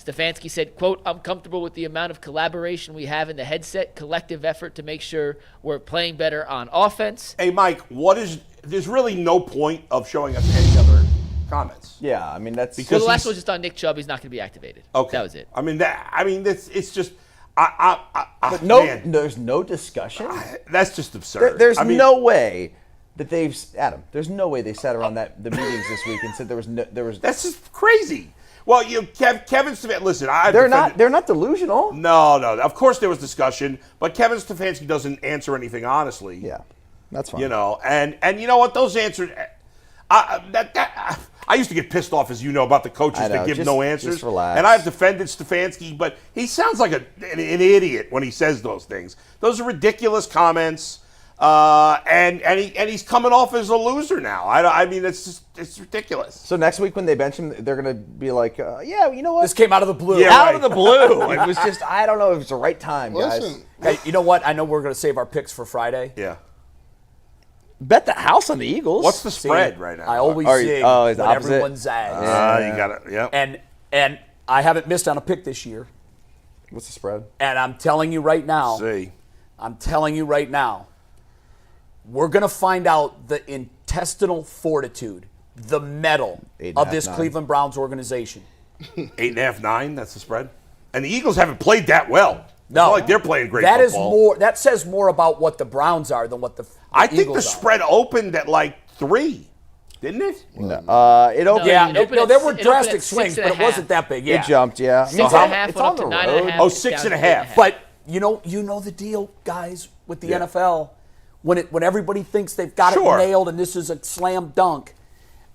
Stefanski said, quote, "I'm comfortable with the amount of collaboration we have in the headset, collective effort to make sure we're playing better on offense." Hey, Mike, there's really no point of showing us any other comments. Yeah, I mean, that's Well, the last one was just on Nick Chubb. He's not going to be activated. Okay. That was it. It's just, But no, man, there's no discussion. that's just absurd. There's no way that there's no way they sat around the meetings this week and said there was. That's just crazy. Well, Kevin Stefanski, listen, They're not delusional. No. Of course there was discussion, but Kevin Stefanski doesn't answer anything honestly. Yeah, that's fine. And you know what? Those answers, I used to get pissed off, as you know, about the coaches that give no answers. Just relax. And I've defended Stefanski, but he sounds like an idiot when he says those things. Those are ridiculous comments. And he's coming off as a loser now. I mean, it's ridiculous. So next week when they bench him, they're going to be like, yeah, you know what? This came out of the blue. Yeah, out of the blue. It was just, I don't know if it's the right time, guys. Listen, Hey, you know what? I know we're going to save our picks for Friday. Yeah. Bet the house on the Eagles. What's the spread right now? I always Are you- zig oh, is it when opposite? everyone zags. You got it. Yeah. And I haven't missed on a pick this year. What's the spread? And I'm telling you right now, we're going to find out the intestinal fortitude, the mettle of this 8.5, 9. Cleveland Browns organization. 8.5, 9. That's the spread. And the Eagles haven't played that well. It's No, not like they're playing great that football. That says more about what the Browns are than what the I think the Eagles are. spread opened at like 3, didn't it? No. It opened. Yeah, It opened there at were it opened drastic at swings, but it 6.5. wasn't that big. Yeah. It jumped, yeah. 6.5 It's went on up to the 9.5. road. Oh, It's down to 6.5. 8.5. But you know the deal, guys, with the NFL. When everybody thinks they've got Sure. it nailed and this is a slam dunk,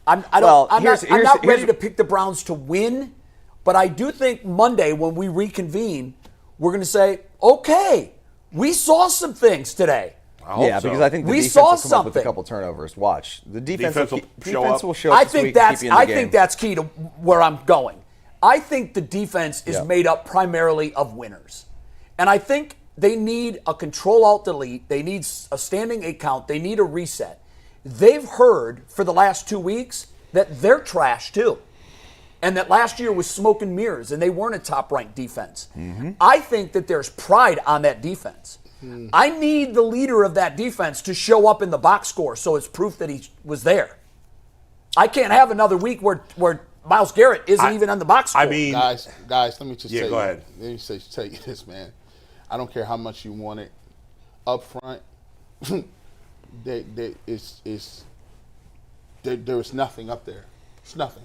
I'm Well, not here's- ready to pick the Browns to win, but I do think Monday when we reconvene, we're going to say, okay, we saw some things today. Yeah, because I think the We defense saw will come up with a something. couple turnovers. Watch. The defense Defense will will show show up. I this think week and that's keep you in the game. think that's key to where I'm going. I think the defense is Yeah. made up primarily of winners. And I think they need a control-alt-delete. They need a standing 8 count. They need a reset. They've heard for the last 2 weeks that they're trash too. And that last year was smoke and mirrors, and they weren't a top-ranked defense. I think that there's pride on that defense. I need the leader of that defense to show up in the box score so it's proof that he was there. I can't have another week where Myles Garrett isn't even on the box score. I mean, guys, let me just Yeah, tell go you. ahead. Let me tell you this, man. I don't care how much you want it up front. there is nothing up there. It's nothing.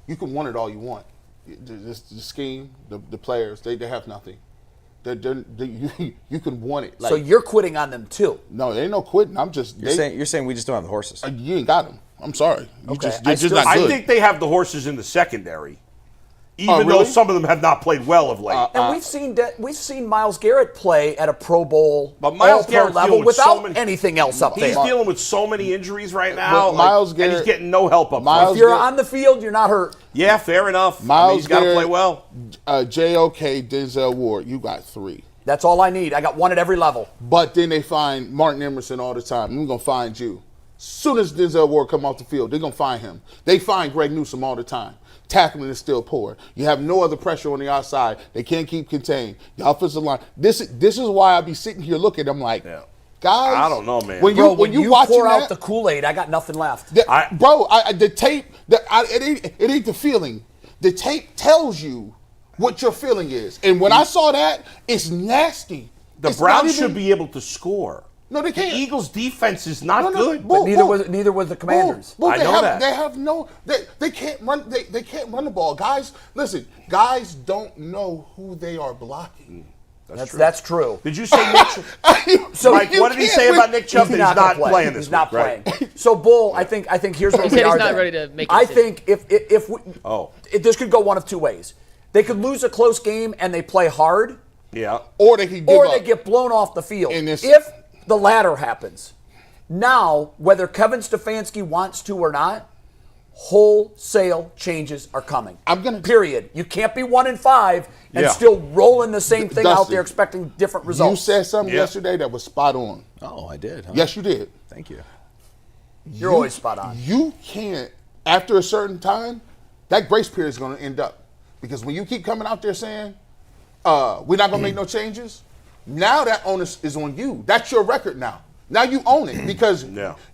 You can want it all you want. The scheme, the players, they have nothing. You can want it. Like, So you're quitting on them too. no, there ain't no quitting. I'm just You're saying we just don't have the horses. you ain't got them. I'm sorry. You Okay. just, you're just not I good. think they have the horses in the secondary, even though really? some of them have not played well of late. And we've seen Myles Garrett play at a Pro Bowl But Myles all-pro Garrett's level dealing with without so many- anything else up He's there. dealing with so many injuries right now. But Myles and he's Garrett- getting no help up Myles front. If you're Garrett- on the field, you're not hurt. Yeah, fair enough. Myles He's got to play Garrett, well. JOK, Denzel Ward, you got 3. That's all I need. I got one at every level. But then they find Martin Emerson all the time. We're going to find you. Soon as Denzel Ward come off the field, they're going to find him. They find Greg Newsome all the time. Tackling is still poor. You have no other pressure on the outside. They can't keep contained. The offensive line. This is why I be sitting here looking. I'm like, guys. I don't know, man. When you watching pour out that, the Kool-Aid, I got nothing left. the tape, it ain't the feeling. The tape tells you what your feeling is. And when I saw that, it's nasty. The It's Browns not even- should be able to score. No, they can't. The Eagles' defense is not good. But neither was the Commanders. I know that. They have no. They can't run. They can't run the ball, guys. Listen, guys don't know who they are blocking. That's true. Did you say Nick Chubb? So Mike, what did he say about Nick Chubb? That he's not playing this He's not week, right? playing. So, Bull, I think here's where He we said are. he's not then. ready to make a I decision. think if this could go one of two ways. They could lose a close game and they play hard, Yeah. Or they could give or up. they get blown off the field. In this- If the latter happens, now whether Kevin Stefanski wants to or not, wholesale changes are coming. Period. You can't be 1-5 and Yeah. still rolling the same thing out Dustin, there expecting different You results. said something yesterday that was spot on. Oh, I did. Huh? Yes, you did. Thank you. You're always spot on. You can't, after a certain time, that grace period is going to end up. Because when you keep coming out there saying, we're not going to make no changes, now that onus is on you. That's your record now. Now you own it because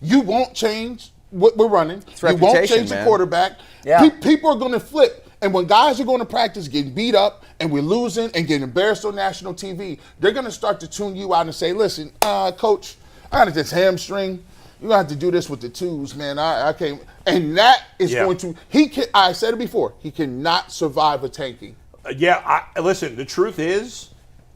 you won't change what we're running. You won't change the quarterback. Yeah. People are going to flip. And when guys are going to practice getting beat up and we're losing and getting embarrassed on national TV, they're going to start to tune you out and say, listen, coach, I got this hamstring. You're going to have to do this with the twos, man. I can't. And that is going to – I said it before. He cannot survive a tanking. Listen, the truth is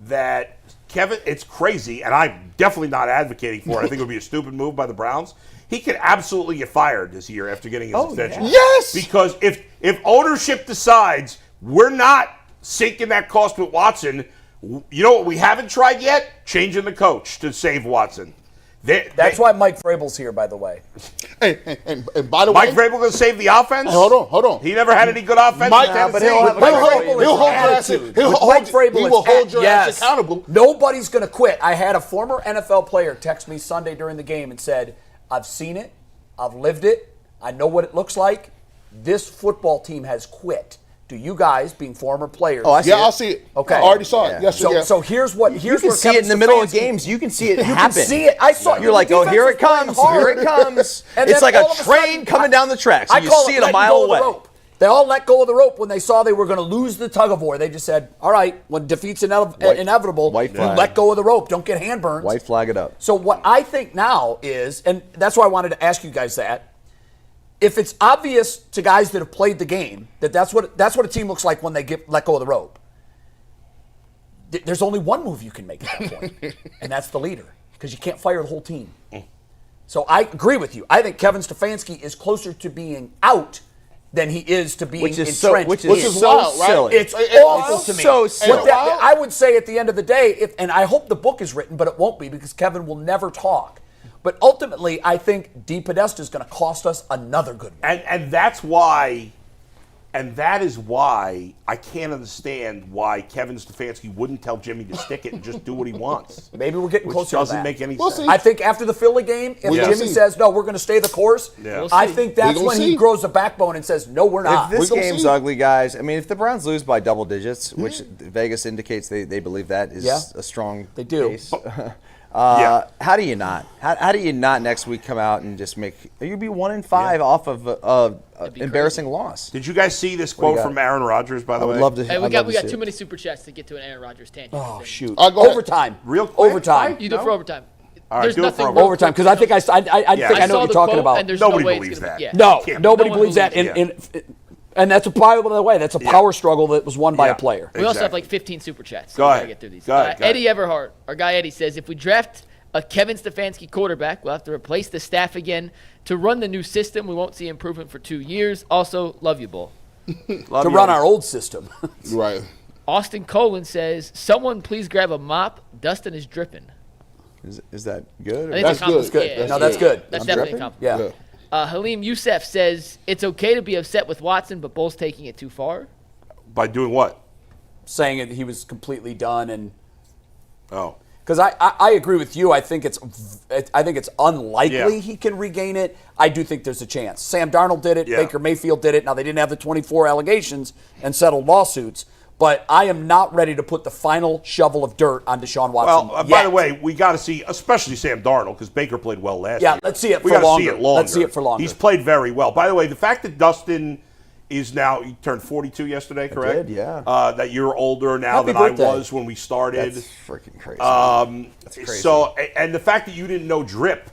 that Kevin, it's crazy, and I'm definitely not advocating for it. I think it would be a stupid move by the Browns. He could absolutely get fired this year after getting his extension. Yeah. Yes! Because if ownership decides we're not sinking that cost with Watson, you know what we haven't tried yet? Changing the coach to save Watson. That's why Mike Vrabel's here, by the way. And by the way, Mike Vrabel going to save the offense? Hold on. He never had any good offense. Mike, in but Tennessee. he'll have he'll hold your ass. He will hold your ass accountable. Nobody's going to quit. I had a former NFL player text me Sunday during the game and said, I've seen it. I've lived it. I know what it looks like. This football team has quit. Do you guys, being former players? Oh, I see it. I'll see it. Okay. I already saw it. Yes, So here's what You can see it in the middle of games. You can see it happen. You can see it. I saw. You're like, oh, here it comes. Here it comes. And It's then like a all of train sudden, coming down the tracks. I And you call see it a letting mile go of the away. rope. They all let go of the rope when they saw they were going to lose the tug of war. They just said, all right, when defeat's inevitable, white you flag. let go of the rope. Don't get handburns. White flag it up. So what I think now is, and that's why I wanted to ask you guys that, if it's obvious to guys that have played the game that that's what a team looks like when they let go of the rope, there's only one move you can make at that point, and that's the leader, because you can't fire the whole team. So I agree with you. I think Kevin Stefanski is closer to being out than he is to being entrenched. Which is so wild, right? silly. It's awful to me. So silly. I would say at the end of the day, and I hope the book is written, but it won't be because Kevin will never talk. But ultimately, I think D. Podesta is going to cost us another good one. And that's why, and that is why I can't understand why Kevin Stefanski wouldn't tell Jimmy to stick it and just do what he wants. Maybe we're getting Which closer to doesn't that. make any We'll sense. see. I think after the Philly game, if Jimmy says, no, we're going to stay the course, We'll I see. think that's We when gonna he see. grows a backbone and says, no, we're not. If this We're gonna game's see. ugly, guys, I mean, if the Browns lose by double digits, which Vegas indicates they believe that is a strong They do. case. How do you not? How do you not next week come out and just make you'd be 1-5 off of embarrassing loss? Did you guys see this you quote got? from Aaron Rodgers, by the I way? would love to. Hey, we I'd got love to see too it. many super chats to get to an Aaron Rodgers tangent. Oh, shoot. Go ahead. Overtime. Real quick? Overtime. You do it for overtime. All right, There's do it for nothing. overtime. Overtime, because I think I think I know saw what you're the talking quote, about. And there's Nobody no way believes it's gonna that. Be, yeah. No, Can't- nobody no one believes that. believes And that's a by the way, that's a power struggle that was won by a player. We also have Exactly. like 15 super chats. So Go we gotta ahead. get through these. Go ahead, go Eddie Everhart, our guy Eddie, says if we draft a Kevin Stefanski quarterback, we'll have to replace the staff again to run the new system. We won't see improvement for 2 years. Also, love you, Bull. To run our old system. Right. Austin Colin says, someone please grab a mop. Dustin is dripping. Is that good? I think it's That's a good. compliment. Good. Yeah, No, that's good. That's I'm definitely dripping? a compliment. Yeah. Halim Youssef says, it's okay to be upset with Watson, but Bull's taking it too far. By doing what? Saying it, he was completely done, and Oh. because I agree with you. I think it's unlikely Yeah. he can regain it. I do think there's a chance. Sam Darnold did it. Yeah. Baker Mayfield did it. Now, they didn't have the 24 allegations and settled lawsuits, but I am not ready to put the final shovel of dirt on Deshaun Watson. Well, by yet. the way, we got to see, especially Sam Darnold, because Baker played well last year. Yeah, let's see it We for gotta see longer. it longer. Let's see it for longer. He's played very well. By the way, the fact that Dustin is now, he turned 42 yesterday, correct? did, yeah. That you're older now Happy than birthday. I was when we started. That's freaking crazy. That's crazy. So, and the fact that you didn't know Drip.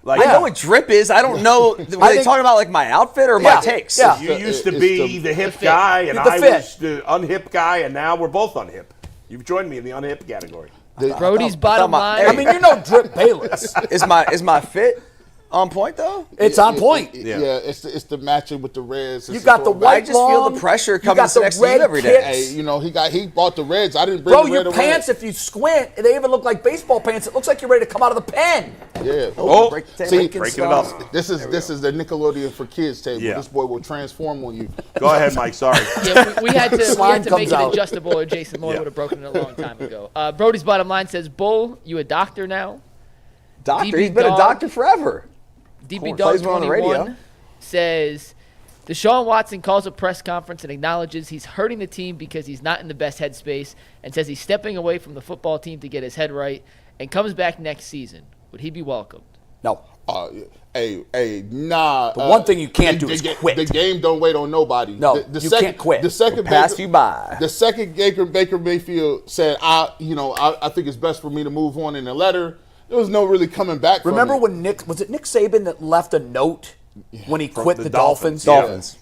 Like, I know what drip is. I don't know. Were they think- talking about like my outfit or Yeah, my takes? yeah. You used to It's be the the hip fit. guy, and The I fit. was the unhip guy, and now we're both unhip. You've joined me in the unhip category. Brody's bottom line. I mean, you're no Drip Bayless. Is my fit on point though? It's on point. Yeah, it's the matching with the Reds. You got the I white just feel the lawn, pressure you coming got the next to you red every day. kicks. Hey, he bought the Reds. I didn't bring Bro, the your red pants, away. if you squint, they even look like baseball pants. It looks like you're ready to come out of the pen. Yeah. Breaking it up. This is the Nickelodeon for kids table. Yeah. This boy will transform on you. Go ahead, Mike. Sorry. Yeah, we had to Slime make it comes out. adjustable, or Jason Moore Yeah. would have broken it a long time ago. Brody's bottom line says, "Bull, you a doctor now?" Doctor, DB he's been Dog. a doctor forever. DB Plays Dog well on the 21 radio. says, Deshaun Watson calls a press conference and acknowledges he's hurting the team because he's not in the best headspace, and says he's stepping away from the football team to get his head right and comes back next season. Would he be welcomed? No. Nah. The one thing you can't do is quit. The game don't wait on nobody. No, the you second, can't quit. The second Pass you by. The second Baker Mayfield said, I think it's best for me to move on in a letter. There was no really coming back. Remember from when Nick Saban that left a note when he quit the Dolphins? Dolphins.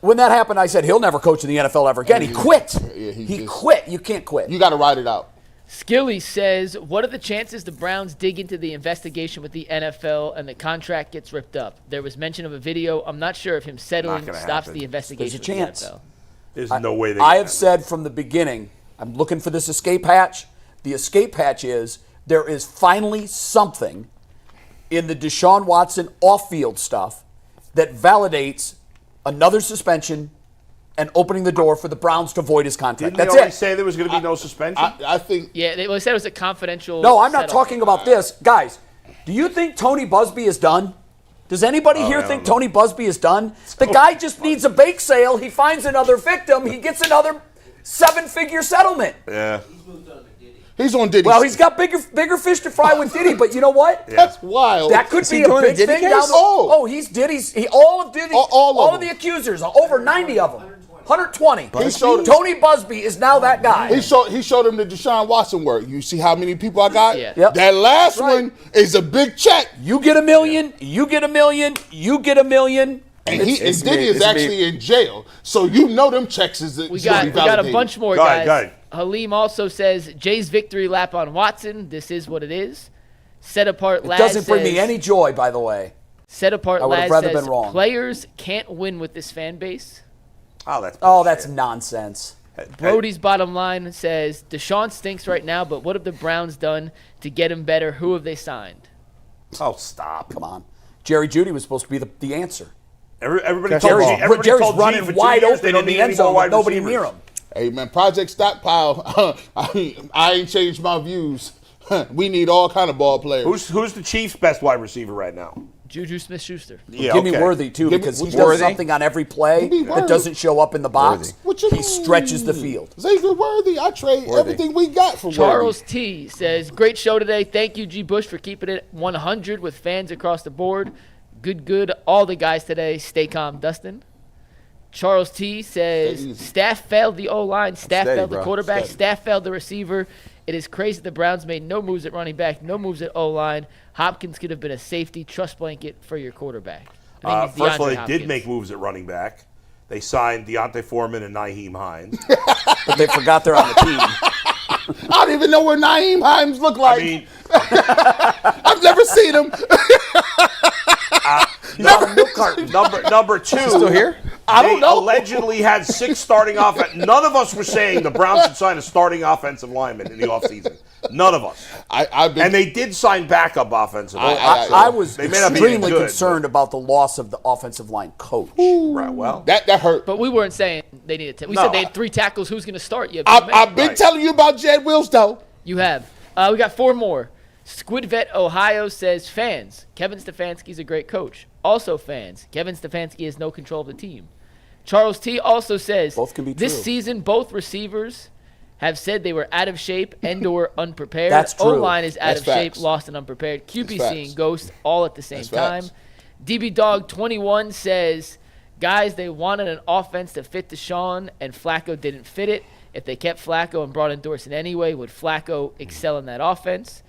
When that happened, I said he'll never coach in the NFL ever again. He quit. Yeah, he quit. You can't quit. You got to ride it out. Skilly says, what are the chances the Browns dig into the investigation with the NFL and the contract gets ripped up? There was mention of a video. I'm not sure if him settling gonna stops happen. the investigation There's a with chance. the NFL. There's no way they I can have said from the beginning, I'm looking for this escape hatch. The escape hatch is there is finally something in the Deshaun Watson off-field stuff that validates another suspension and opening the door for the Browns to void his contract. Didn't they That's already it. say there was going to be no suspension? I think Yeah, they said it was a confidential. No, I'm not settlement. talking about this. Guys, do you think Tony Busby is done? Does anybody here I think don't know. Tony Busby is done? The guy just needs a bake sale. He finds another victim. He gets another 7-figure settlement. Yeah. he's on Diddy. Well, he's got bigger fish to fry with Diddy, but you know what? That's wild. That could Is he be a doing a big Diddy thing case? down the Oh, he's Diddy's. All of Diddy. All of of them. the accusers. Over 90 of them. 120. He showed- Tony Busby is now that guy. He showed him the Deshaun Watson work. You see how many people I got? Yeah. Yep. That last Right. one is a big check. You get $1 million. You get $1 million. You get $1 million. And It's Diddy me. is It's actually me. in jail. So you know them checks is We got a bunch more, Go ahead, guys. go ahead. Halim also says, Jay's victory lap on Watson. This is what it is. Set apart It Laz doesn't bring me says- any joy, by the way. Set apart I would have Laz rather says, been wrong. players can't win with this fan base. Oh, that's nonsense. Brody's bottom line says, Deshaun stinks right now, but what have the Browns done to get him better? Who have they signed? Oh, stop. Come on. Jerry Jeudy was supposed to be the answer. Everybody Jerry's, told everybody Jerry's told G running for 2 wide years they open don't in the need any end more zone wide with nobody receivers. near him. Hey, man, Project Stockpile. I ain't changed my views. We need all kind of ball players. Who's the Chiefs' best wide receiver right now? Juju Smith-Schuster. Yeah, Give me okay. Worthy, too, because he does Worthy. something on every play Give me that Worthy. doesn't show up in the box. What you He mean? stretches the field. Xavier Worthy. I trade everything we got for Charles Worthy. T says, great show today. Thank you, G. Bush, for keeping it 100 with fans across the board. Good. All the guys today. Stay calm, Dustin. Charles T says, Stay easy. staff failed the O-line. Staff Steady, failed the bro. quarterback. Steady. Staff failed the receiver. It is crazy the Browns made no moves at running back, no moves at O-line. Hopkins could have been a safety trust blanket for your quarterback. I think it's First of all, DeAndre they Hopkins. did make moves at running back. They signed Deontay Foreman and Nyheim Hines. But they forgot they're on the team. I don't even know what Naeem Hines look I like. mean, I've never seen him. He's on a milk carton. number two. Still here? I don't know. Allegedly had 6 starting offense. None of us were saying the Browns should sign a starting offensive lineman in the offseason. None of us. I've been. And they did sign backup offensive linemen. I was They may not be extremely good, concerned about the loss of the offensive line coach. Right, well, that hurt. But we weren't saying they needed to. We No. said they had 3 tackles. Who's going to start? You I've been telling you about Jed Wills though. You have. We got 4 more. Squidvet Ohio says, fans, Kevin Stefanski's a great coach. Also fans, Kevin Stefanski has no control of the team. Charles T also says, Both can be this true. season both receivers have said they were out of shape and or unprepared. That's true. O-line is out That's of facts. shape, lost and unprepared. QB That's seeing facts. ghosts all at the same That's time. facts. DB Dog 21 says, guys, they wanted an offense to fit Deshaun, and Flacco didn't fit it. If they kept Flacco and brought in Dorsett anyway, would Flacco excel in that offense?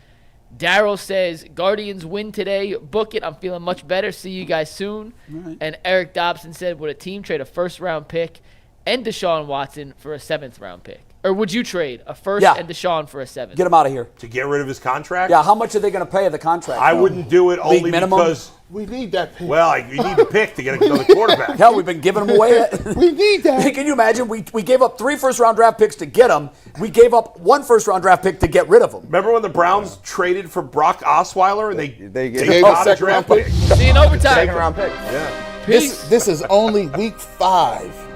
Daryl says, Guardians win today. Book it. I'm feeling much better. See you guys soon. Right. And Eric Dobson said, would a team trade a first-round pick and Deshaun Watson for a 7th-round pick? Or would you trade a first Yeah. and Deshaun for a 7th? Get him out of here. To get rid of his contract? Yeah, how much are they going to pay the contract? I wouldn't do it League only minimum? because, We need that pick. well, you need to pick to get another quarterback. Hell, we've been giving them away. We need that. Can you imagine? We gave up 3 first-round draft picks to get them. We gave up 1 first-round draft pick to get rid of them. Remember when the Browns traded for Brock Osweiler and They gave got a a draft second-round pick? See you in overtime. Second round pick. Peace. This is only week 5.